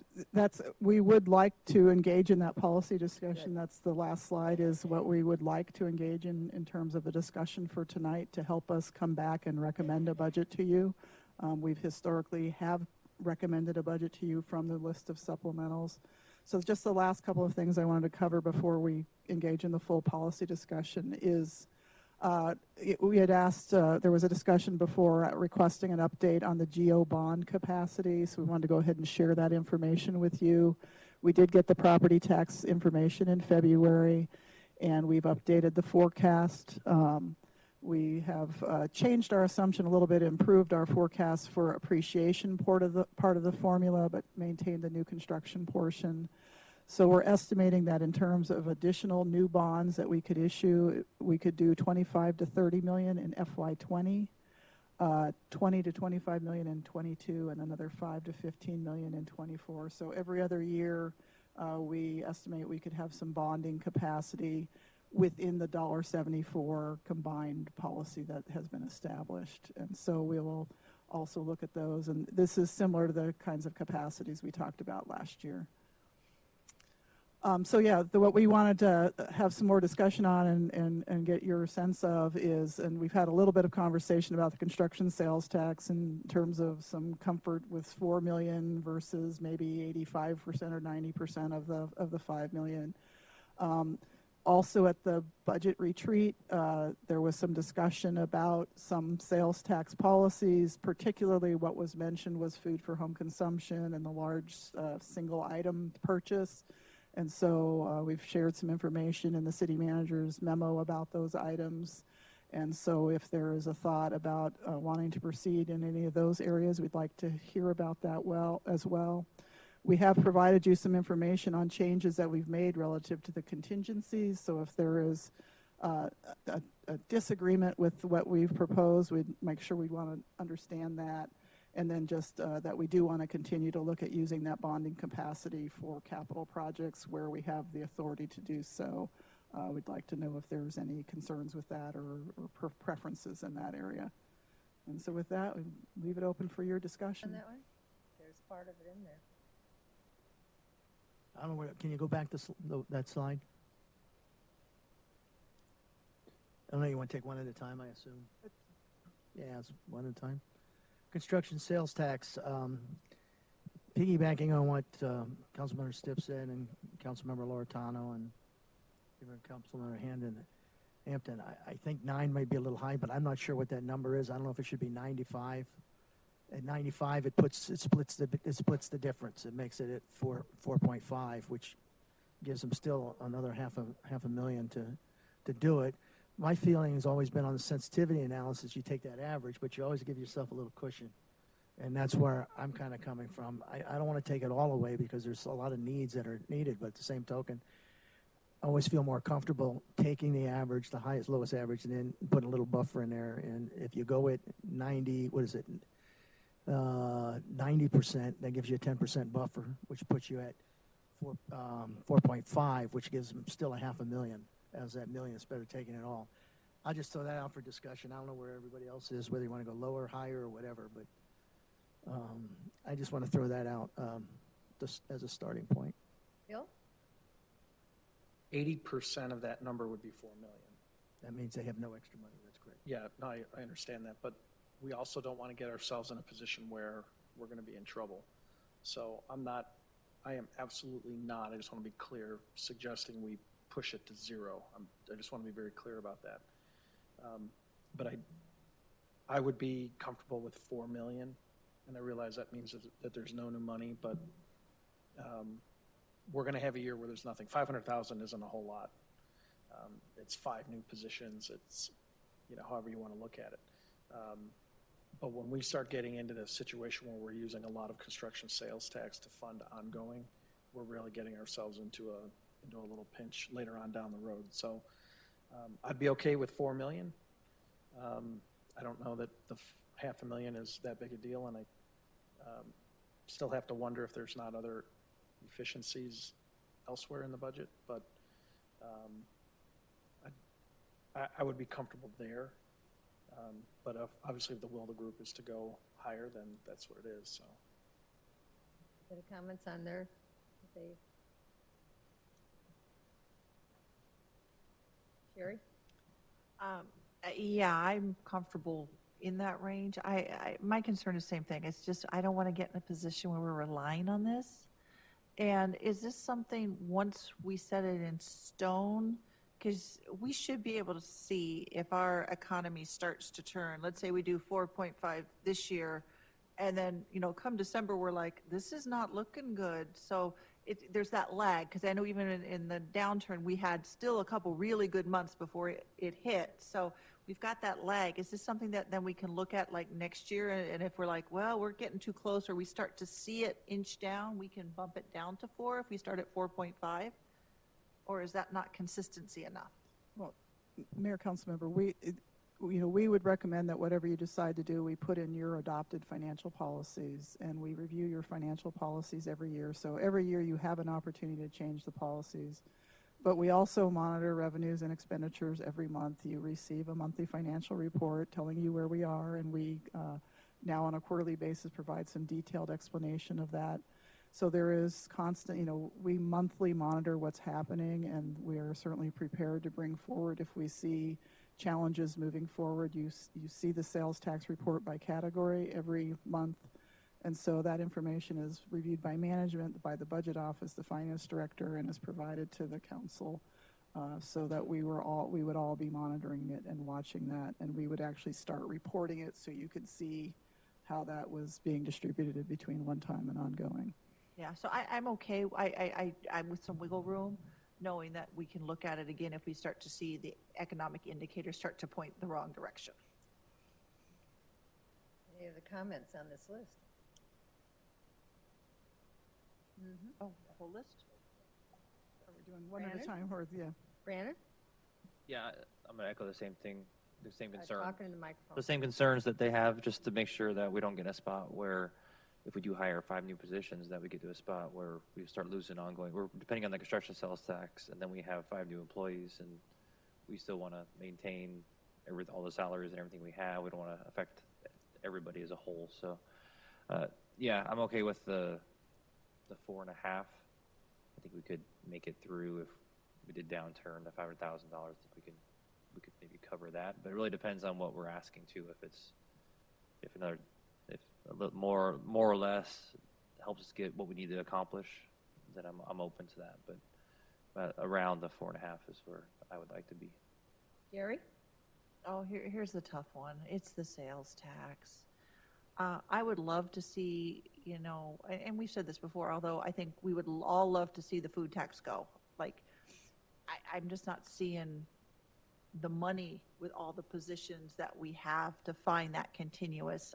We would like to engage in that policy discussion. That's the last slide, is what we would like to engage in terms of the discussion for tonight to help us come back and recommend a budget to you. We've historically have recommended a budget to you from the list of supplementals. So just the last couple of things I wanted to cover before we engage in the full policy discussion is we had asked, there was a discussion before requesting an update on the GO bond capacity, so we wanted to go ahead and share that information with you. We did get the property tax information in February, and we've updated the forecast. We have changed our assumption a little bit, improved our forecast for appreciation part of the formula, but maintained the new construction portion. So we're estimating that in terms of additional new bonds that we could issue, we could do 25 to 30 million in FY20, 20 to 25 million in 22, and another 5 to 15 million in 24. So every other year, we estimate we could have some bonding capacity within the $1.74 combined policy that has been established. And so we will also look at those. And this is similar to the kinds of capacities we talked about last year. So yeah, what we wanted to have some more discussion on and get your sense of is, and we've had a little bit of conversation about the construction sales tax in terms of some comfort with 4 million versus maybe 85% or 90% of the 5 million. Also at the budget retreat, there was some discussion about some sales tax policies, particularly what was mentioned was food for home consumption and the large single item purchase. And so we've shared some information in the city manager's memo about those items. And so if there is a thought about wanting to proceed in any of those areas, we'd like to hear about that as well. We have provided you some information on changes that we've made relative to the contingencies. So if there is a disagreement with what we've proposed, we'd make sure we'd want to understand that. And then just that we do want to continue to look at using that bonding capacity for capital projects where we have the authority to do so. We'd like to know if there's any concerns with that or preferences in that area. And so with that, we leave it open for your discussion. On that one? There's part of it in there. I don't know, can you go back to that slide? I don't know, you want to take one at a time, I assume? Yeah, it's one at a time. Construction sales tax, piggybacking on what Councilmember Stipp said and Councilmember Loretano and even Councilmember Hampton, I think 9 might be a little high, but I'm not sure what that number is. I don't know if it should be 95. At 95, it splits the difference. It makes it at 4.5, which gives them still another half a million to do it. My feeling has always been on the sensitivity analysis, you take that average, but you always give yourself a little cushion. And that's where I'm kind of coming from. I don't want to take it all away because there's a lot of needs that are needed, but at the same token, I always feel more comfortable taking the average, the highest, lowest average, and then putting a little buffer in there. And if you go at 90%, that gives you a 10% buffer, which puts you at 4.5, which gives them still a half a million. As that million, it's better taking it all. I'll just throw that out for discussion. I don't know where everybody else is, whether you want to go lower, higher, or whatever, but I just want to throw that out just as a starting point. Bill? 80% of that number would be 4 million. That means they have no extra money. That's correct. Yeah, no, I understand that, but we also don't want to get ourselves in a position where we're going to be in trouble. So I am absolutely not, I just want to be clear, suggesting we push it to 0. I just want to be very clear about that. But I would be comfortable with 4 million, and I realize that means that there's no new money, but we're going to have a year where there's nothing. 500,000 isn't a whole lot. It's 5 new positions. It's, however you want to look at it. But when we start getting into the situation where we're using a lot of construction sales tax to fund ongoing, we're really getting ourselves into a little pinch later on down the road. So I'd be okay with 4 million. I don't know that the half a million is that big a deal, and I still have to wonder if there's not other efficiencies elsewhere in the budget, but I would be comfortable there. But obviously if the will of the group is to go higher, then that's what it is. So Any comments on their, they? Sherry? Yeah, I'm comfortable in that range. My concern is the same thing. It's just, I don't want to get in a position where we're relying on this. And is this something, once we set it in stone, because we should be able to see if our economy starts to turn. Let's say we do 4.5 this year, and then, come December, we're like, this is not looking good. So there's that lag, because I know even in the downturn, we had still a couple really good months before it hit. So we've got that lag. Is this something that then we can look at like next year? And if we're like, well, we're getting too close, or we start to see it inch down, we can bump it down to 4 if we start at 4.5? Or is that not consistency enough? Well, Mayor, Councilmember, we would recommend that whatever you decide to do, we put in your adopted financial policies, and we review your financial policies every year. So every year you have an opportunity to change the policies. But we also monitor revenues and expenditures every month. You receive a monthly financial report telling you where we are, and we now on a quarterly basis provide some detailed explanation of that. So there is constant, we monthly monitor what's happening, and we are certainly prepared to bring forward if we see challenges moving forward. You see the sales tax report by category every month, and so that information is reviewed by management, by the budget office, the finance director, and is provided to the council, so that we would all be monitoring it and watching that, and we would actually start reporting it so you could see how that was being distributed between one time and ongoing. Yeah, so I'm okay. I'm with some wiggle room, knowing that we can look at it again if we start to see the economic indicators start to point the wrong direction. Any other comments on this list? Oh, the whole list? Are we doing one at a Brandon? time, or Brandon? Yeah, I'm going to echo the same thing, the same concern. Talking to the microphone. The same concerns that they have, just to make sure that we don't get in a spot where if we do hire 5 new positions, that we get to a spot where we start losing ongoing. We're depending on the construction sales tax, and then we have 5 new employees, and we still want to maintain all the salaries and everything we have. We don't want to affect everybody as a whole. So, yeah, I'm okay with the 4.5. I think we could make it through if we did downturn the $500,000. I think we could maybe cover that, but it really depends on what we're asking too. If a little more or less helps us get what we need to accomplish, then I'm open to that. But around the 4.5 is where I would like to be. Gary? Oh, here's the tough one. It's the sales tax. I would love to see, and we've said this before, although I think we would all love to see the food tax go. Like, I'm just not seeing the money with all the positions that we have to find that continuous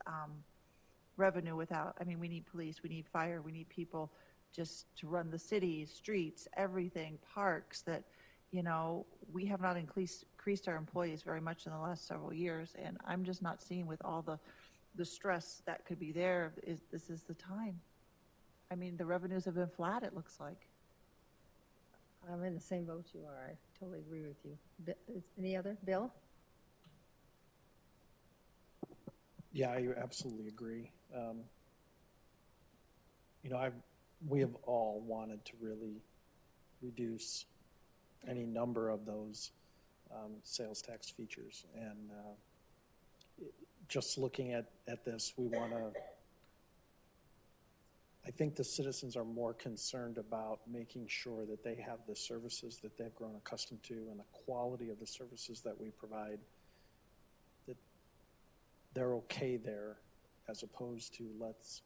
revenue without, we need police, we need fire, we need people just to run the city, streets, everything, parks, that, we have not increased our employees very much in the last several years, and I'm just not seeing with all the stress that could be there, this is the time. The revenues have been flat, it looks like. I'm in the same boat you are. I totally agree with you. Any other? Bill? Yeah, I absolutely agree. We have all wanted to really reduce any number of those sales tax features. And just looking at this, I think the citizens are more concerned about making sure that they have the services that they've grown accustomed to and the quality of the services that we provide, that they're okay there, as opposed to let's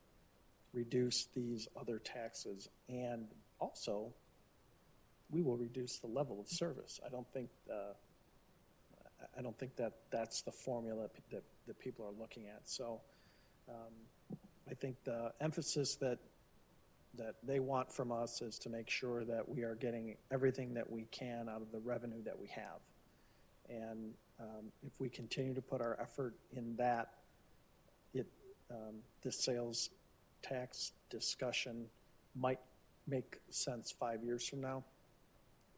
reduce these other taxes. And also, we will reduce the level of service. I don't think that that's the formula that people are looking at. So I think the emphasis that they want from us is to make sure that we are getting everything that we can out of the revenue that we have. And if we continue to put our effort in that, the sales tax discussion might make sense 5 years from now,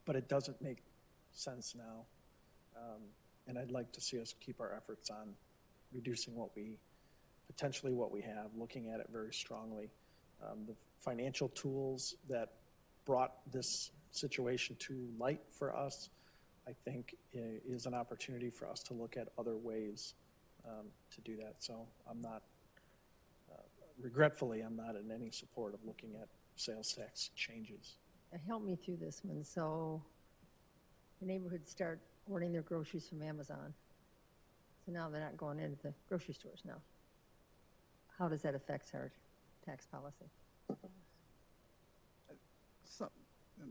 but it doesn't make sense now. And I'd like to see us keep our efforts on reducing what we have, looking at it very strongly, The financial tools that brought this situation to light for us, I think, is an opportunity for us to look at other ways to do that. So I'm not, regretfully, I'm not in any support of looking at sales tax changes. Help me through this one. So the neighborhoods start ordering their groceries from Amazon. So now they're not going into the grocery stores now. How does that affect our tax policy? So,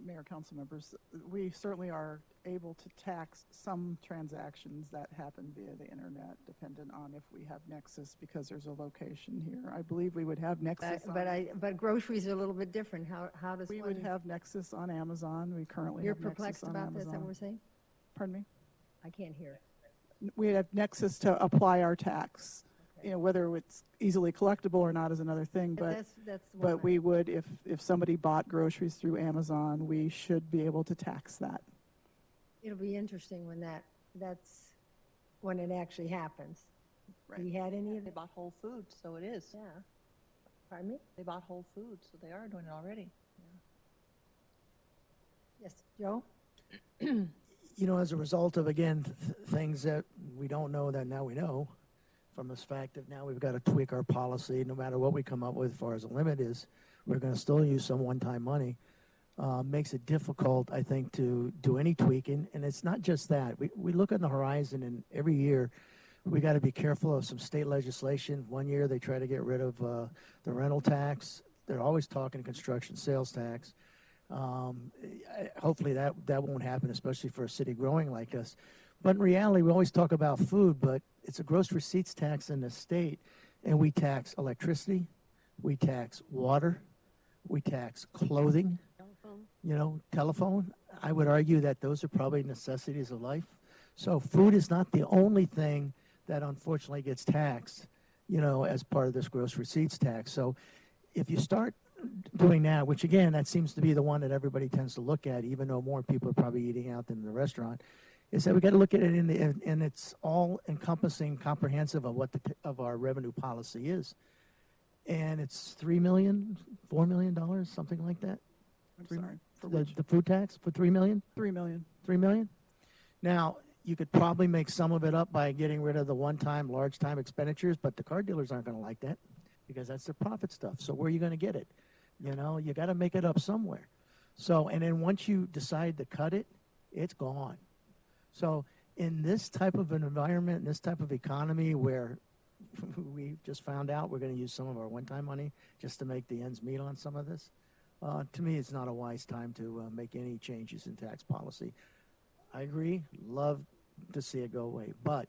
Mayor, council members, we certainly are able to tax some transactions that happen via the internet, dependent on if we have Nexus, because there's a location here. I believe we would have Nexus. But groceries are a little bit different. How does We one? would have Nexus on Amazon. We currently You're have Nexus perplexed on about this, is that Amazon. what we're saying? Pardon me? I can't hear. We have Nexus to apply our tax. You know, whether it's easily collectible or not is another thing, but that's the one but we would, if somebody bought groceries through Amazon, we should be able to tax that. It'll be interesting when that's when it actually happens. Right. You had any of They the, bought Whole Foods, so it is. yeah. Pardon me? They bought Whole Foods, so they are doing it already. Yes, Joe? You know, as a result of, again, things that we don't know that now we know, from this fact that now we've got to tweak our policy, no matter what we come up with as far as the limit is, we're going to still use some one-time money. Makes it difficult, I think, to do any tweaking. And it's not just that. We look on the horizon, and every year we got to be careful of some state legislation. One year they try to get rid of the rental tax. They're always talking construction sales tax. Hopefully that won't happen, especially for a city growing like us. But in reality, we always talk about food, but it's a gross receipts tax in the state, and we tax electricity, we tax water, we tax clothing, telephone. I would argue that those are probably necessities of life. So food is not the only thing that unfortunately gets taxed, as part of this gross receipts tax. So if you start doing that, which again, that seems to be the one that everybody tends to look at, even though more people are probably eating out than in the restaurant, is that we got to look at it in its all-encompassing, comprehensive of what of our revenue policy is, and it's $3 million, $4 million, something like that. I'm sorry. The food tax for $3 million. $3 million. $3 million. Now you could probably make some of it up by getting rid of the one-time, large-time expenditures, but the car dealers aren't going to like that because that's their profit stuff. So where are you going to get it? You got to make it up somewhere. So, and then once you decide to cut it, it's gone. So in this type of an environment, in this type of economy where we just found out we're going to use some of our one-time money just to make the ends meet on some of this, to me, it's not a wise time to make any changes in tax policy. I agree, love to see it go away, but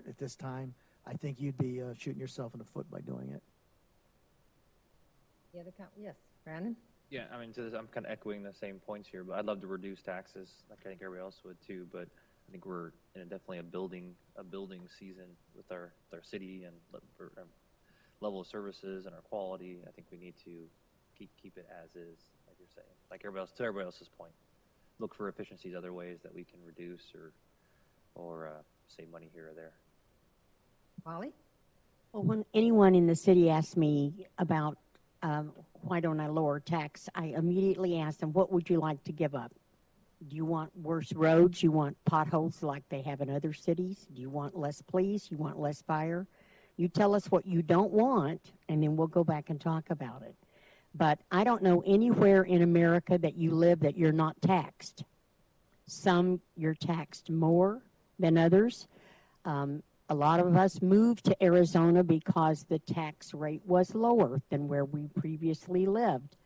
at this time, I think you'd be shooting yourself in the foot by doing it. The other yes, Brandon? Yeah, I mean, to this, I'm kind of echoing the same points here, but I'd love to reduce taxes, like I think everybody else would too. But I think we're in definitely a building season with our city and level of services and our quality. I think we need to keep it as is, like you're saying, like everybody else's point. Look for efficiencies, other ways that we can reduce or save money here or there. Molly? Well, when anyone in the city asks me about why don't I lower tax, I immediately ask them, what would you like to give up? Do you want worse roads? You want potholes like they have in other cities? Do you want less police? You want less fire? You tell us what you don't want, and then we'll go back and talk about it. But I don't know anywhere in America that you live that you're not taxed. Some you're taxed more than others. A lot of us moved to Arizona because the tax rate was lower than where we previously lived.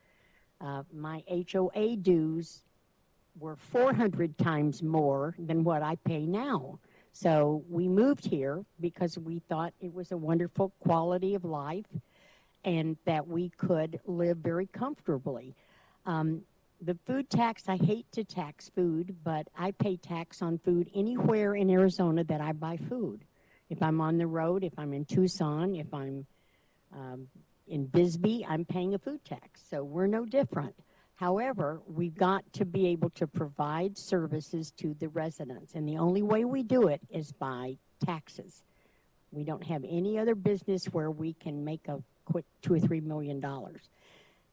My HOA dues were 400 times more than what I pay now. So we moved here because we thought it was a wonderful quality of life and that we could live very comfortably. The food tax, I hate to tax food, but I pay tax on food anywhere in Arizona that I buy food. If I'm on the road, if I'm in Tucson, if I'm in Bisbee, I'm paying a food tax. So we're no different. However, we've got to be able to provide services to the residents. And the only way we do it is by taxes. We don't have any other business where we can make a quick $2 or $3 million.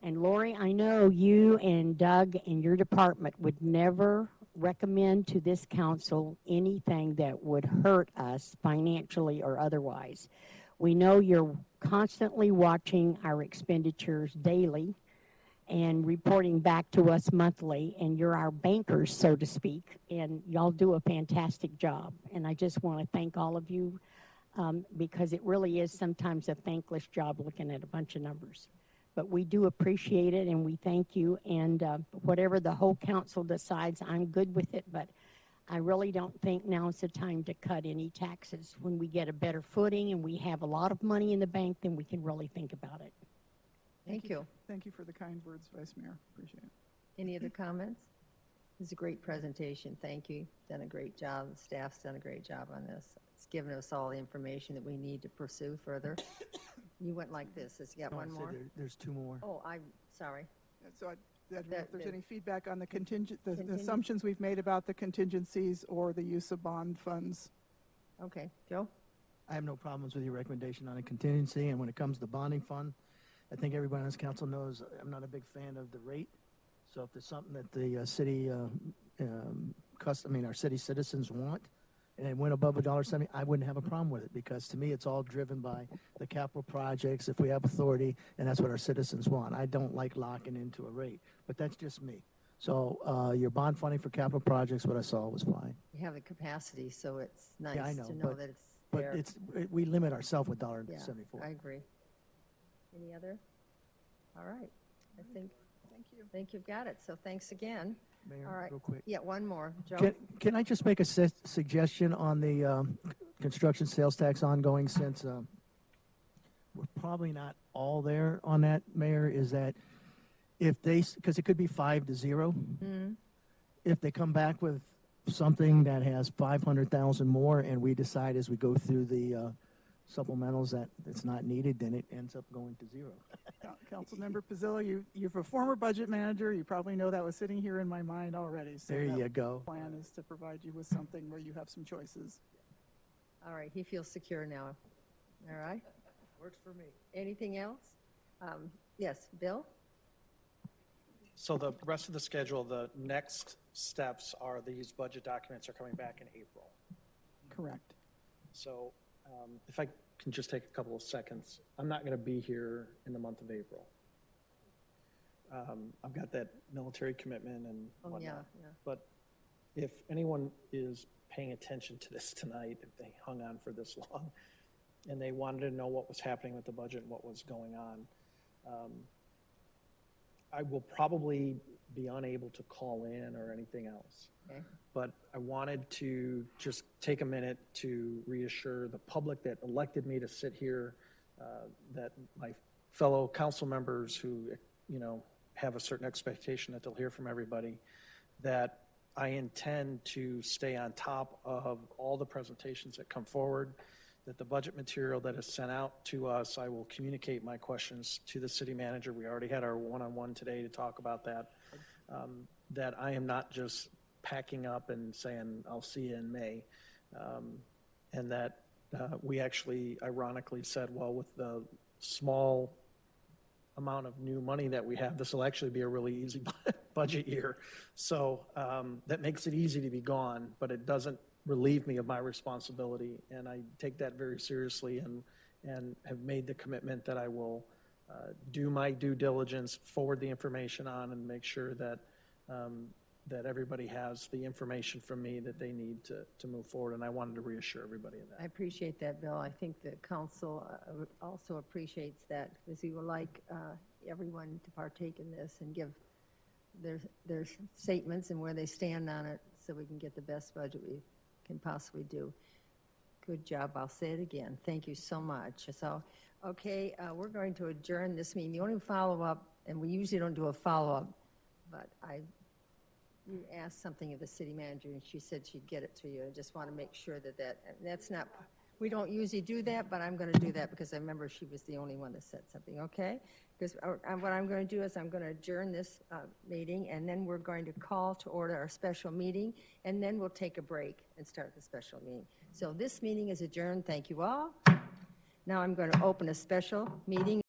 And Lori, I know you and Doug and your department would never recommend to this council anything that would hurt us financially or otherwise. We know you're constantly watching our expenditures daily and reporting back to us monthly, and you're our bankers, so to speak, and y'all do a fantastic job. And I just want to thank all of you because it really is sometimes a thankless job looking at a bunch of numbers. But we do appreciate it, and we thank you, and whatever the whole council decides, I'm good with it, but I really don't think now's the time to cut any taxes. When we get a better footing and we have a lot of money in the bank, then we can really think about it. Thank you. Thank you for the kind words, Vice Mayor. Appreciate it. Any other comments? It was a great presentation. Thank you. Done a great job. The staff's done a great job on this. It's given us all the information that we need to pursue further. You went like this. Has you got No, I one said more? there's two more. Oh, I'm sorry. So I don't know if there's The- any feedback on the the Contingent- assumptions we've made about the contingencies or the use of bond funds. Okay, Joe? I have no problems with your recommendation on a contingency, and when it comes to bonding fund, I think everybody on this council knows I'm not a big fan of the rate. So if there's something that the city, our city citizens want, and it went above $1.70, I wouldn't have a problem with it, because to me, it's all driven by the capital projects, if we have authority, and that's what our citizens want. I don't like locking into a rate, but that's just me. So your bond funding for capital projects, what I saw was fine. You have the capacity, so it's Yeah, I nice know, to know but- that it's But there. we limit ourselves with Yeah, $1.74. I agree. Any other? All right. I think, Thank you. you've got it. So thanks again. Mayor, All right. real quick. Yeah, one more. Joe? Can I just make a suggestion on the construction sales tax ongoing, since we're probably not all there on that, Mayor, is that if they, because it could be 5-0, if they come back with something that has 500,000 more and we decide as we go through the supplementals that it's not needed, then it ends up going to zero. Councilmember Pizzillo, you're a former budget manager. You probably know that was sitting here in my mind already. So There that you go. plan is to provide you with something where you have some choices. All right, he feels secure now. All right? Works for me. Anything else? Yes, Bill? So the rest of the schedule, the next steps are these budget documents are coming back in April. Correct. So if I can just take a couple of seconds, I'm not going to be here in the month of April. I've got that military commitment and Oh, whatnot. yeah. But if anyone is paying attention to this tonight, if they hung on for this long, and they wanted to know what was happening with the budget and what was going on, I will probably be unable to call in or anything else. Okay. But I wanted to just take a minute to reassure the public that elected me to sit here, that my fellow council members who, have a certain expectation that they'll hear from everybody, that I intend to stay on top of all the presentations that come forward, that the budget material that is sent out to us, I will communicate my questions to the city manager. We already had our one-on-one today to talk about that. That I am not just packing up and saying, I'll see you in May. And that we actually ironically said, well, with the small amount of new money that we have, this will actually be a really easy budget year. So that makes it easy to be gone, but it doesn't relieve me of my responsibility. And I take that very seriously and have made the commitment that I will do my due diligence, forward the information on, and make sure that that everybody has the information from me that they need to move forward. And I wanted to reassure everybody of that. I appreciate that, Bill. I think the council also appreciates that, because we would like everyone to partake in this and give their statements and where they stand on it, so we can get the best budget we can possibly do. Good job. I'll say it again. Thank you so much. So, okay, we're going to adjourn this meeting. The only follow-up, and we usually don't do a follow-up, but you asked something of the city manager, and she said she'd get it to you. I just want to make sure that's not, we don't usually do that, but I'm going to do that because I remember she was the only one that said something, okay? Because what I'm going to do is I'm going to adjourn this meeting, and then we're going to call to order our special meeting, and then we'll take a break and start the special meeting. So this meeting is adjourned. Thank you all. Now I'm going to open a special meeting.